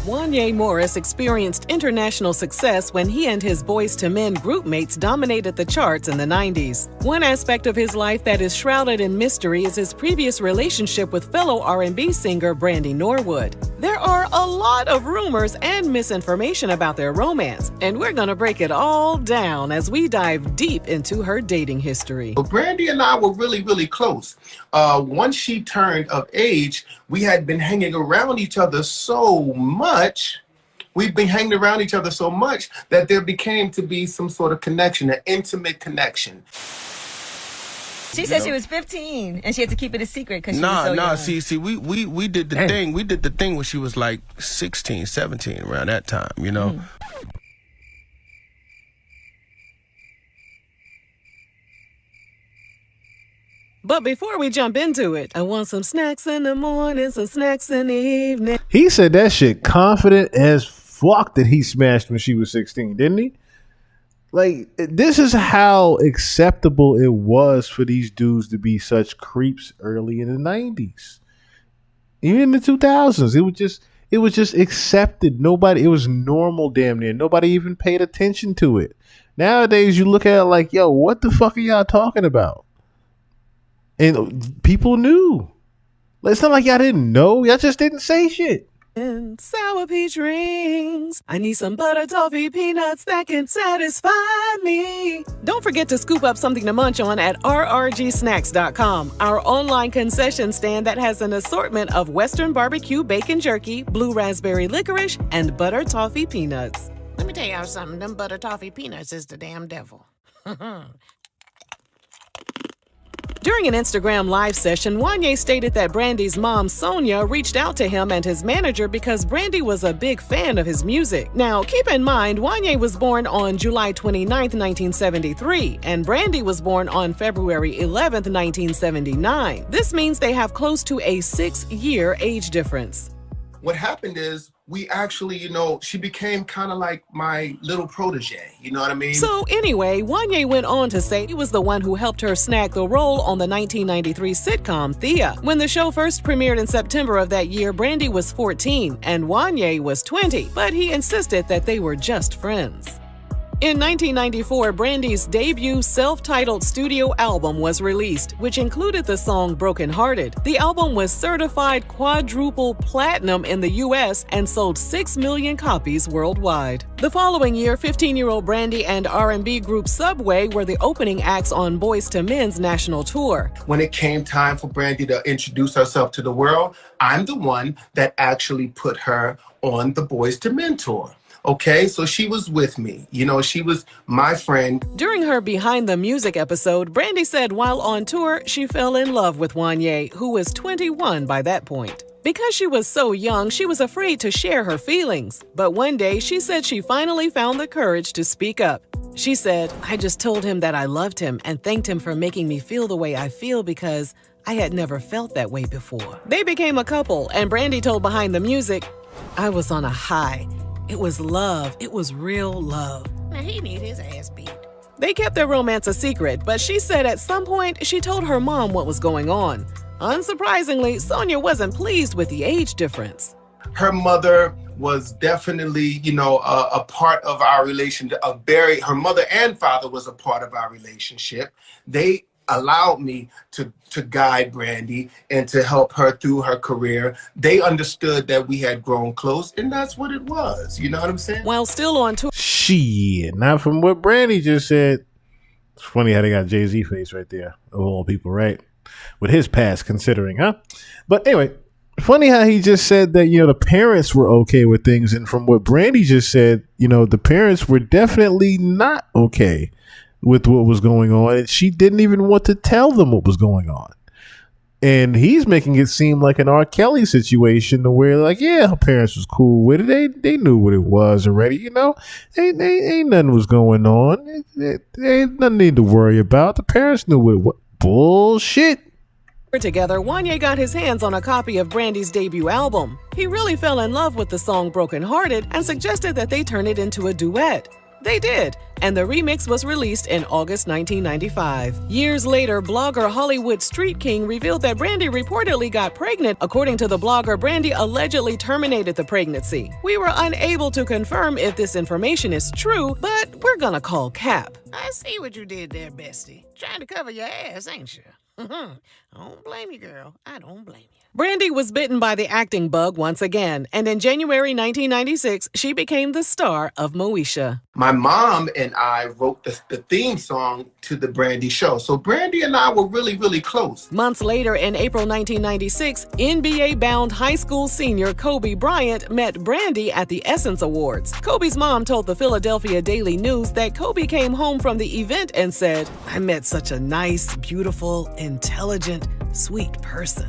Wanya Morris experienced international success when he and his Boyz II Men group mates dominated the charts in the 90s. One aspect of his life that is shrouded in mystery is his previous relationship with fellow R&B singer Brandy Norwood. There are a lot of rumors and misinformation about their romance, and we're gonna break it all down as we dive deep into her dating history. Brandy and I were really, really close. Once she turned of age, we had been hanging around each other so much. We've been hanging around each other so much that there became to be some sort of connection, an intimate connection. She said she was 15 and she had to keep it a secret because she was so young. See, we did the thing. We did the thing when she was like 16, 17, around that time, you know. But before we jump into it, I want some snacks in the morning, some snacks in the evening. He said that shit confident as fuck that he smashed when she was 16, didn't he? Like, this is how acceptable it was for these dudes to be such creeps early in the 90s. Even in the 2000s, it was just accepted. It was normal damn near. Nobody even paid attention to it. Nowadays, you look at it like, yo, what the fuck are y'all talking about? And people knew. It's not like y'all didn't know. Y'all just didn't say shit. And sour peach rings. I need some butter toffee peanuts that can satisfy me. Don't forget to scoop up something to munch on at rrgsnacks.com, our online concession stand that has an assortment of Western barbecue bacon jerky, blue raspberry licorice, and butter toffee peanuts. Let me tell y'all something. Them butter toffee peanuts is the damn devil. During an Instagram live session, Wanya stated that Brandy's mom, Sonia, reached out to him and his manager because Brandy was a big fan of his music. Now, keep in mind, Wanya was born on July 29, 1973, and Brandy was born on February 11, 1979. This means they have close to a 6-year age difference. What happened is we actually, she became kind of like my little protege, you know what I mean? So anyway, Wanya went on to say he was the one who helped her snag the role on the 1993 sitcom Thea. When the show first premiered in September of that year, Brandy was 14 and Wanya was 20, but he insisted that they were just friends. In 1994, Brandy's debut self-titled studio album was released, which included the song Broken Hearted. The album was certified quadruple platinum in the US and sold 6 million copies worldwide. The following year, 15-year-old Brandy and R&B group Subway were the opening acts on Boyz II Men's national tour. When it came time for Brandy to introduce herself to the world, I'm the one that actually put her on the Boyz II Men tour. Okay, so she was with me. You know, she was my friend. During her Behind the Music episode, Brandy said while on tour, she fell in love with Wanya, who was 21 by that point. Because she was so young, she was afraid to share her feelings. But one day, she said she finally found the courage to speak up. She said, "I just told him that I loved him and thanked him for making me feel the way I feel because I had never felt that way before." They became a couple, and Brandy told Behind the Music, "I was on a high. It was love. It was real love." Now he need his ass beat. They kept their romance a secret, but she said at some point she told her mom what was going on. Unsurprisingly, Sonia wasn't pleased with the age difference. Her mother was definitely, you know, a part of our relationship. Her mother and father was a part of our relationship. They allowed me to guide Brandy and to help her through her career. They understood that we had grown close, and that's what it was. You know what I'm saying? While still on tour. Shit, not from what Brandy just said. It's funny how they got Jay-Z face right there, of all people, right? With his past considering, huh? But anyway, funny how he just said that, you know, the parents were okay with things. And from what Brandy just said, you know, the parents were definitely not okay with what was going on, and she didn't even want to tell them what was going on. And he's making it seem like an R. Kelly situation where, like, yeah, her parents was cool with it. They knew what it was already, you know. Ain't nothing was going on. Ain't nothing need to worry about. The parents knew what it was. Bullshit. Together, Wanya got his hands on a copy of Brandy's debut album. He really fell in love with the song Broken Hearted and suggested that they turn it into a duet. They did, and the remix was released in August 1995. Years later, blogger Hollywood Street King revealed that Brandy reportedly got pregnant. According to the blogger, Brandy allegedly terminated the pregnancy. We were unable to confirm if this information is true, but we're gonna call Cap. I see what you did there, bestie. Trying to cover your ass, ain't you? I don't blame you, girl. I don't blame you. Brandy was bitten by the acting bug once again, and in January 1996, she became the star of Moesha. My mom and I wrote the theme song to the Brandy show. So Brandy and I were really, really close. Months later, in April 1996, NBA-bound high school senior Kobe Bryant met Brandy at the Essence Awards. Kobe's mom told the Philadelphia Daily News that Kobe came home from the event and said, "I met such a nice, beautiful, intelligent, sweet person."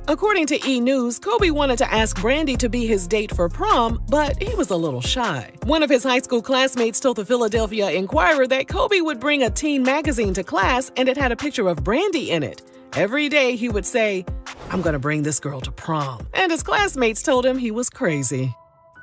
According to E! News, Kobe wanted to ask Brandy to be his date for prom, but he was a little shy. One of his high school classmates told the Philadelphia Inquirer that Kobe would bring a teen magazine to class and it had a picture of Brandy in it. Every day he would say, "I'm gonna bring this girl to prom." And his classmates told him he was crazy.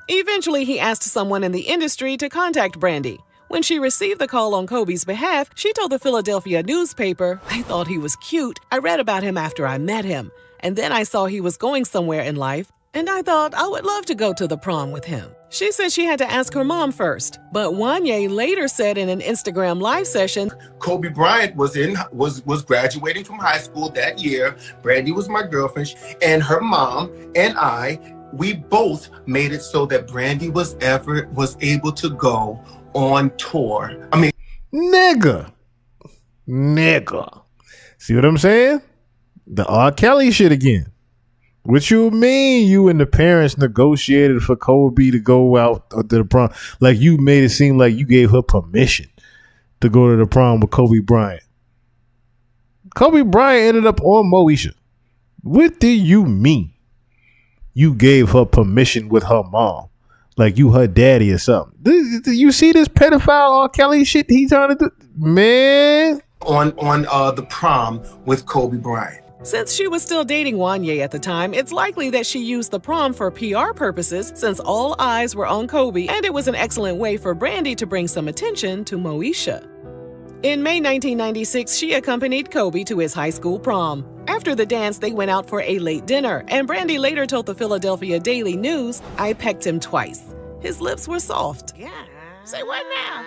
Eventually, he asked someone in the industry to contact Brandy. When she received the call on Kobe's behalf, she told the Philadelphia newspaper, "I thought he was cute. I read about him after I met him. And then I saw he was going somewhere in life, and I thought I would love to go to the prom with him." She said she had to ask her mom first, but Wanya later said in an Instagram live session, Kobe Bryant was graduating from high school that year. Brandy was my girlfriend, and her mom and we both made it so that Brandy was able to go on tour. I mean, Nigga. See what I'm saying? The R. Kelly shit again. What you mean you and the parents negotiated for Kobe to go out to the prom? Like you made it seem like you gave her permission to go to the prom with Kobe Bryant. Kobe Bryant ended up on Moesha. What do you mean? You gave her permission with her mom. Like you her daddy or something. Do you see this pedophile R. Kelly shit he's trying to do? Man. On the prom with Kobe Bryant. Since she was still dating Wanya at the time, it's likely that she used the prom for PR purposes since all eyes were on Kobe, and it was an excellent way for Brandy to bring some attention to Moesha. In May 1996, she accompanied Kobe to his high school prom. After the dance, they went out for a late dinner, and Brandy later told the Philadelphia Daily News, "I pecked him twice. His lips were soft." Yeah. Say what now?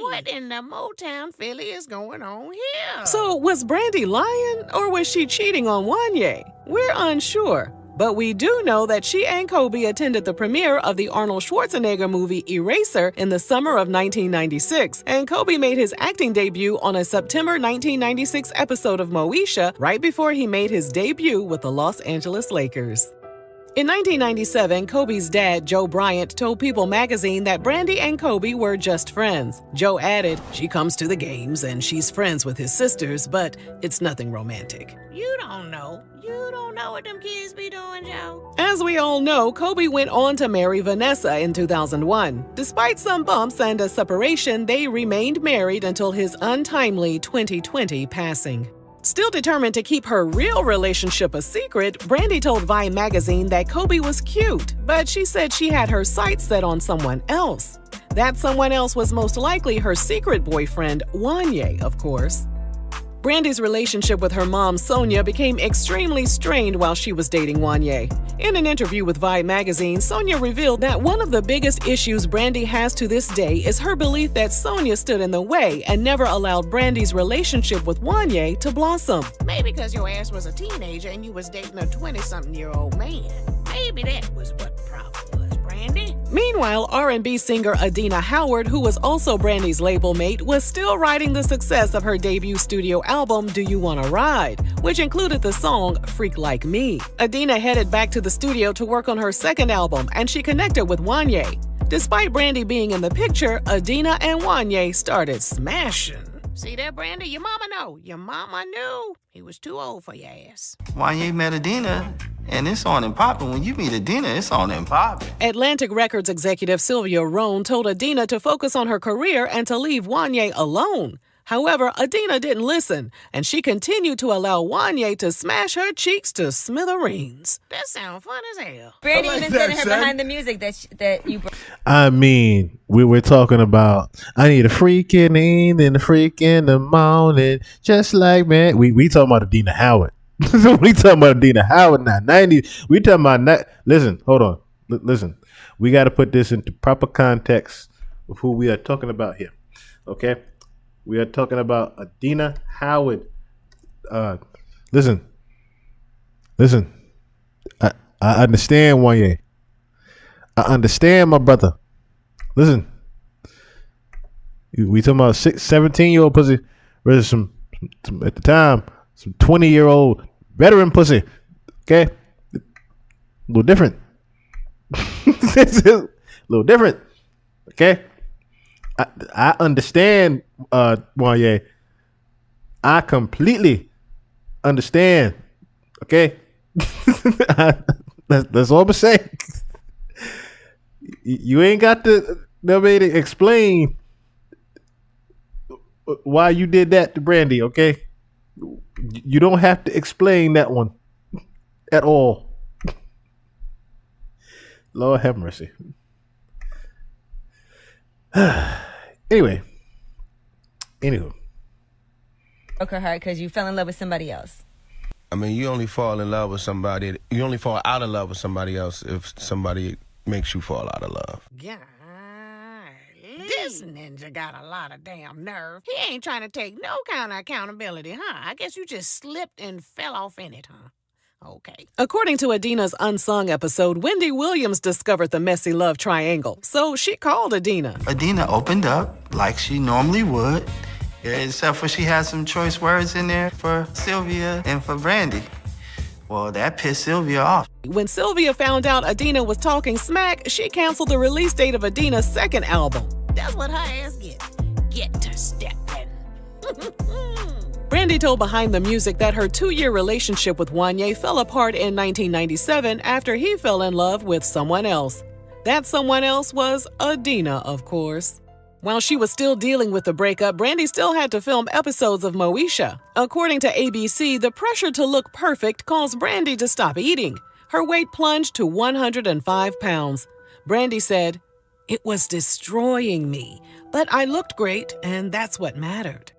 What in the Motown Philly is going on here? So, was Brandy lying or was she cheating on Wanye? We're unsure. But we do know that she and Kobe attended the premiere of the Arnold Schwarzenegger movie Eraser in the summer of 1996, and Kobe made his acting debut on a September 1996 episode of Moesha right before he made his debut with the Los Angeles Lakers. In 1997, Kobe's dad, Joe Bryant, told People magazine that Brandy and Kobe were just friends. Joe added, "She comes to the games and she's friends with his sisters, but it's nothing romantic." You don't know. You don't know what them kids be doing, Joe. As we all know, Kobe went on to marry Vanessa in 2001. Despite some bumps and a separation, they remained married until his untimely 2020 passing. Still determined to keep her real relationship a secret, Brandy told Vine magazine that Kobe was cute, but she said she had her sights set on someone else. That someone else was most likely her secret boyfriend, Wanye, of course. Brandy's relationship with her mom, Sonia, became extremely strained while she was dating Wanye. In an interview with Vibe magazine, Sonia revealed that one of the biggest issues Brandy has to this day is her belief that Sonia stood in the way and never allowed Brandy's relationship with Wanye to blossom. Maybe because your ass was a teenager and you was dating a 20-something-year-old man. Maybe that was what the problem was, Brandy. Meanwhile, R&B singer Adina Howard, who was also Brandy's label mate, was still riding the success of her debut studio album, Do You Wanna Ride?, which included the song Freak Like Me. Adina headed back to the studio to work on her second album, and she connected with Wanye. Despite Brandy being in the picture, Adina and Wanye started smashing. See that, Brandy? Your mama know. Your mama knew. He was too old for your ass. Wanye met Adina, and it's on and popping. When you meet Adina, it's on and popping. Atlantic Records executive Sylvia Rohn told Adina to focus on her career and to leave Wanye alone. However, Adina didn't listen, and she continued to allow Wanye to smash her cheeks to smithereens. That sounds fun as hell. Brandy even said her behind the music that you brought. I mean, we were talking about I need a freak in the evening, a freak in the morning, just like man. We talking about Adina Howard. We talking about Adina Howard now. 90. We talking about listen, hold on. Listen. We got to put this into proper context of who we are talking about here. Okay? We are talking about Adina Howard. Listen. I understand Wanye. I understand my brother. Listen. We talking about 17-year-old pussy versus some at the time, some 20-year-old veteran pussy. Okay? A little different. It's a little different. Okay? I understand, Wanye. I completely understand. Okay? That's all I'm saying. You ain't got to nobody to explain why you did that to Brandy, okay? You don't have to explain that one at all. Lord have mercy. Anywho. Broke her heart because you fell in love with somebody else. I mean, you only fall in love with somebody. You only fall out of love with somebody else if somebody makes you fall out of love. This ninja got a lot of damn nerve. He ain't trying to take no kind of accountability, huh? I guess you just slipped and fell off in it, huh? Okay. According to Adina's Unsung episode, Wendy Williams discovered the messy love triangle, so she called Adina. Adina opened up like she normally would, except for she had some choice words in there for Sylvia and for Brandy. Well, that pissed Sylvia off. When Sylvia found out Adina was talking smack, she canceled the release date of Adina's second album. That's what her ass gets. Get to stepping. Brandy told Behind the Music that her 2-year relationship with Wanye fell apart in 1997 after he fell in love with someone else. That someone else was Adina, of course. While she was still dealing with the breakup, Brandy still had to film episodes of Moesha. According to ABC, the pressure to look perfect caused Brandy to stop eating. Her weight plunged to 105 pounds. Brandy said, "It was destroying me, but I looked great, and that's what mattered."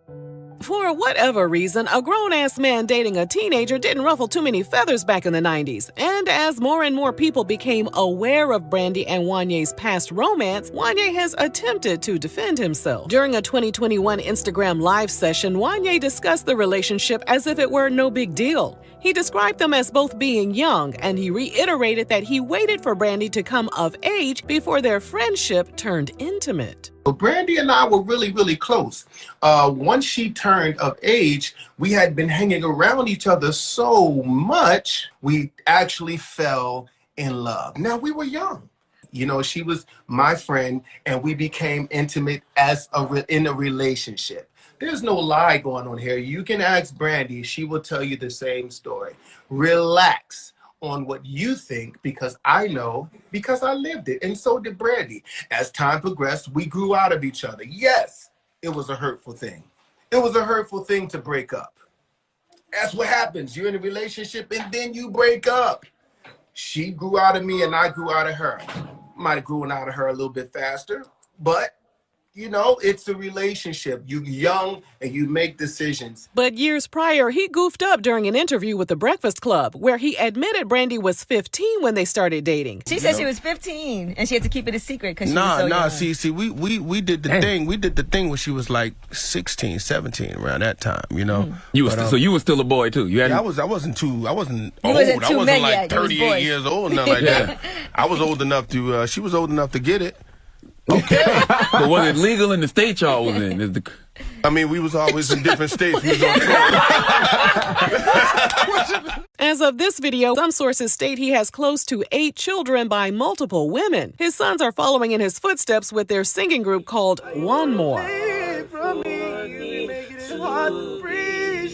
For whatever reason, a grown-ass man dating a teenager didn't ruffle too many feathers back in the 90s. And as more and more people became aware of Brandy and Wanye's past romance, Wanye has attempted to defend himself. During a 2021 Instagram live session, Wanye discussed the relationship as if it were no big deal. He described them as both being young, and he reiterated that he waited for Brandy to come of age before their friendship turned intimate. But Brandy and I were really, really close. Once she turned of age, we had been hanging around each other so much, we actually fell in love. Now, we were young. You know, she was my friend, and we became intimate in a relationship. There's no lie going on here. You can ask Brandy. She will tell you the same story. Relax on what you think, because I know, because I lived it, and so did Brandy. As time progressed, we grew out of each other. Yes, it was a hurtful thing. It was a hurtful thing to break up. That's what happens. You're in a relationship, and then you break up. She grew out of me, and I grew out of her. Might have grown out of her a little bit faster, but you know, it's a relationship. You're young and you make decisions. But years prior, he goofed up during an interview with The Breakfast Club, where he admitted Brandy was 15 when they started dating. She said she was 15 and she had to keep it a secret because she was so young. See, we did the thing. We did the thing when she was like 16, 17, around that time, you know. You was so you were still a boy too. You I wasn't old. I wasn't too like yet. 38 years old, nothing like that. I was old enough to she was old enough to get it. Okay. But was it legal in the state y'all was in? I mean, we was always in different states. We was on tour. As of this video, some sources state he has close to 8 children by multiple women. His sons are following in his footsteps with their singing group called One More.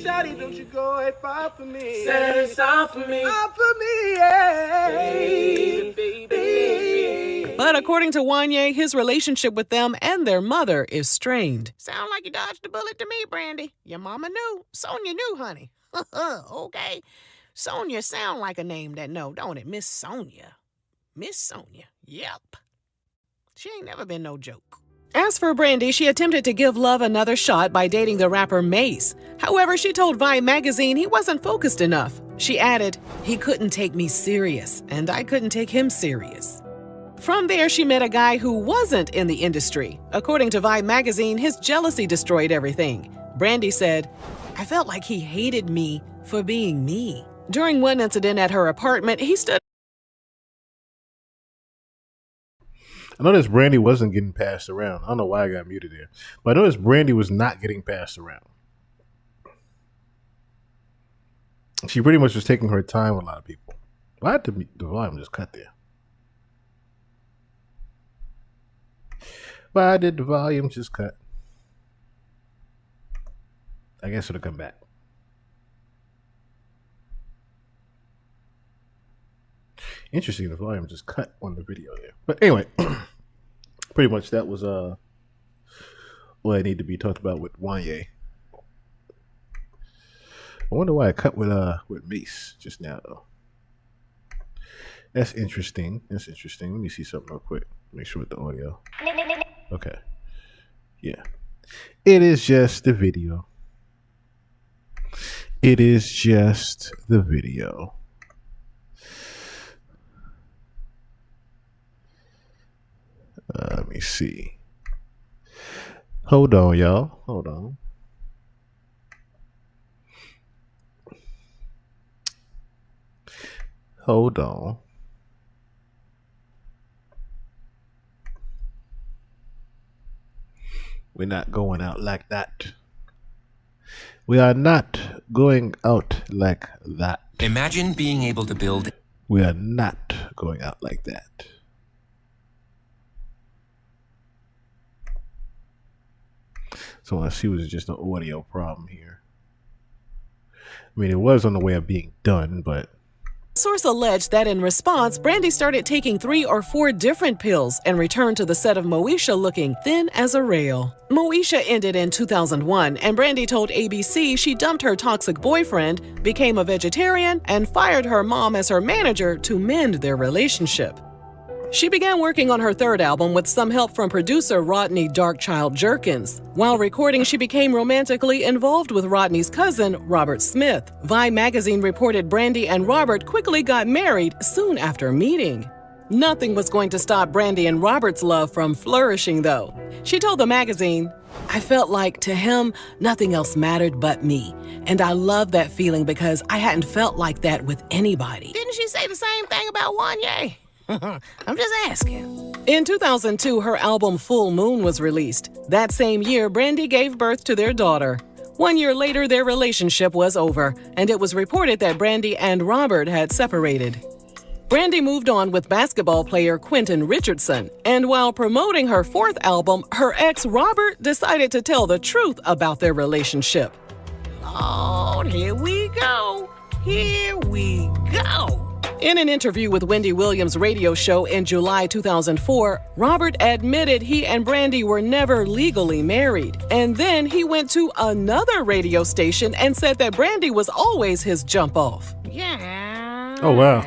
Shawty, don't you go far for me. Set it off for me. Off for me, yeah. Baby. But according to Wanye, his relationship with them and their mother is strained. Sound like you dodged a bullet to me, Brandy. Your mama knew. Sonia knew, honey. Okay. Sonia sound like a name that know, don't it? Miss Sonia. Miss Sonia. Yep. She ain't never been no joke. As for Brandy, she attempted to give Love another shot by dating the rapper Mace. However, she told Vibe magazine he wasn't focused enough. She added, "He couldn't take me serious, and I couldn't take him serious." From there, she met a guy who wasn't in the industry. According to Vibe magazine, his jealousy destroyed everything. Brandy said, "I felt like he hated me for being me." During one incident at her apartment, he stood. I noticed Brandy wasn't getting passed around. I don't know why I got muted there. But I noticed Brandy was not getting passed around. She pretty much was taking her time with a lot of people. Why did the volume just cut there? Why did the volume just cut? I guess it'll come back. Interesting, the volume just cut on the video there. But anyway, pretty much that was what I need to be talked about with Wanye. I wonder why I cut with Mace just now though. That's interesting. That's interesting. Let me see something real quick. Make sure with the audio. Okay. Yeah. It is just the video. It is just the video. Let me see. Hold on, y'all. Hold on. Hold on. We're not going out like that. We are not going out like that. Imagine being able to build. We are not going out like that. So I see it was just an audio problem here. I mean, it was on the way of being done, but... Source alleged that in response, Brandy started taking 3 or 4 different pills and returned to the set of Moesha looking thin as a rail. Moesha ended in 2001, and Brandy told ABC she dumped her toxic boyfriend, became a vegetarian, and fired her mom as her manager to mend their relationship. She began working on her third album with some help from producer Rodney Darkchild Jerkins. While recording, she became romantically involved with Rodney's cousin, Robert Smith. Vibe magazine reported Brandy and Robert quickly got married soon after meeting. Nothing was going to stop Brandy and Robert's love from flourishing, though. She told the magazine, "I felt like, to him, nothing else mattered but me. And I love that feeling because I hadn't felt like that with anybody." Didn't she say the same thing about Wanye? I'm just asking. In 2002, her album Full Moon was released. That same year, Brandy gave birth to their daughter. 1 year later, their relationship was over, and it was reported that Brandy and Robert had separated. Brandy moved on with basketball player Quentin Richardson, and while promoting her fourth album, her ex Robert decided to tell the truth about their relationship. Lord, here we go. Here we go. In an interview with Wendy Williams' radio show in July 2004, Robert admitted he and Brandy were never legally married. And then he went to another radio station and said that Brandy was always his jump off. Yeah. Oh, wow.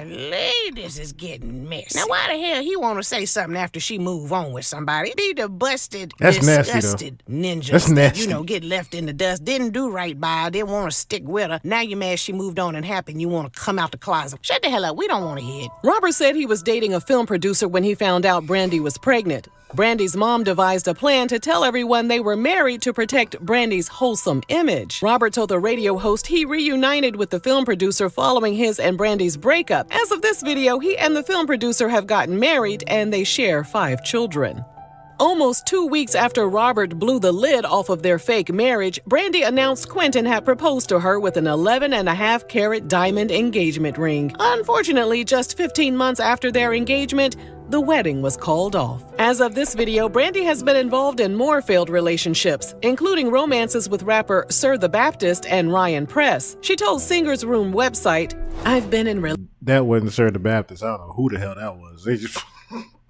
This is getting messy. Now, why the hell he want to say something after she move on with somebody? Be the busted, That's nasty, disgusted ninjas. That's nasty. That, get left in the dust. Didn't do right by her. Didn't want to stick with her. Now you're mad she moved on and happy and you want to come out the closet. Shut the hell up. We don't want to hear it. Robert said he was dating a film producer when he found out Brandy was pregnant. Brandy's mom devised a plan to tell everyone they were married to protect Brandy's wholesome image. Robert told the radio host he reunited with the film producer following his and Brandy's breakup. As of this video, he and the film producer have gotten married and they share 5 children. Almost 2 weeks after Robert blew the lid off of their fake marriage, Brandy announced Quentin had proposed to her with an 11.5-carat diamond engagement ring. Unfortunately, just 15 months after their engagement, the wedding was called off. As of this video, Brandy has been involved in more failed relationships, including romances with rapper Sir the Baptist and Ryan Press. She told Singer's Room website, "I've been in That wasn't Sir the Baptist. I don't know who the hell that was. They just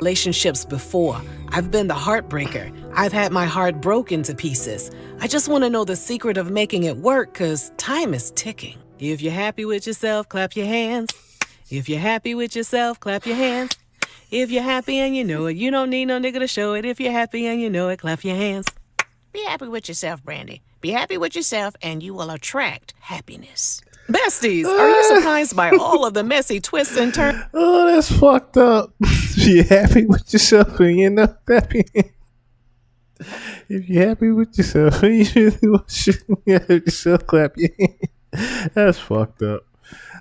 relationships before. I've been the heartbreaker. I've had my heart broken to pieces. I just want to know the secret of making it work because time is ticking. If you're happy with yourself, clap your hands. If you're happy with yourself, clap your hands. If you're happy and you know it, you don't need no nigga to show it. If you're happy and you know it, clap your hands." Be happy with yourself, Brandy. Be happy with yourself and you will attract happiness. Besties, are you surprised by all of the messy twists and turns? Oh, that's fucked up. You happy with yourself and you know happy. If you're happy with yourself and you really want to happy with yourself, clap your hands. That's fucked up.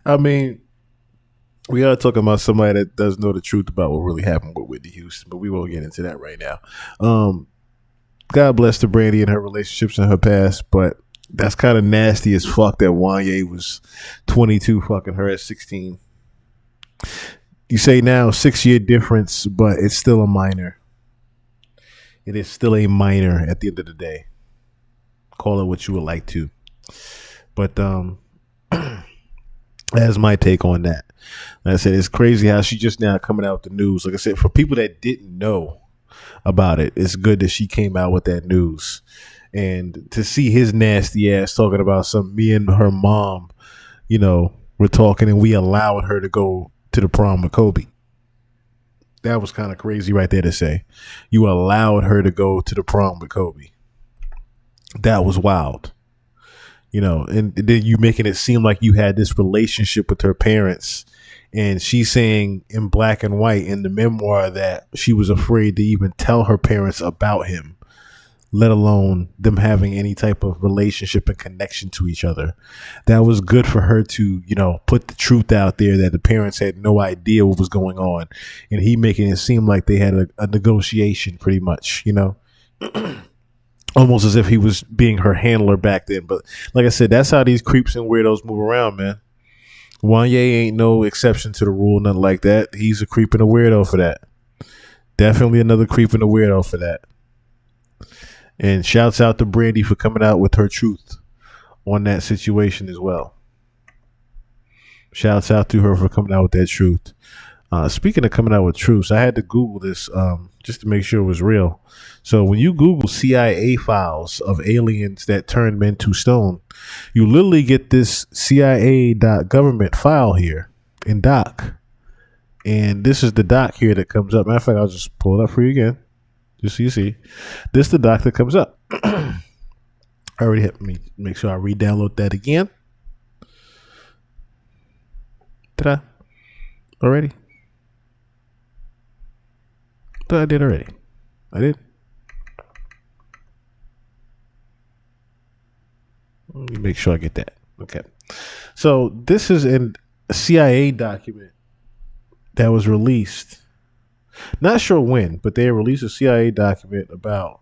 I mean, we are talking about somebody that does know the truth about what really happened with Whitney Houston, but we won't get into that right now. God bless the Brandy and her relationships in her past, but that's kind of nasty as fuck that Wanye was 22 fucking her at 16. You say now 6-year difference, but it's still a minor. It is still a minor at the end of the day. Call it what you would like to. But that's my take on that. Like I said, it's crazy how she just now coming out with the news. Like I said, for people that didn't know about it, it's good that she came out with that news. And to see his nasty ass talking about me and her mom, we're talking and we allowed her to go to the prom with Kobe. That was kind of crazy right there to say. You allowed her to go to the prom with Kobe. That was wild. And then you making it seem like you had this relationship with her parents. And she's saying in black and white in the memoir that she was afraid to even tell her parents about him, let alone them having any type of relationship and connection to each other. That was good for her to, put the truth out there that the parents had no idea what was going on. And he making it seem like they had a negotiation pretty much, almost as if he was being her handler back then. But like I said, that's how these creeps and weirdos move around, man. Wanye ain't no exception to the rule, nothing like that. He's a creep and a weirdo for that. Definitely another creep and a weirdo for that. And shouts out to Brandy for coming out with her truth on that situation as well. Shouts out to her for coming out with that truth. Speaking of coming out with truths, I had to Google this just to make sure it was real. So when you Google CIA files of aliens that turned men to stone, you literally get this CIA.government file here in doc. And this is the doc here that comes up. Matter of fact, I'll just pull it up for you again, just so you see. This is the doc that comes up. I already have me make sure I re-download that again. Did I already? I did already. I did. Let me make sure I get that. Okay. So this is a CIA document that was released. Not sure when, but they released a CIA document about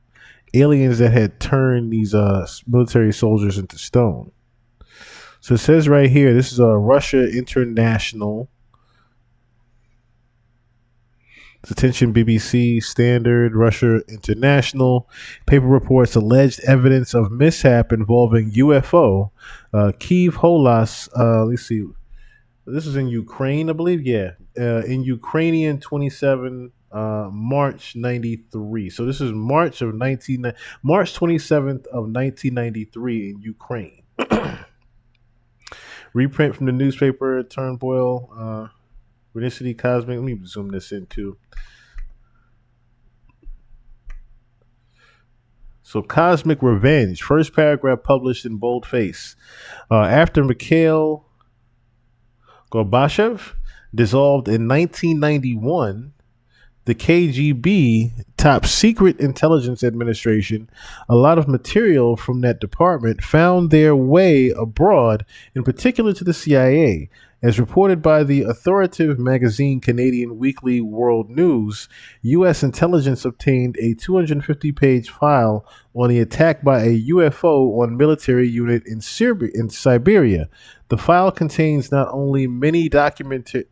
aliens that had turned these military soldiers into stone. So it says right here, this is a Russia International. Attention BBC Standard, Russia International. Paper reports alleged evidence of mishap involving UFO. Kiev Holas, let's see. This is in Ukraine, I believe. Yeah. In Ukrainian 27 March 93. So this is March 27th of 1993 in Ukraine. Reprint from the newspaper Turnbull, Renicity Cosmic. Let me zoom this in too. So Cosmic Revenge, first paragraph published in boldface. After Mikhail Gorbachev dissolved in 1991, the KGB, top secret intelligence administration, a lot of material from that department found their way abroad, in particular to the CIA. As reported by the authoritative magazine Canadian Weekly World News, U.S. intelligence obtained a 250-page file on the attack by a UFO on military unit in Siberia. The file contains not only many documentary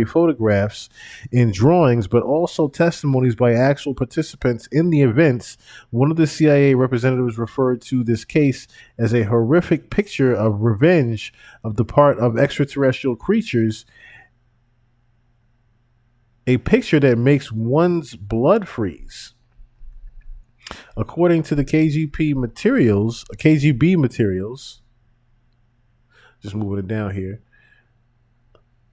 photographs and drawings, but also testimonies by actual participants in the events. One of the CIA representatives referred to this case as a horrific picture of revenge of the part of extraterrestrial creatures, a picture that makes one's blood freeze. According to the KGB materials, just moving it down here,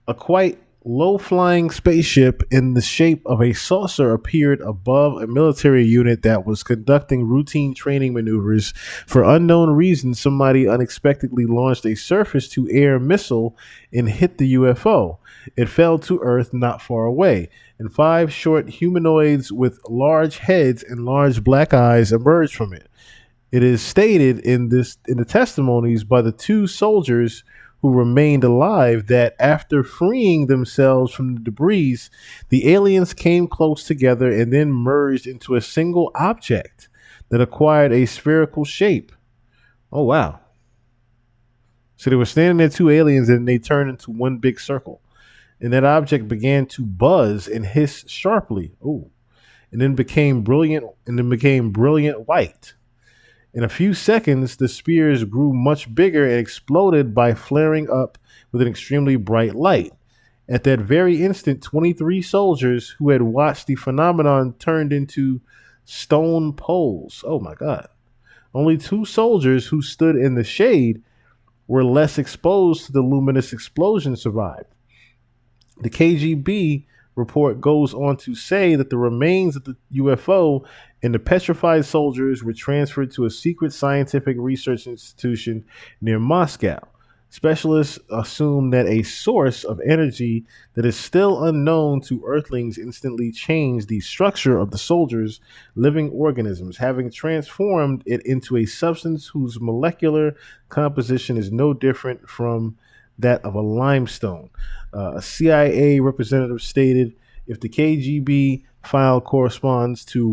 a quite low-flying spaceship in the shape of a saucer appeared above a military unit that was conducting routine training maneuvers. For unknown reasons, somebody unexpectedly launched a surface-to-air missile and hit the UFO. It fell to Earth not far away, and 5 short humanoids with large heads and large black eyes emerged from it. It is stated in the testimonies by the 2 soldiers who remained alive that after freeing themselves from the debris, the aliens came close together and then merged into a single object that acquired a spherical shape. Oh, wow. So they were standing there, 2 aliens, and they turned into one big circle. And that object began to buzz and hiss sharply. Oh, and then became brilliant white. In a few seconds, the spheres grew much bigger and exploded by flaring up with an extremely bright light. At that very instant, 23 soldiers who had watched the phenomenon turned into stone poles. Oh my God. Only 2 soldiers who stood in the shade were less exposed to the luminous explosion survived. The KGB report goes on to say that the remains of the UFO and the petrified soldiers were transferred to a secret scientific research institution near Moscow. Specialists assume that a source of energy that is still unknown to Earthlings instantly changed the structure of the soldiers' living organisms, having transformed it into a substance whose molecular composition is no different from that of a limestone. A CIA representative stated, if the KGB file corresponds to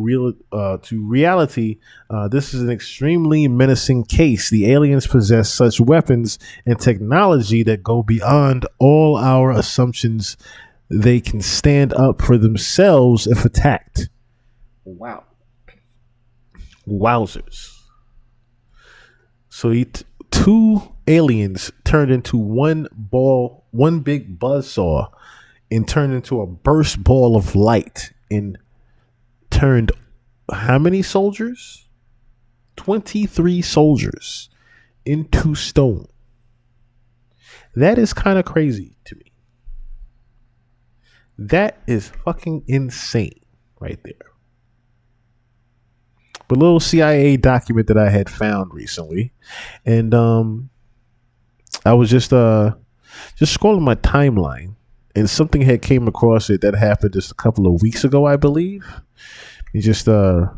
reality, this is an extremely menacing case. The aliens possess such weapons and technology that go beyond all our assumptions. They can stand up for themselves if attacked. Wow. Wowzers. So 2 aliens turned into one big buzzsaw and turned into a burst ball of light and turned how many soldiers? 23 soldiers into stone. That is kind of crazy to me. That is fucking insane right there. But a little CIA document that I had found recently, and I was just scrolling my timeline, and something had came across it that happened just a couple of weeks ago, I believe. You just go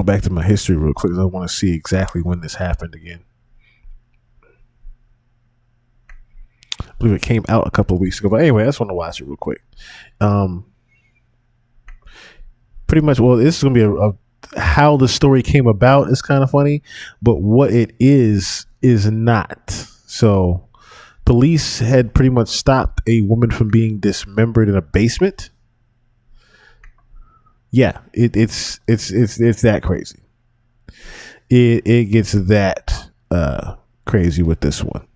back to my history real quick, 'cause I want to see exactly when this happened again. I believe it came out a couple of weeks ago, but anyway, I just want to watch it real quick. Pretty much, well, this is gonna be a how the story came about is kind of funny, but what it is not. So, police had pretty much stopped a woman from being dismembered in a basement. Yeah, it's that crazy. It gets that crazy with this one.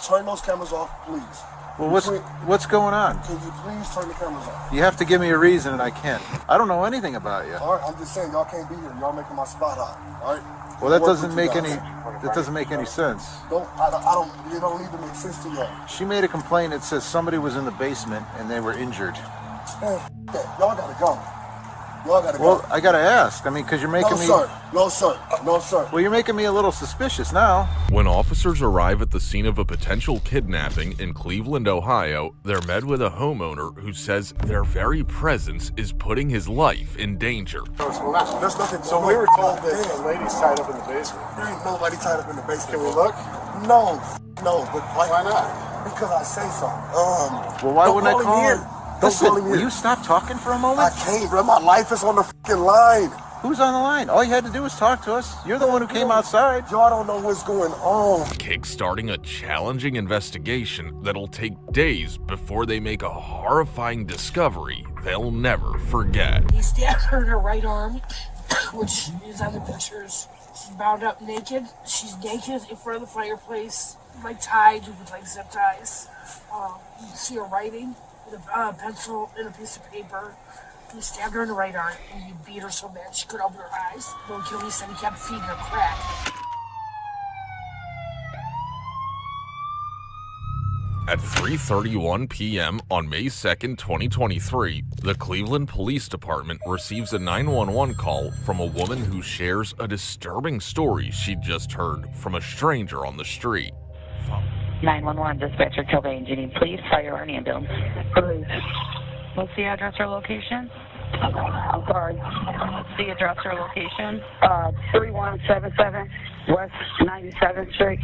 Turn those cameras off, please. Well, what's going on? Can you please turn the cameras off? You have to give me a reason, and I can't. I don't know anything about you. All right, I'm just saying y'all can't be here. Y'all making my spot hot. All right. Well, that doesn't make any sense. I don't. It don't even make sense to y'all. She made a complaint. It says somebody was in the basement and they were injured. Man, y'all gotta go. Y'all gotta go. Well, I gotta ask. I mean, because you're making me. No, sir. Well, you're making me a little suspicious now. When officers arrive at the scene of a potential kidnapping in Cleveland, Ohio, they're met with a homeowner who says their very presence is putting his life in danger. There's nothing. So we were told that the lady's tied up in the basement. There ain't nobody tied up in the basement. Can we look? No, but why not? Because I say so. Well, why wouldn't I call him? Listen, will you stop talking for a moment? I can't, bro. My life is on the fucking line. Who's on the line? All you had to do was talk to us. You're the one who came outside. Y'all don't know what's going on. Kickstarting a challenging investigation that'll take days before they make a horrifying discovery they'll never forget. He stabbed her in her right arm, which is on the pictures. She's bound up naked. She's naked in front of the fireplace, like tied with like zip ties. You can see her writing with a pencil and a piece of paper. He stabbed her in the right arm and he beat her so bad she couldn't open her eyes. Bill Kiley said he kept feeding her crack. At 3:31 p.m. on May 2nd, 2023, the Cleveland Police Department receives a 911 call from a woman who shares a disturbing story she just heard from a stranger on the street. 911, dispatcher Kilbane, Janine, please fire an ambulance. Please. What's the address or location? I'm sorry. What's the address or location? 3177 West 97th Street.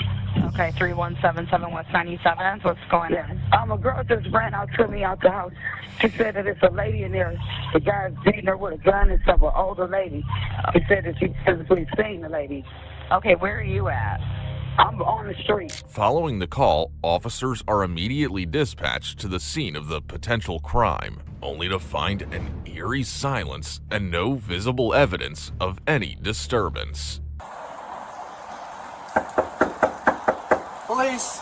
Okay, 3177 West 97th. What's going on? A girl just ran out to me out the house. She said that it's a lady in there. The guy's beating her with a gun and stuff, an older lady. She said that she physically seen the lady. Okay, where are you at? I'm on the street. Following the call, officers are immediately dispatched to the scene of the potential crime, only to find an eerie silence and no visible evidence of any disturbance. Police.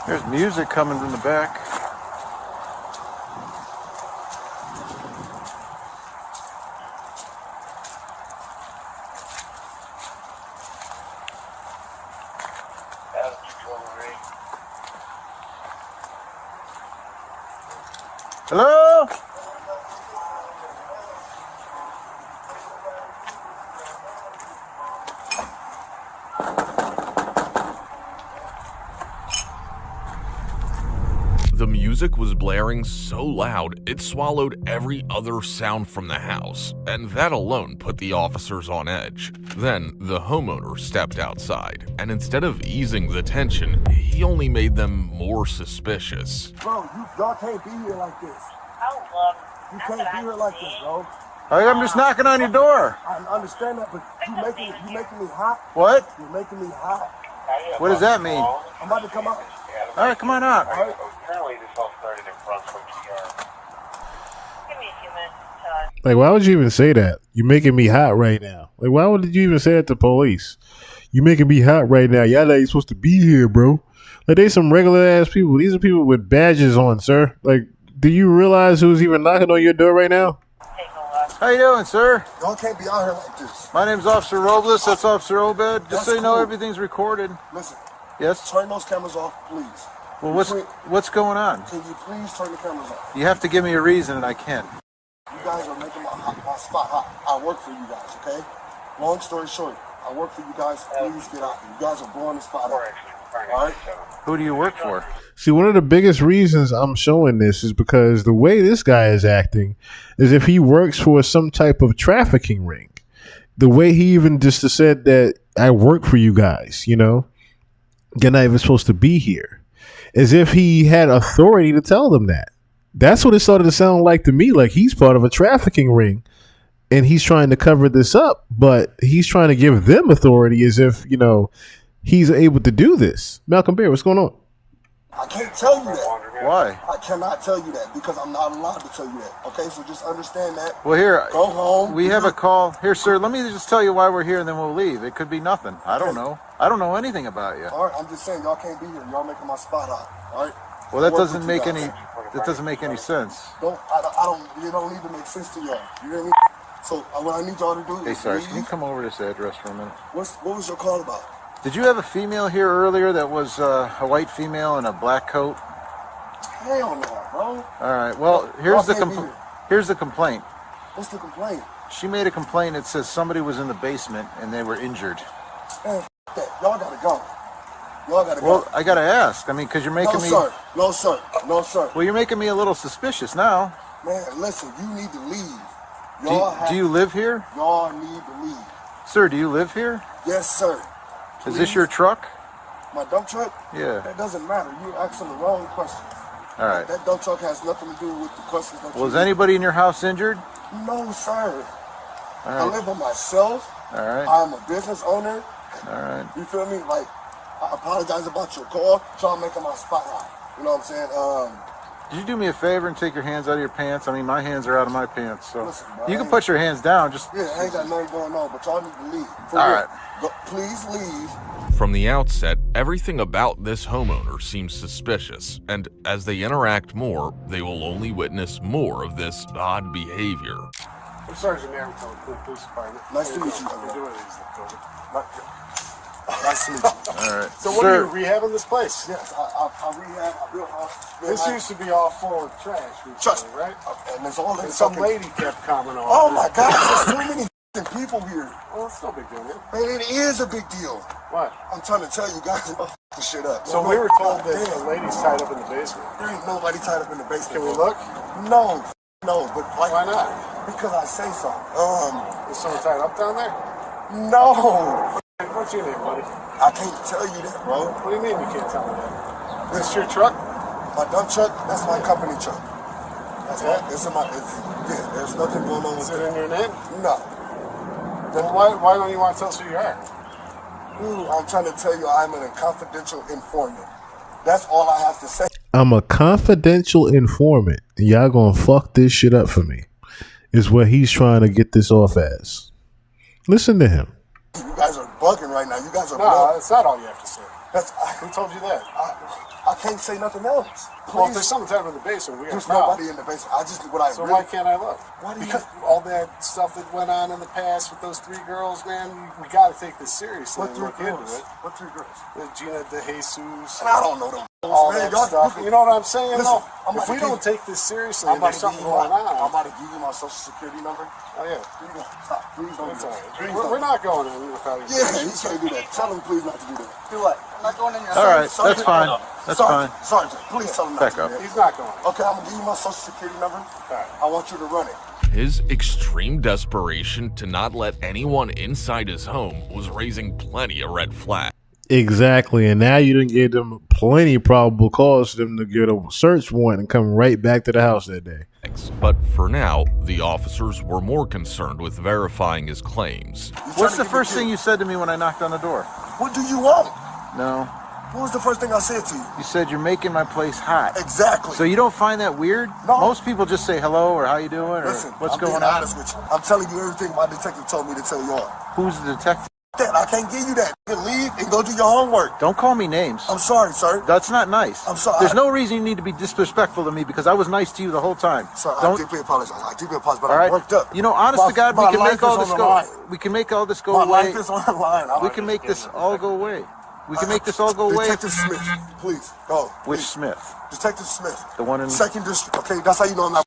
There's music coming from the back. Hello? The music was blaring so loud it swallowed every other sound from the house, and that alone put the officers on edge. Then the homeowner stepped outside, and instead of easing the tension, he only made them more suspicious. Bro, y'all can't be here like this. You can't be here like this, bro. I'm just knocking on your door. I understand that, but you making me hot. What? You're making me hot. What does that mean? I'm about to come out. All right, come on out. All right. Apparently this all started Like, why would you even say that? You're making me hot right now. Like, why would you even say that to police? You making me hot right now. Y'all ain't supposed to be here, bro. Like, they some regular ass people. These are people with badges on, sir. Like, do you realize who's even knocking on your door right now? How you doing, sir? Y'all can't be out here like this. My name's Officer Robles. That's Officer Obed. Just That's so you know, cool. everything's recorded. Listen. Yes? Turn those cameras off, please. Well, what's going on? Can you please turn the cameras off? You have to give me a reason, and I can't. You guys are making my spot hot. I work for you guys, okay? Long story short, I work for you guys. Please get out. You guys are blowing the spot out. All right? Who do you work for? See, one of the biggest reasons I'm showing this is because the way this guy is acting is if he works for some type of trafficking ring. The way he even just said that I work for you guys, you know, you're not even supposed to be here. As if he had authority to tell them that. That's what it started to sound like to me, like he's part of a trafficking ring and he's trying to cover this up, but he's trying to give them authority as if, you know, he's able to do this. Malcolm Bear, what's going on? I can't tell you that. Why? I cannot tell you that because I'm not allowed to tell you that. Okay, so just understand that. Well, here, go home. We have a call. Here, sir, let me just tell you why we're here and then we'll leave. It could be nothing. I don't know. I don't know anything about you. All right, I'm just saying y'all can't be here. Y'all making my spot hot. All right? Well, that doesn't make any sense. I don't, it don't even make sense to y'all. You hear me? So what I need y'all to do Hey, is Sarge, leave. can you come over to this address for a minute? What was your call about? Did you have a female here earlier that was a white female in a black coat? Hell no, bro. All right. Well, here's the complaint. What's the complaint? She made a complaint. It says somebody was in the basement and they were injured. Man, that. Y'all gotta go. Y'all gotta go. Well, I gotta ask. I mean, because you're making me. Sir. No, sir. No, sir. Well, you're making me a little suspicious now. Man, listen. You need to leave. Do you live here? Y'all need to leave. Sir, do you live here? Yes, sir. Is this your truck? My dump truck? Yeah. That doesn't matter. You're asking the wrong questions. All right. That dump truck has nothing to do with the questions that you Was anybody in your house injured? No, sir. All right. I live by myself. All right. I'm a business owner. All right. You feel me? Like, I apologize about your call. Trying to make my spot hot. You know what I'm saying? Did you do me a favor and take your hands out of your pants? I mean, my hands are out of my pants, so Listen, bro, you can put your hands down. Just I ain't got nothing going on, but y'all need to leave. All right. Please leave. From the outset, everything about this homeowner seems suspicious, and as they interact more, they will only witness more of this odd behavior. I'm Sergeant Airton, Police Department. Nice to meet you. Nice to meet you. All right. So what are you rehabbing this place? Yes, I rehab. I built house. This used to be all full of trash. Trust me, right? And there's all And some lady kept commenting on Oh it. my God, there's too many people here. Well, it's no big deal, man. Man, it is a big deal. What? I'm trying to tell you guys this shit up. So we were told that the lady's tied up in the basement. There ain't nobody tied up in the basement. Can we look? No, but like, why not? Because I say so. Is someone tied up down there? No. What's your name, buddy? I can't tell you that, bro. What do you mean you can't tell me that? Is this your truck? My dump truck, that's my company truck. That's yeah, there's nothing going on with it. Is it in your name? No. Then why don't you want to tell us who you are? I'm trying to tell you I'm a confidential informant. That's all I have to say. I'm a confidential informant. And y'all gonna fuck this shit up for me. Is what he's trying to get this off as. Listen to him. You guys are bugging right now. You guys are No, that's not all you have to say. Who told you that? I can't say nothing else. Well, if there's someone tied up in the basement, we got There's nobody in the basement. Why can't I look? Because all that stuff that went on in the past with those 3 girls, man, we got to take this seriously. What and 3 look girls? into it. What 3 girls? Gina De Jesus. And I don't know them. All Man, that stuff. You know what I'm saying? Listen, though? If we don't take this seriously, I'm there's something going on. I'm about to give you my social security number. Oh, yeah. Stop. Please don't do that. Please We're not going in without you. Yeah, you can't do that. Tell him please not to do that. Do what? I'm not going in there. All right, that's fine. That's fine. Sergeant, please tell him not Back to up. do that. He's not going. Okay, I'm gonna give you my social security number. I want you to run it. His extreme desperation to not let anyone inside his home was raising plenty of red flags. Exactly, and now you didn't give them plenty of probable cause for them to get a search warrant and come right back to the house that day. But for now, the officers were more concerned with verifying his claims. What's the first thing you said to me when I knocked on the door? What do you want? No. What was the first thing I said to you? You said you're making my place hot. Exactly. So you don't find that weird? No. Most people just say hello or how you doing or Listen, what's I'm going being on. honest with you. I'm telling you everything my detective told me to tell you all. Who's the detective? That I can't give you that. You can leave and go do your homework. Don't call me names. I'm sorry, sir. That's not nice. I'm sorry. There's no reason you need to be disrespectful to me because I was nice to you the whole time. Sir, I Don't. deeply apologize. I deeply apologize, but All right. I'm worked up. You know, honest to God, we my can life make all is this on the go. line. We can make all this go My away. life is on the line. We can make this all go away. We can make this all go away. Detective Smith, please, go. Which Please. Smith? Detective Smith. The one in. Second district. Okay, that's how you know I'm not.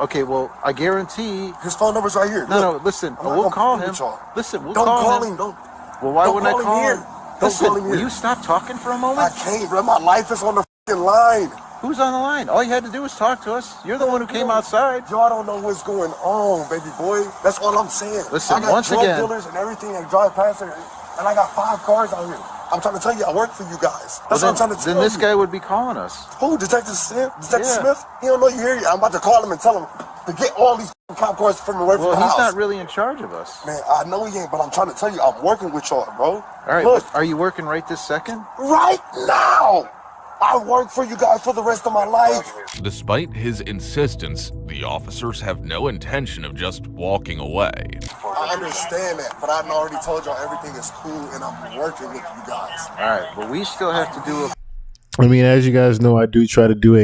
Okay, well, I guarantee. His phone number's right here. No, Look, no, listen. I'm not We'll gonna call play him. with y'all. Listen, we'll Don't call him. Don't. Well, why don't wouldn't call I call him him? here. Don't Listen, call him will here. you stop talking for a moment? I can't, bro. My life is on the fucking line. Who's on the line? All you had to do was talk to us. You're the one who came outside. Y'all don't know what's going on, baby boy. That's all I'm saying. Listen, I got once drug again- dealers and everything that drive past there, and I got 5 cars out here. I'm trying to tell you, I work for you guys. That's what I'm trying to tell you. Then this guy would be calling us. Who? Detective Smith? Detective Yeah. Smith? He don't know you here yet. I'm about to call him and tell him to get all these cop cars from away from Well, the he's house. not really in charge of us. Man, I know he ain't, but I'm trying to tell you, I'm working with y'all, bro. All right, Look, but are you working right this second? right now, I work for you guys for the rest of my life. Despite his insistence, the officers have no intention of just walking away. I understand that, but I've already told y'all everything is cool and I'm working with you guys. All right, but we still have to do a. I mean, as you guys know, I do try to do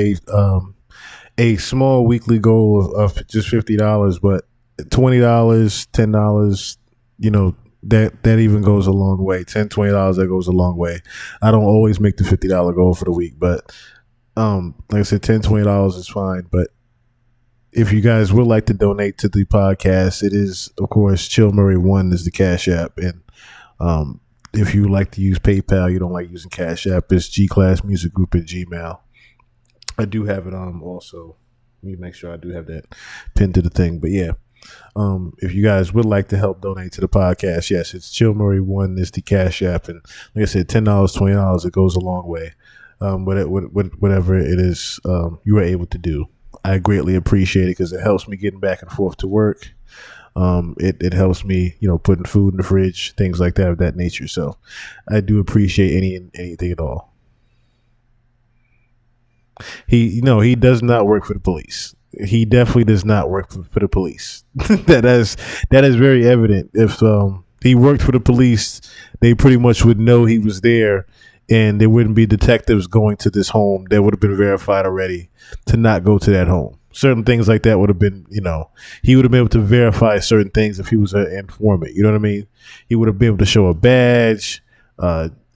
a small weekly goal of just $50, but $20, $10, you know, that even goes a long way. $10, $20, that goes a long way. I don't always make the $50 goal for the week, but like I said, $10, $20 is fine. But if you guys would like to donate to the podcast, it is, of course, Chill Murray 1 is the Cash App. And if you like to use PayPal, you don't like using Cash App, it's G-Class Music Group at Gmail. I do have it also. Let me make sure I do have that pinned to the thing. But yeah, if you guys would like to help donate to the podcast, yes, it's Chill Murray 1 is the Cash App. And like I said, $10, $20, it goes a long way. Whatever it is you are able to do. I greatly appreciate it because it helps me getting back and forth to work. It helps me, you know, putting food in the fridge, things like that of that nature. So I do appreciate anything at all. He does not work for the police. He definitely does not work for the police. that is very evident. If he worked for the police, they pretty much would know he was there, and there wouldn't be detectives going to this home that would have been verified already to not go to that home. Certain things like that would have been, you know, he would have been able to verify certain things if he was an informant. You know what I mean? He would have been able to show a badge,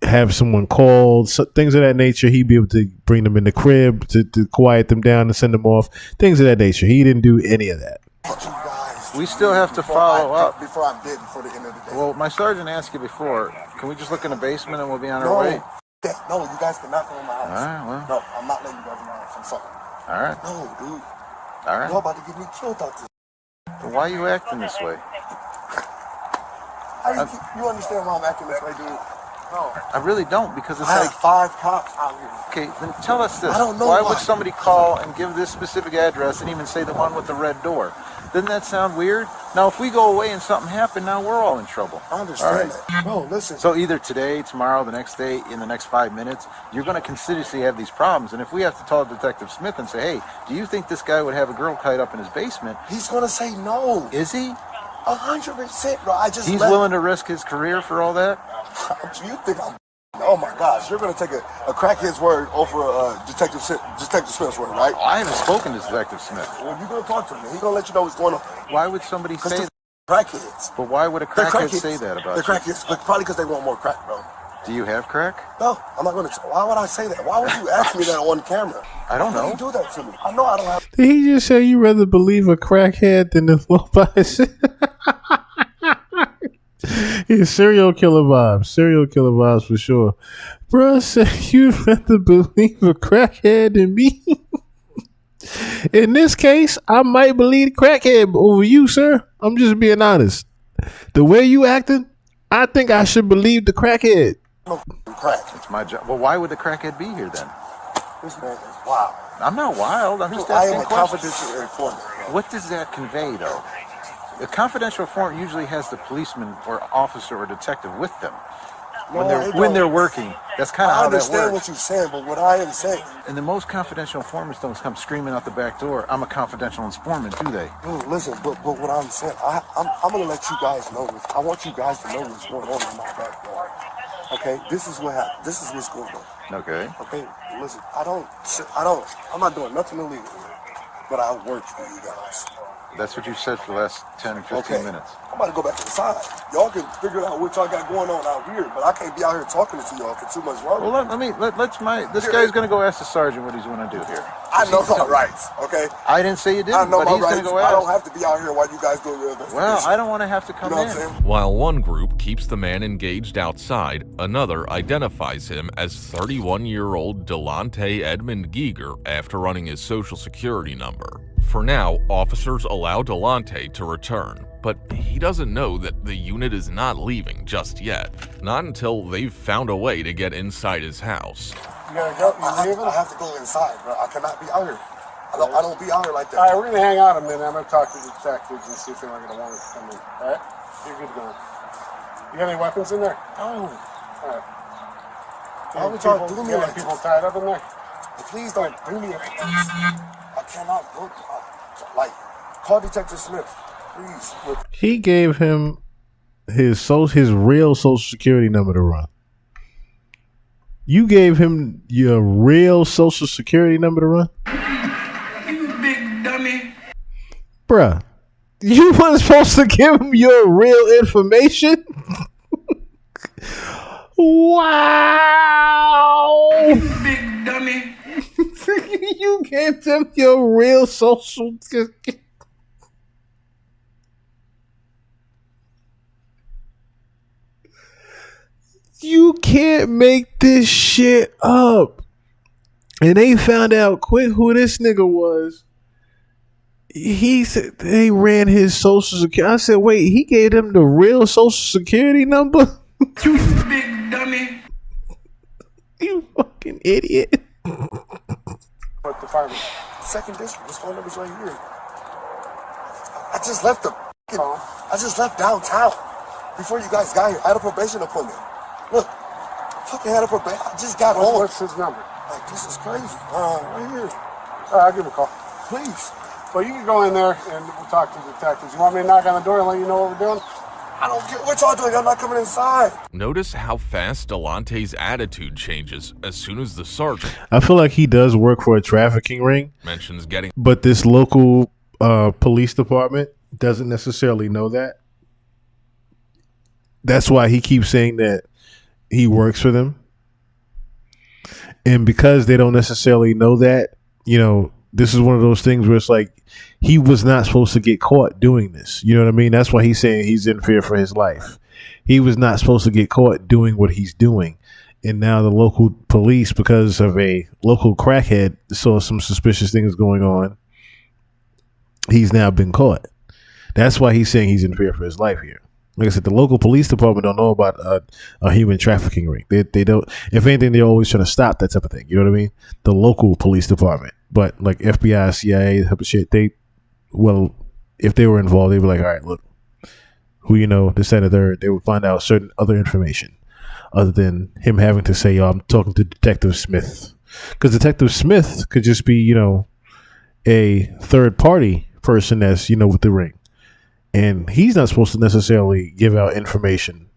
have someone called, so things of that nature. He'd be able to bring them in the crib to quiet them down and send them off, things of that nature. He didn't do any of that. We still have to follow up. Before I'm dead, before the end of the day. Well, my sergeant asked you before. Can we just look in the basement and we'll be on our way? No, you guys cannot go in my house. All right, well. No, I'm not letting you guys in my house. I'm sorry. All right. No, dude. All right. You're about to get me killed out there. But why are you acting this way? You understand why I'm acting this way, dude? No. I really don't, because it's I like have 5 cops out here. Okay, then tell us this. I don't know why why. would somebody call and give this specific address and even say the one with the red door? Doesn't that sound weird? Now, if we go away and something happened, now we're all in trouble. I understand that. No, listen. So either today, tomorrow, the next day, in the next 5 minutes, you're going to continuously have these problems. And if we have to call Detective Smith and say, hey, do you think this guy would have a girl tied up in his basement? He's going to say no. Is he? 100%, bro. He's willing to risk his career for all that? You think I'm... Oh my gosh, you're going to take a crackhead's word over Detective Smith's word, right? I haven't spoken to Detective Smith. Well, you're going to talk to him. He's going to let you know what's going on. Why would somebody say that? Crackheads. But why would a crackhead say that about you? They're crackheads, but probably because they want more crack, bro. Do you have crack? No, I'm not going to. Why would I say that? Why would you ask me that on camera? I don't know. Why would you do that to me? I know I don't have... Did he just say you rather believe a crackhead than the low bias? He's serial killer vibes for sure. Bro said you'd rather believe a crackhead than me. In this case, I might believe crackhead over you, sir. I'm just being honest. The way you acting, I think I should believe the crackhead. No crack. It's my job. Well, why would the crackhead be here then? This man is wild. I'm not wild. I'm just I asking am a questions. confidential informant. What does that convey, though? A confidential informant usually has the policeman or officer or detective with them. when they're working. That's kind of how that works. I understand what you're saying, but what I am saying. And the most confidential informants don't come screaming out the back door, I'm a confidential informant, do they? Listen, but what I'm saying, I'm going to let you guys know this. I want you guys to know what's going on in my backyard. Okay? This is what happened. This is what's going on. Okay. Okay? Listen, I'm not doing nothing illegal, but I work for you guys. That's what you said for the last 10 or 15 minutes. I'm about to go back inside. Y'all can figure out what y'all got going on out here, but I can't be out here talking to y'all for too much longer. Well, this guy's going to go ask the sergeant what he's going to do here. I know my rights, okay? I didn't say you didn't, I know but my he's going to rights. go ask. I don't have to be out here while you guys do your investigation. Well, I don't want to have to come in. While one group keeps the man engaged outside, another identifies him as 31-year-old Delonte Edmund Giger after running his social security number. For now, officers allow Delonte to return, but he doesn't know that the unit is not leaving just yet. Not until they've found a way to get inside his house. You gotta go. I have to go inside, bro. I cannot be out here. I don't be out here like that. All right, we're gonna hang out a minute. I'm gonna talk to the detectives and see if they're gonna want us to come in. All right, you're good to go. You got any weapons in there? No. All right. Why would y'all do me like people this? tied up in there? Please don't do me like this. I cannot go. Like, call Detective Smith, please. He gave him his real social security number to run. You gave him your real social security number to run? You big dummy. Bruh, you weren't supposed to give him your real information? Wow. You big dummy. You gave them your real social security. You can't make this shit up. And they found out quick who this nigga was. He said they ran his social security. I said, wait, he gave them the real social security number? You big dummy. You fucking idiot. What department? Second district. This phone number's right here. I just left downtown before you guys got here. I had a probation appointment. Look, fucking had a probation. I just got home. What's his number? Like, this is crazy. Right here. I'll give him a call. Please. Well, you can go in there and we'll talk to the detectives. You want me to knock on the door and let you know what we're doing? I don't get what y'all doing. I'm not coming inside. Notice how fast Delonte's attitude changes as soon as the sergeant I feel like he does work for a trafficking ring. mentions getting. But this local police department doesn't necessarily know that. That's why he keeps saying that he works for them. And because they don't necessarily know that, this is one of those things where it's like he was not supposed to get caught doing this. You know what I mean? That's why he's saying he's in fear for his life. He was not supposed to get caught doing what he's doing. And now the local police, because of a local crackhead, saw some suspicious things going on. He's now been caught. That's why he's saying he's in fear for his life here. Like I said, the local police department don't know about a human trafficking ring. They don't. If anything, they're always trying to stop that type of thing. You know what I mean? The local police department. But like FBI, CIA, type of shit, if they were involved, they'd be like, all right, look, who this, that, and the third. They would find out certain other information other than him having to say, I'm talking to Detective Smith. Because Detective Smith could just be, a third party person that's, with the ring. And he's not supposed to necessarily give out information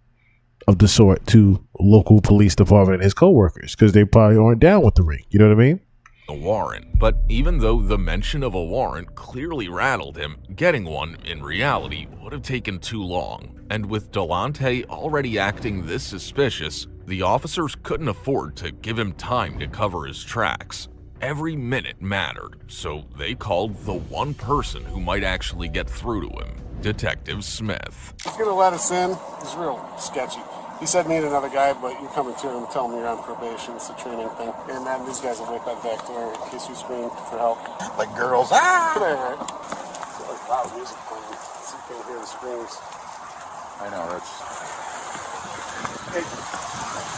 of the sort to local police department and his coworkers because they probably aren't down with the ring. You know what I mean? A warrant, but even though the mention of a warrant clearly rattled him, getting one in reality would have taken too long. And with Delonte already acting this suspicious, the officers couldn't afford to give him time to cover his tracks. Every minute mattered, so they called the one person who might actually get through to him, Detective Smith. He's gonna let us in. He's real sketchy. He said me and another guy, but you're coming to him and tell him you're on probation. It's a training thing. And then these guys will wait by the back door in case you scream for help. Like girls. Ah! Right. It's like loud music playing. So you can't hear the screams. I know, that's... Hey,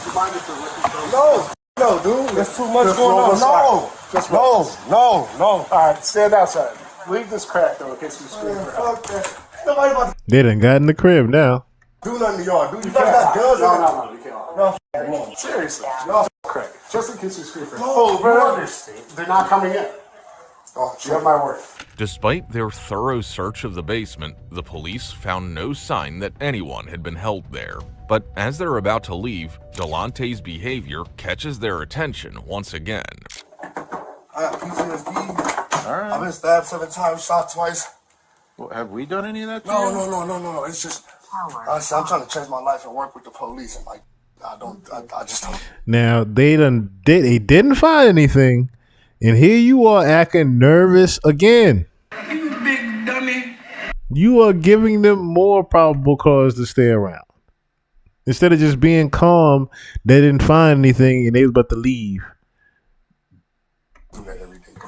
you mind if they're No, dude. There's too much going on. No. All right, stand outside. Leave this crack, though, in case you scream for help. Fuck that. Nobody about to They done got in the crib now. do nothing to y'all. You guys got guns? No, you can't. No, Seriously, y'all crack. Just in case you scream for help. They're not coming in. Oh, you have my word. Despite their thorough search of the basement, the police found no sign that anyone had been held there. But as they're about to leave, Delante's behavior catches their attention once again. I have PTSD. All right. I've been stabbed 7 times, shot twice. Well, have we done any of that? No. It's just, I'm trying to change my life and work with the police, and like, I just don't. Now they didn't find anything, and here you are acting nervous again. You big dummy. You are giving them more probable cause to stay around. Instead of just being calm, they didn't find anything and they was about to leave.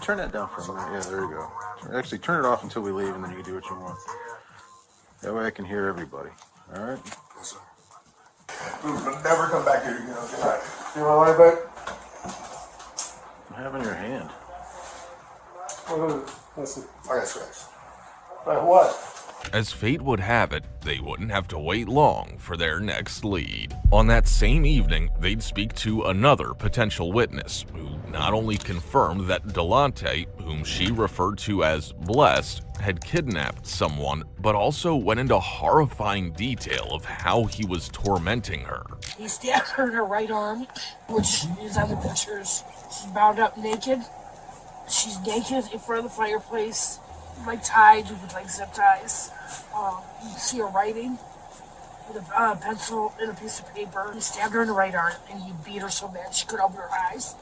Turn that down for a minute. Yeah, there you go. Actually, turn it off until we leave, and then you can do what you want. That way I can hear everybody. All right? Yes, sir. Dude, never come back here again. Good night. You want to lie back? I have in your hand. Let's see. I got scratches. Like what? As fate would have it, they wouldn't have to wait long for their next lead. On that same evening, they'd speak to another potential witness, who not only confirmed that Delante, whom she referred to as Blessed, had kidnapped someone, but also went into horrifying detail of how he was tormenting her. He stabbed her in her right arm, which is on the pictures. She's bound up naked. She's naked in front of the fireplace, like tied with like zip ties. You can see her writing with a pencil and a piece of paper. He stabbed her in the right arm and he beat her so bad she couldn't open her eyes.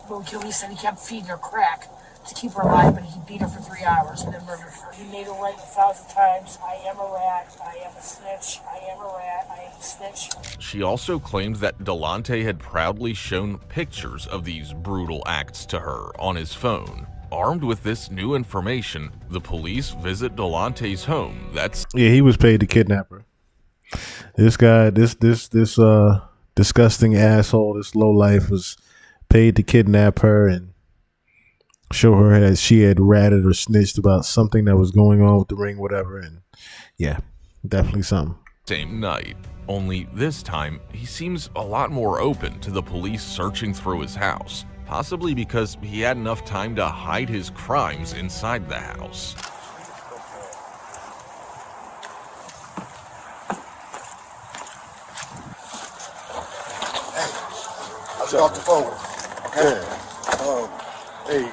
But Killy said he kept feeding her crack to keep her alive, but he beat her for 3 hours and then murdered her. He made her write 1,000 times, "I am a rat, I am a snitch, I am a rat, I am a snitch." She also claimed that Delante had proudly shown pictures of these brutal acts to her on his phone. Armed with this new information, the police visit Delante's home. Yeah, he was paid to kidnap her. This guy, this disgusting asshole, this lowlife was paid to kidnap her and show her that she had ratted or snitched about something that was going on with the ring, whatever. And yeah, definitely something. Same night. Only this time, he seems a lot more open to the police searching through his house. Possibly because he had enough time to hide his crimes inside the house. I just got off the phone. Okay. Hey,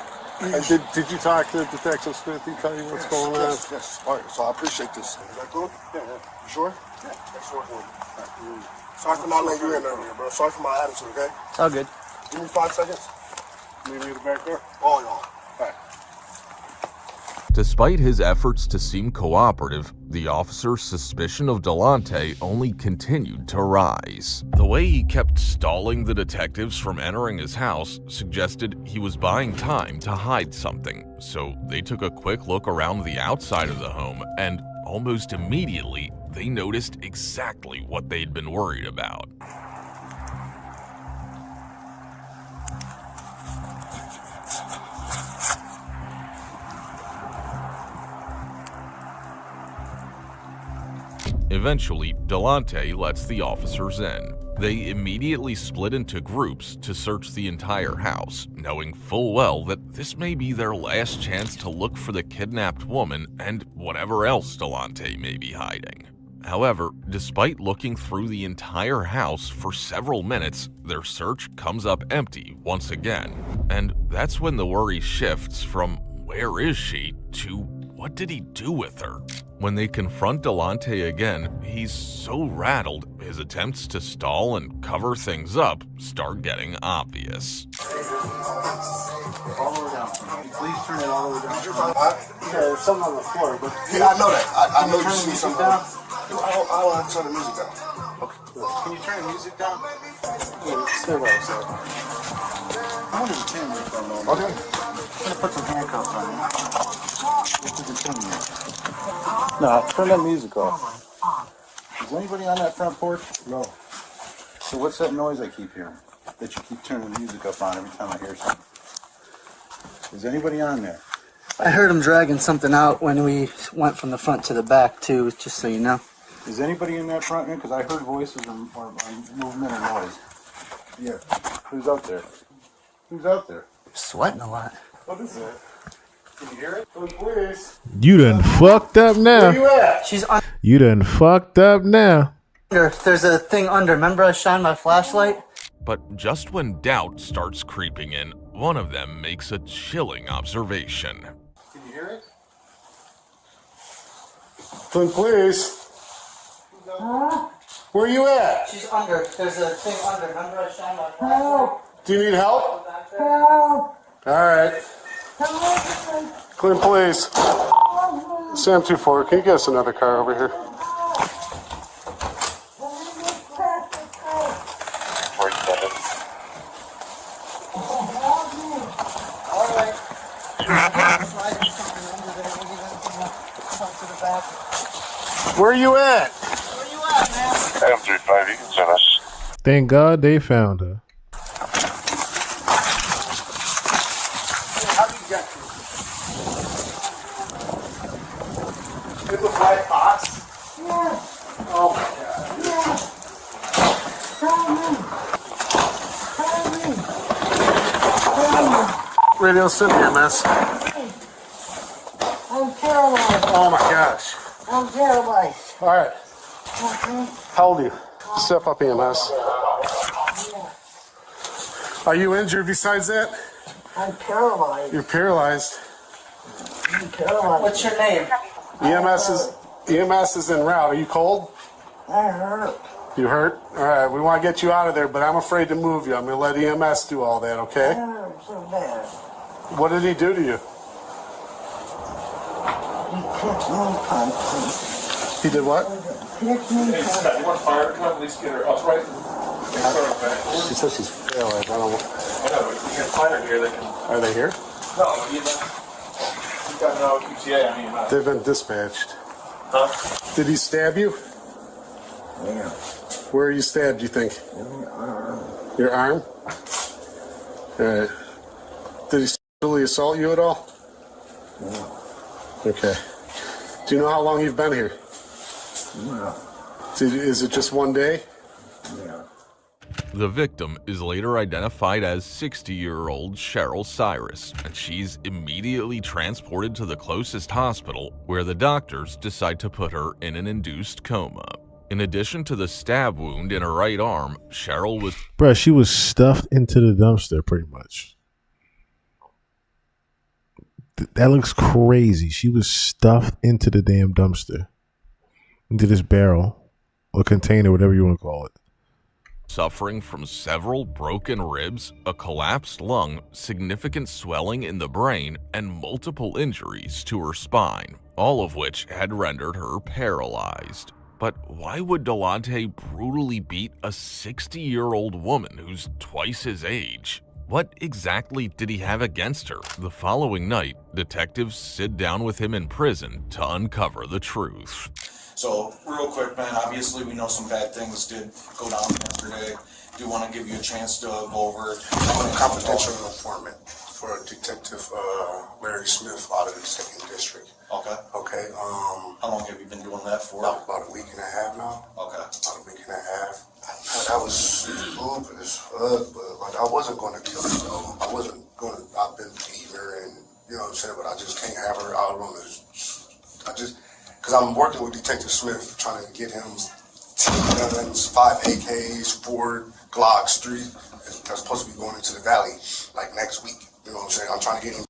did you talk to Detective Smith? He tell you what's going on? Yes. All right, so I appreciate this. Is that cool? Yeah. You sure? Yeah, that's sure. Sorry for not letting you in earlier, bro. Sorry for my attitude, okay? It's all good. Give me 5 seconds. Meet me in the back there? Oh, y'all. All right. Despite his efforts to seem cooperative, the officer's suspicion of Delante only continued to rise. The way he kept stalling the detectives from entering his house suggested he was buying time to hide something, so they took a quick look around the outside of the home, and almost immediately, they noticed exactly what they'd been worried about. Eventually, Delante lets the officers in. They immediately split into groups to search the entire house, knowing full well that this may be their last chance to look for the kidnapped woman and whatever else Delante may be hiding. However, despite looking through the entire house for several minutes, their search comes up empty once again. And that's when the worry shifts from "where is she?" to "what did he do with her?" When they confront Delante again, he's so rattled, his attempts to stall and cover things up start getting obvious. All the way down. Please turn it all the way down. Yeah, there's something on the floor, but Yeah, I know that. I know you turn the see music something. down? I don't have to turn the music down. Okay. Can you turn the music down? Yeah, stay by yourself. I want to detain you for a moment. Okay. I'm going to put some handcuffs on you. Just to detain you. No, turn that music off. Is anybody on that front porch? No. So what's that noise I keep hearing? That you keep turning the music up on every time I hear something? Is anybody on there? I heard him dragging something out when we went from the front to the back, too, just so you know. Is anybody in that front room? Because I heard voices or movement or noise. Yeah. Who's out there? Who's out there? Sweating a lot. What is that? Can you hear it? Oh, please. You done fucked up now. Where you at? She's under. You done fucked up now. There's a thing under. Remember I shined my flashlight? But just when doubt starts creeping in, one of them makes a chilling observation. Can you hear it? Flynn, please. Where you at? She's under. There's a thing under. Remember I shined my flashlight? Do you need help? All right. Clint, please. Sam 24, can you get us another car over here? Where you at? M35, you can send us. Thank God they found her. How do you get to it? In the black box? Yeah. Oh my God. Yeah. Radio City, MS. I'm paralyzed. Oh my gosh. I'm paralyzed. All right. Okay. How old are you? Step up, EMS. Are you injured besides that? I'm paralyzed. You're paralyzed. I'm paralyzed. What's your name? EMS is en route. Are you cold? I hurt. You hurt? All right. We want to get you out of there, but I'm afraid to move you. I'm going to let EMS do all that, okay? I hurt so bad. What did he do to you? He kicked me punch. He did what? Kicked me Hey, Scott, you want fire to come at least get her upright? She says she's paralyzed. I don't know. I know, but we got fire here that can... Are they here? No, you got no QTA, I mean... They've been dispatched. Huh? Did he stab you? Yeah. Where are you stabbed, you think? Your arm? All right. Did he sexually assault you at all? No. Okay. Do you know how long you've been here? No. Is it just one day? Yeah. The victim is later identified as 60-year-old Cheryl Cyrus, and she's immediately transported to the closest hospital, where the doctors decide to put her in an induced coma. In addition to the stab wound in her right arm, Cheryl was... Bruh, she was stuffed into the dumpster pretty much. That looks crazy. She was stuffed into the damn dumpster. Into this barrel or container, whatever you want to call it. suffering from several broken ribs, a collapsed lung, significant swelling in the brain, and multiple injuries to her spine, all of which had rendered her paralyzed. But why would Delonte brutally beat a 60-year-old woman who's twice his age? What exactly did he have against her? The following night, detectives sit down with him in prison to uncover the truth. So, real quick, man, obviously we know some bad things did go down yesterday. Do want to give you a chance to go over it. Confidential informant for Detective Larry Smith out of the 2nd District. Okay. Okay. How long have you been doing that for? About a week and a half now. Okay. About a week and a half. I was stupid as fuck, but like I wasn't going to kill her though. I wasn't going to. I've been beating her, and you know what I'm saying. But I just can't have her out on this. Because I'm working with Detective Smith, trying to get him 10 guns, 5 AKs, 4 Glocks, 3. That's supposed to be going into the valley like next week. You know what I'm saying? I'm trying to get him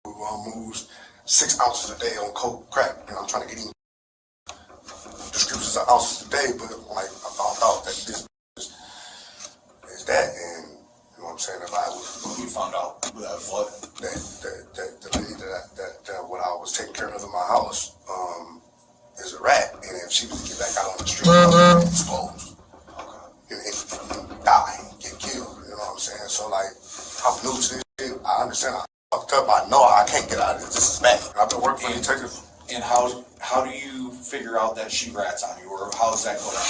who moves 6 ounces a day on coke crack, and I'm trying to get him descriptions of ounces a day. But like I found out that this is that, and you know what I'm saying. If I was, you found out that what? That the lady that what I was taking care of in my house is a rat, and if she was to get back out on the street, I would exposed. And die, get killed. You know what I'm saying? So like, I'm new to this shit. I understand I fucked up. I know I can't get out of this. This is bad. I've been working for Detective. And how do you figure out that she rats on you, or how does that go down?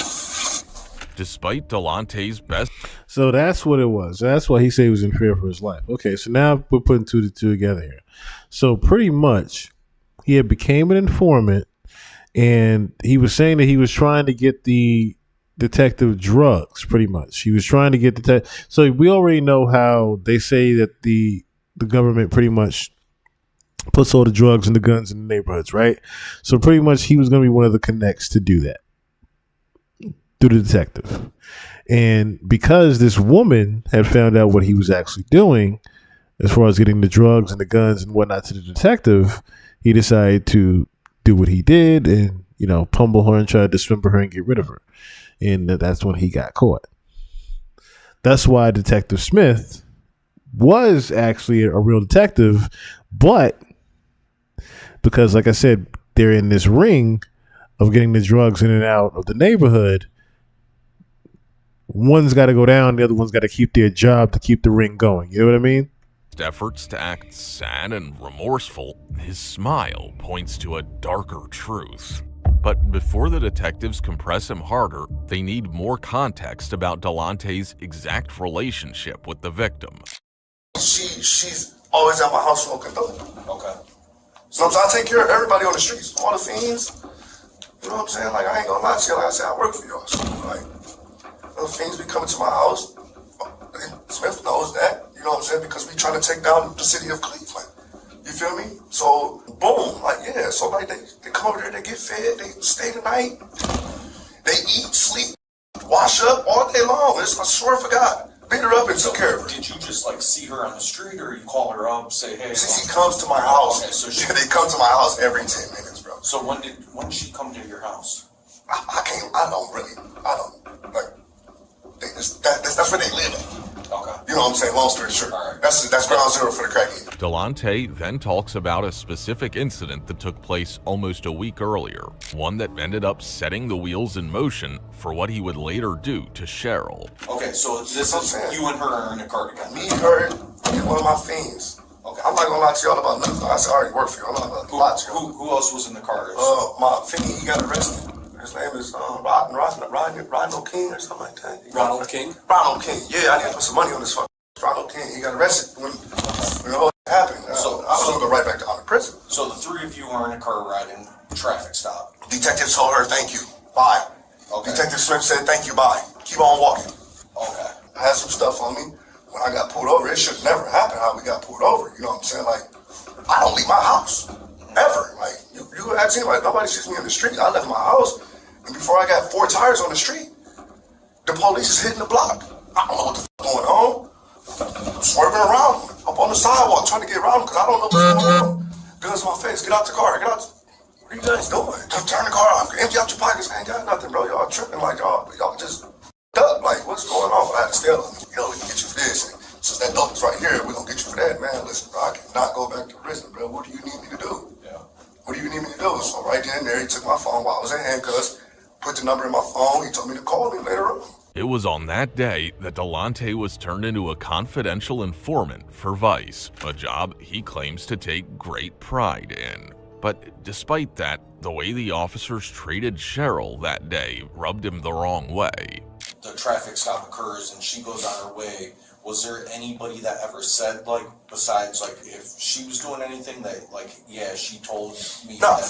Despite Delonte's best... So that's what it was. That's why he said he was in fear for his life. Okay, so now we're putting 2 to 2 together here. So pretty much, he had became an informant, and he was saying that he was trying to get the detective drugs, pretty much. She was trying to get so we already know how they say that the government pretty much puts all the drugs and the guns in the neighborhoods, right? So pretty much he was going to be one of the connects to do that through the detective. And because this woman had found out what he was actually doing as far as getting the drugs and the guns and whatnot to the detective, he decided to do what he did and, you know, pummel her and try to dismember her and get rid of her. And that's when he got caught. That's why Detective Smith was actually a real detective, but because, like I said, they're in this ring of getting the drugs in and out of the neighborhood, one's got to go down, the other one's got to keep their job to keep the ring going. You know what I mean? Efforts to act sad and remorseful, his smile points to a darker truth. But before the detectives can press him harder, they need more context about Delante's exact relationship with the victim. She's always at my house smoking dope. Okay. Sometimes I take care of everybody on the streets, all the fiends. You know what I'm saying? Like, I ain't gonna lie to you. Like I said, I work for y'all. So, like, those fiends be coming to my house. And Smith knows that. You know what I'm saying? Because we trying to take down the city of Cleveland. You feel me? So, boom. Like, yeah. So, like, they come over there, they get fed, they stay the night. They eat, sleep, wash up all day long. I swear for God. Beat her up and took care of her. Did you just like see her on the street, or you call her up, say, hey? She comes to my house. Okay, so they come to my house every 10 minutes, bro. So when did she come to your house? I don't, like, that's where they live at. Okay. You know what I'm saying? Long story short. All right. That's ground zero for the crackhead. Delante then talks about a specific incident that took place almost a week earlier, one that ended up setting the wheels in motion for what he would later do to Cheryl. Okay, so this is you and her are in a car together. Me, her, and one of my fiends. Okay. I'm not gonna lie to y'all about nothing. I said I already work for you. I'm not gonna lie to y'all. Who else was in the car? My fiend, he got arrested. His name is Ronald King or something like that. Ronald King? Ronald King. Yeah, I need to put some money on this fucker. Ronald King. He got arrested when the whole happened. So I was gonna go right back to prison. So the three of you are in a car riding, traffic stop. Detective told her, "Thank you, bye." Okay. Detective Smith said, "Thank you, bye. Keep on walking." Okay. I had some stuff on me. When I got pulled over, it should never happen how we got pulled over. You know what I'm saying? Like, I don't leave my house ever. Like, you ask anybody, nobody sees me in the street. I left my house. And before I got 4 tires on the street, the police is hitting the block. I don't know what the fuck going on. I'm swerving around up on the sidewalk trying to get around because I don't know what's going on. Guns in my face. Get out the car. Get out. What are you guys doing? Turn the car off. Empty out your pockets. I ain't got nothing, bro. Y'all tripping like y'all just duck. Like, what's going on? I had to steal them. You know, we can get you for this. And since that dope is right here, we're going to get you for that. Man, listen, bro, I cannot go back to prison, bro. What do you need me to do? Yeah. What do you need me to do? So right then and there, he took my phone while I was in handcuffs. Put the number in my phone. He told me to call me later on. It was on that day that Delante was turned into a confidential informant for Vice, a job he claims to take great pride in. But despite that, the way the officers treated Cheryl that day rubbed him the wrong way. The traffic stop occurs and she goes on her way. Was there anybody that ever said, like, besides, like, if she was doing anything that, like, yeah, she told me that?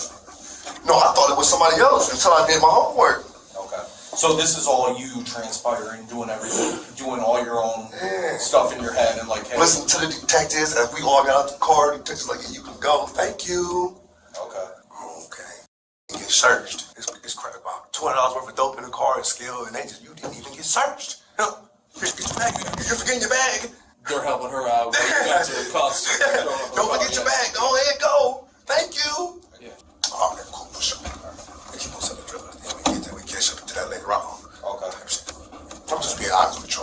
No, I thought it was somebody else until I did my homework. Okay. So this is all you transpiring, doing everything, doing all your own stuff in your head and like, hey. Listen to the detectives as we all got out the car. The detectives like, yeah, you can go. Thank you. Okay. Okay. You get searched. It's crap about $200 worth of dope in the car and skill, and you didn't even get searched. No. Get your bag. You're forgetting your bag. They're helping her out. Got to the cops. Don't forget your bag. Go ahead, go. Thank you. Yeah. All right, cool. Push up. We keep on selling drugs. We catch up to that later on. Okay. I'm just being honest with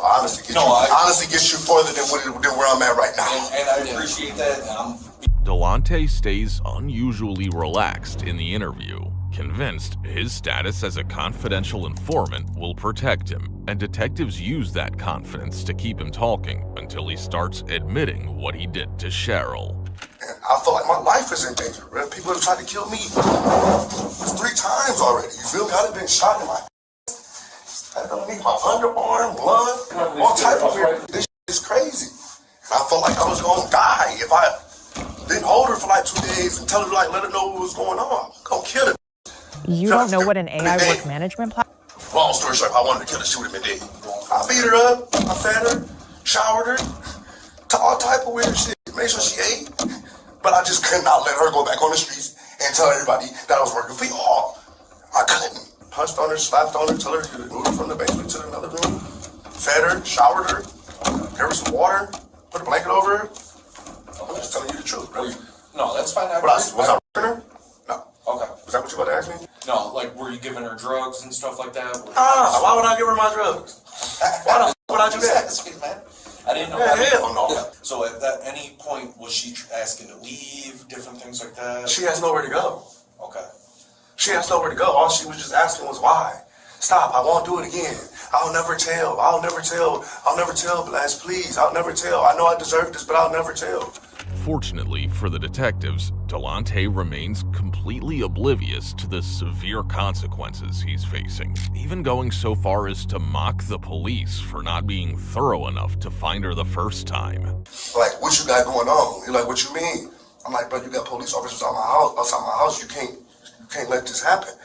you. Honestly gets you further than where I'm at right now. And I appreciate that. Delante stays unusually relaxed in the interview, convinced his status as a confidential informant will protect him, and detectives use that confidence to keep him talking until he starts admitting what he did to Cheryl. And I feel like my life is in danger, bro. People have tried to kill me 3 times already. You feel me? I've been shot in my underneath my underarm, blood, all type of weird. This is crazy. And I felt like I was gonna die if I didn't hold her for like 2 days and tell her, like, let her know what was going on. I'm gonna kill her. You don't know what an AI work management platform? Long story short, if I wanted to kill her, she would have been dead. I beat her up, I fed her, showered her, to all type of weird shit. Made sure she ate. But I just could not let her go back on the streets and tell everybody that I was working for y'all. I couldn't. Punched on her, slapped on her, tell her to move her from the basement to another room. Fed her, showered her, gave her some water, put a blanket over her. I'm just telling you the truth, bro. No, that's fine. Was I raping her? No. Okay. Was that what you about to ask me? No, like, were you giving her drugs and stuff like that? Why would I give her my drugs? Why the f would I do that? Man. I didn't know Yeah, that. hell no. Yeah. So at that any point, was she asking to leave, different things like that? She has nowhere to go. Okay. She has nowhere to go. All she was just asking was why. Stop, I won't do it again. I'll never tell. I'll never tell. I'll never tell, Blas, please. I'll never tell. I know I deserve this, but I'll never tell. Fortunately for the detectives, Delonte remains completely oblivious to the severe consequences he's facing, even going so far as to mock the police for not being thorough enough to find her the first time. Like, what you got going on? You're like, what you mean? I'm like, bro, you got police officers outside my house. You can't let this happen.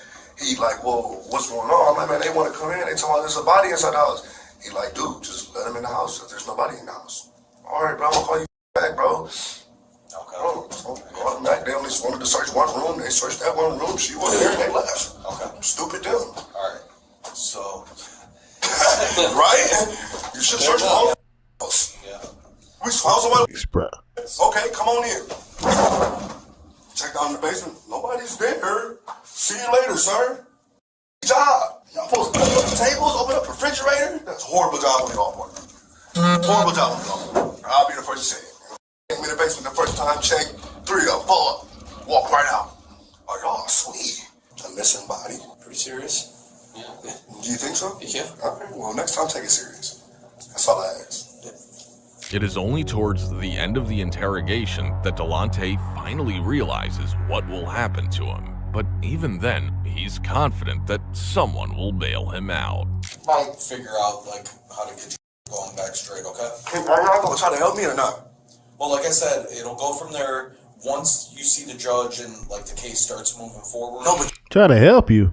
He like, well, what's going on? I'm like, man, they want to come in. They tell me there's a body inside the house. He like, dude, just let him in the house. There's nobody in the house. All right, bro, I'm gonna call you back, bro. Okay. Bro, back. They only wanted to search one room. They searched that one room. She wasn't there and they left. Okay. Stupid them. All right. So. Right? You should search the whole house. Yeah. We found somebody. Bro. Okay, come on in. Check down in the basement. Nobody's there. See you later, sir. Job. Y'all supposed to open up the tables, open up the refrigerator. That's a horrible job on y'all part. Horrible job on y'all part. I'll be the first to say it. Came in the basement the first time, check 3 of them, pull up, walk right out. Oh, y'all sweet. A missing body. Pretty serious. Yeah. Do you think so? Yeah. All right. Well, next time, take it serious. That's all I ask. It is only towards the end of the interrogation that Delonte finally realizes what will happen to him. But even then, he's confident that someone will bail him out. I'll figure out, like, how to get you going back straight, okay? Are y'all going to try to help me or not? Well, like I said, it'll go from there once you see the judge and, like, the case starts moving forward. No, but Try to help you,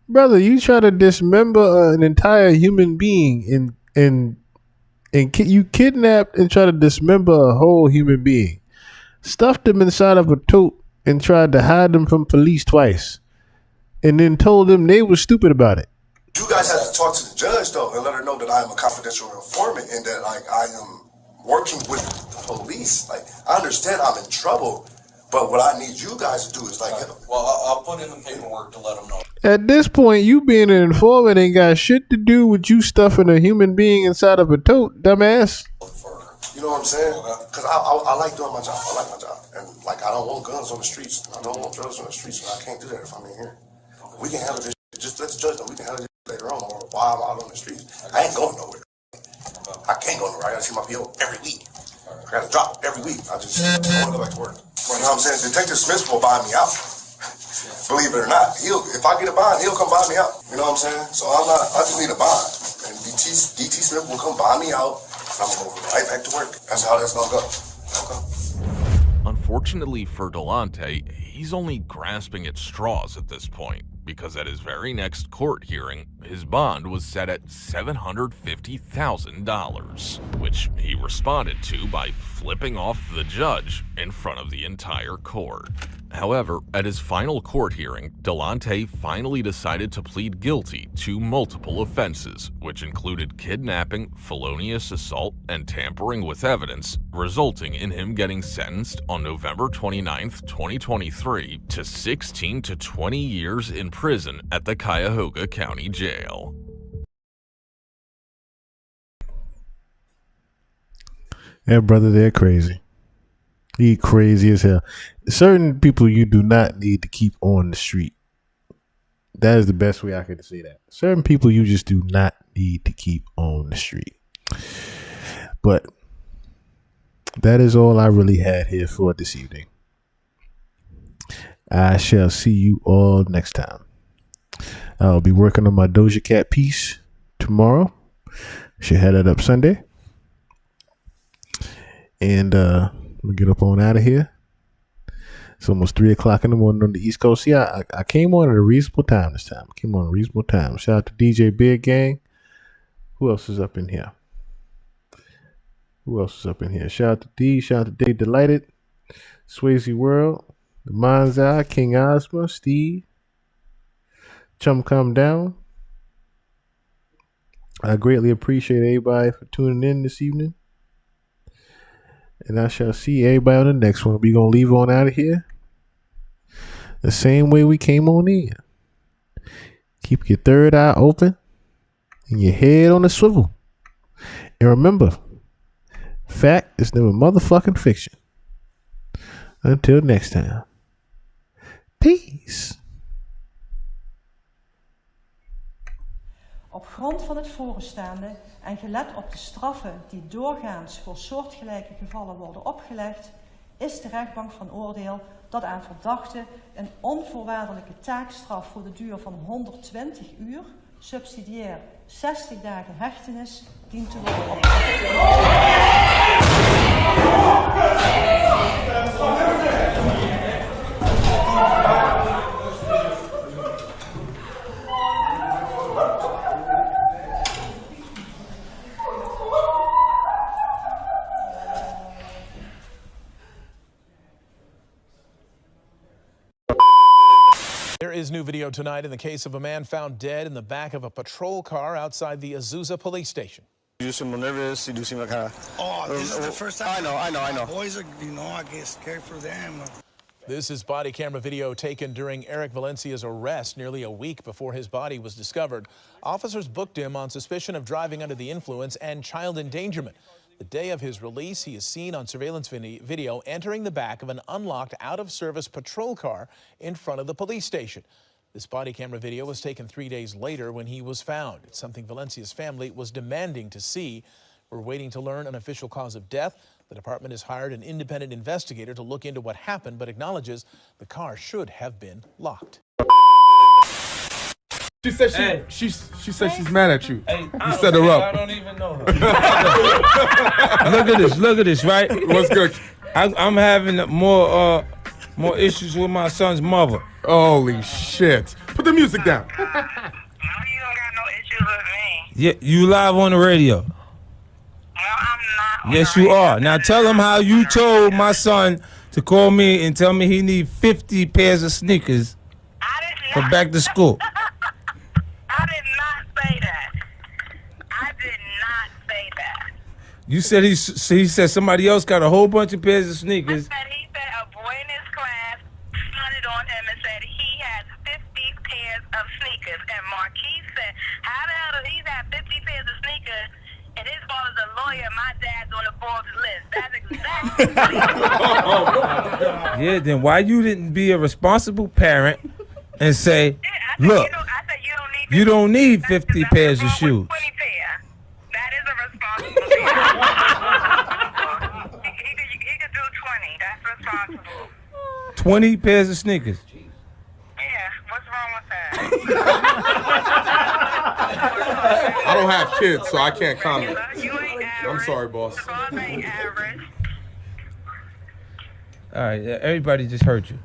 brother. You try to dismember an entire human being and you kidnapped and try to dismember a whole human being. Stuffed them inside of a tote and tried to hide them from police twice. And then told them they were stupid about it. You guys have to talk to the judge, though, and let her know that I am a confidential informant and that, like, I am working with the police. Like, I understand I'm in trouble, but what I need you guys to do is, like... Well, I'll put in the paperwork to let them know. At this point, you being an informant ain't got shit to do with you stuffing a human being inside of a tote, dumbass. You know what I'm saying? Because I like doing my job. I like my job. And, like, I don't want guns on the streets. I don't want drugs on the streets, and I can't do that if I'm in here. We can handle this. Just let the judge know we can handle this later on, or while I'm out on the streets. I ain't going nowhere. I can't go nowhere. I gotta see my PO every week. I gotta drop every week. I just want to go back to work. You know what I'm saying? Detective Smith will buy me out. Believe it or not, if I get a bond, he'll come buy me out. You know what I'm saying? So I just need a bond. And DT Smith will come buy me out, and I'm gonna go right back to work. That's how that's gonna go. Okay. Unfortunately for Delonte, he's only grasping at straws at this point, because at his very next court hearing, his bond was set at $750,000, which he responded to by flipping off the judge in front of the entire court. However, at his final court hearing, Delonte finally decided to plead guilty to multiple offenses, which included kidnapping, felonious assault, and tampering with evidence, resulting in him getting sentenced on November 29, 2023 to 16 to 20 years in prison at the Cuyahoga County Jail. Yeah, brother, they're crazy. He crazy as hell. Certain people you do not need to keep on the street. That is the best way I could say that. Certain people you just do not need to keep on the street. But that is all I really had here for this evening. I shall see you all next time. I'll be working on my Doja Cat piece tomorrow. Should head it up Sunday. And we'll get up on out of here. It's almost 3 o'clock in the morning on the East Coast. See, I came on at a reasonable time this time. I came on at a reasonable time. Shout out to DJ Big Gang. Who else is up in here? Shout out to D. Shout out to Day Delighted. Swayze World. The Mind's Eye. King Ozma. Steve. Chum Come Down. I greatly appreciate everybody for tuning in this evening. And I shall see everybody on the next one. We going to leave on out of here the same way we came on in. Keep your third eye open and your head on a swivel. And remember, fact is never motherfucking fiction. Until next time. Peace. Op grond van het voorstaande en gelet op de straffen die doorgaans voor soortgelijke gevallen worden opgelegd, is de rechtbank van oordeel dat aan verdachte een onvoorwaardelijke taakstraf voor de duur van 120 uur, subsidiair 60 dagen hechtenis, dient te worden opgelegd. There is new video tonight in the case of a man found dead in the back of a patrol car outside the Azusa police station. You do seem nervous. You do seem kind of. Oh, this is the first time. I know. Boys are, I get scared for them. This is body camera video taken during Eric Valencia's arrest nearly a week before his body was discovered. Officers booked him on suspicion of driving under the influence and child endangerment. The day of his release, he is seen on surveillance video entering the back of an unlocked out-of-service patrol car in front of the police station. This body camera video was taken 3 days later when he was found. It's something Valencia's family was demanding to see. We're waiting to learn an official cause of death. The department has hired an independent investigator to look into what happened, but acknowledges the car should have been locked. She said she said she's mad at you. Hey, you set her up. I don't even know her. Look at this, right? What's good? I'm having more issues with my son's mother. Holy shit. Put the music down. You don't got no issues with me. Yeah, you live on the radio. No, I'm not. Yes, you are. Now tell him how you told my son to call me and tell me he need 50 pairs of sneakers for back to school. I did not say that. I did not say that. You said he said somebody else got a whole bunch of pairs of sneakers. He said a boy in his class hunted on him and said he has 50 pairs of sneakers. And Marquise said, how the hell does he have 50 pairs of sneakers? And his father's a lawyer. My dad's on the Forbes list. That's exactly. Yeah, then why you didn't be a responsible parent and say, look, you don't need 50 pairs of shoes. 20 pair. That is a responsible parent. he could do 20. That's responsible. 20 pairs of sneakers. Yeah, what's wrong with that? I don't have kids, so I can't comment. I'm sorry, boss. All right, everybody just heard you.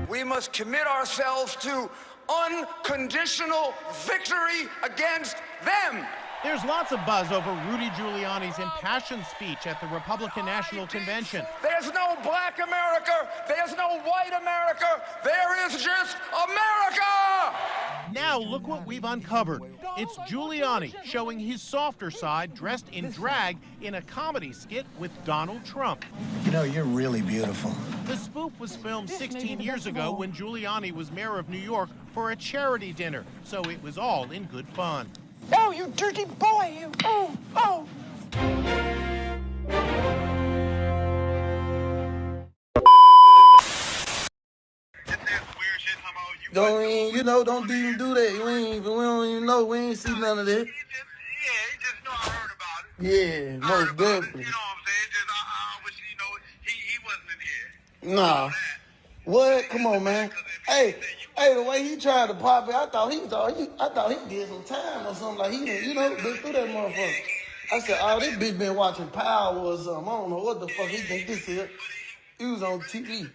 We must commit ourselves to unconditional victory against them. There's lots of buzz over Rudy Giuliani's impassioned speech at the Republican National Convention. There's no black America. There's no white America. There is just America. Now look what we've uncovered. It's Giuliani showing his softer side dressed in drag in a comedy skit with Donald Trump. You know, you're really beautiful. The spoof was filmed 16 years ago when Giuliani was mayor of New York for a charity dinner, so it was all in good fun. Oh, you dirty boy, you. Oh. Don't even do that. We don't even know. We ain't see none of that. Yeah, most definitely. Nah. What? Come on, man. Hey, the way he tried to pop it, I thought he did some time or something. Like he, been through that motherfucker. I said, oh, this bitch been watching Power or something. I don't know what the fuck he think this is. He was on TV.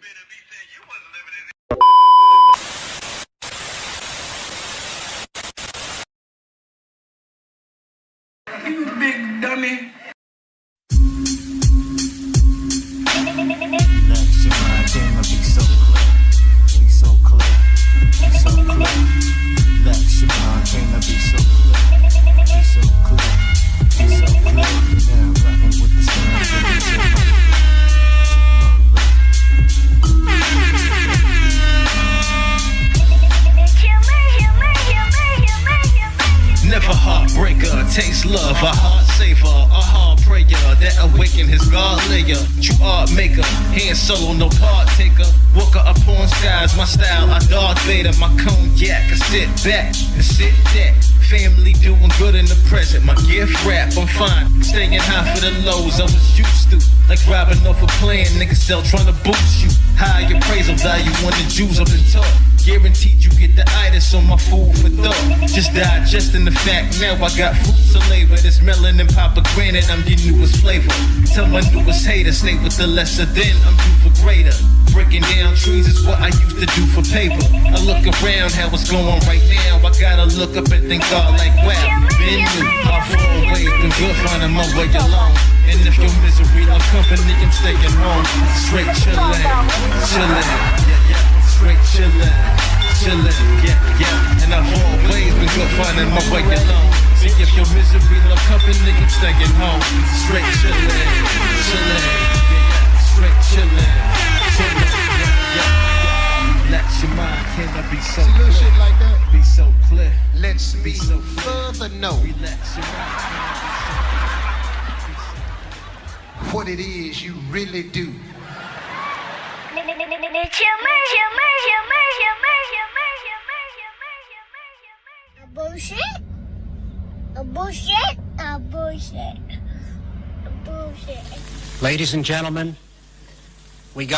You big dummy. Never heartbreaker, taste love, a heart saver, a heart prayer that awaken his God layer. True art maker, hand solo, no partaker. Walker upon skies, my style, I Darth Vader, my cognac. I sit back and sit that. Family doing good in the present, my gift rap, I'm fine. Staying high for the lows I was used to. Like robbing off a plane, niggas still trying to boost you. High appraisal value on the Jews I've been taught. Guaranteed you get the itis on my food for thought. Just digesting the fact now I got fruits of labor. This melanin pomegranate, I'm your newest flavor. Tell my newest hater, stay with the lesser than, I'm due for greater. Breaking down trees is what I used to do for paper. I look around how it's going right now. I gotta look up and think God like wow. Been new, I've always been good finding my way along. And if your misery no company, I'm staying home. Straight chillin', chillin', yeah, yeah. Straight chillin', yeah. And I've always been good finding my way along. See if your misery no company, I'm staying home. Straight chillin', yeah. Straight chillin', yeah. Relax your mind, can I be so clear? Shit like that. Be so clear. Let's be so further know. Relax your mind. What it is you really do. Bullshit. A bullshit. A bullshit. A bullshit. Ladies and gentlemen, we got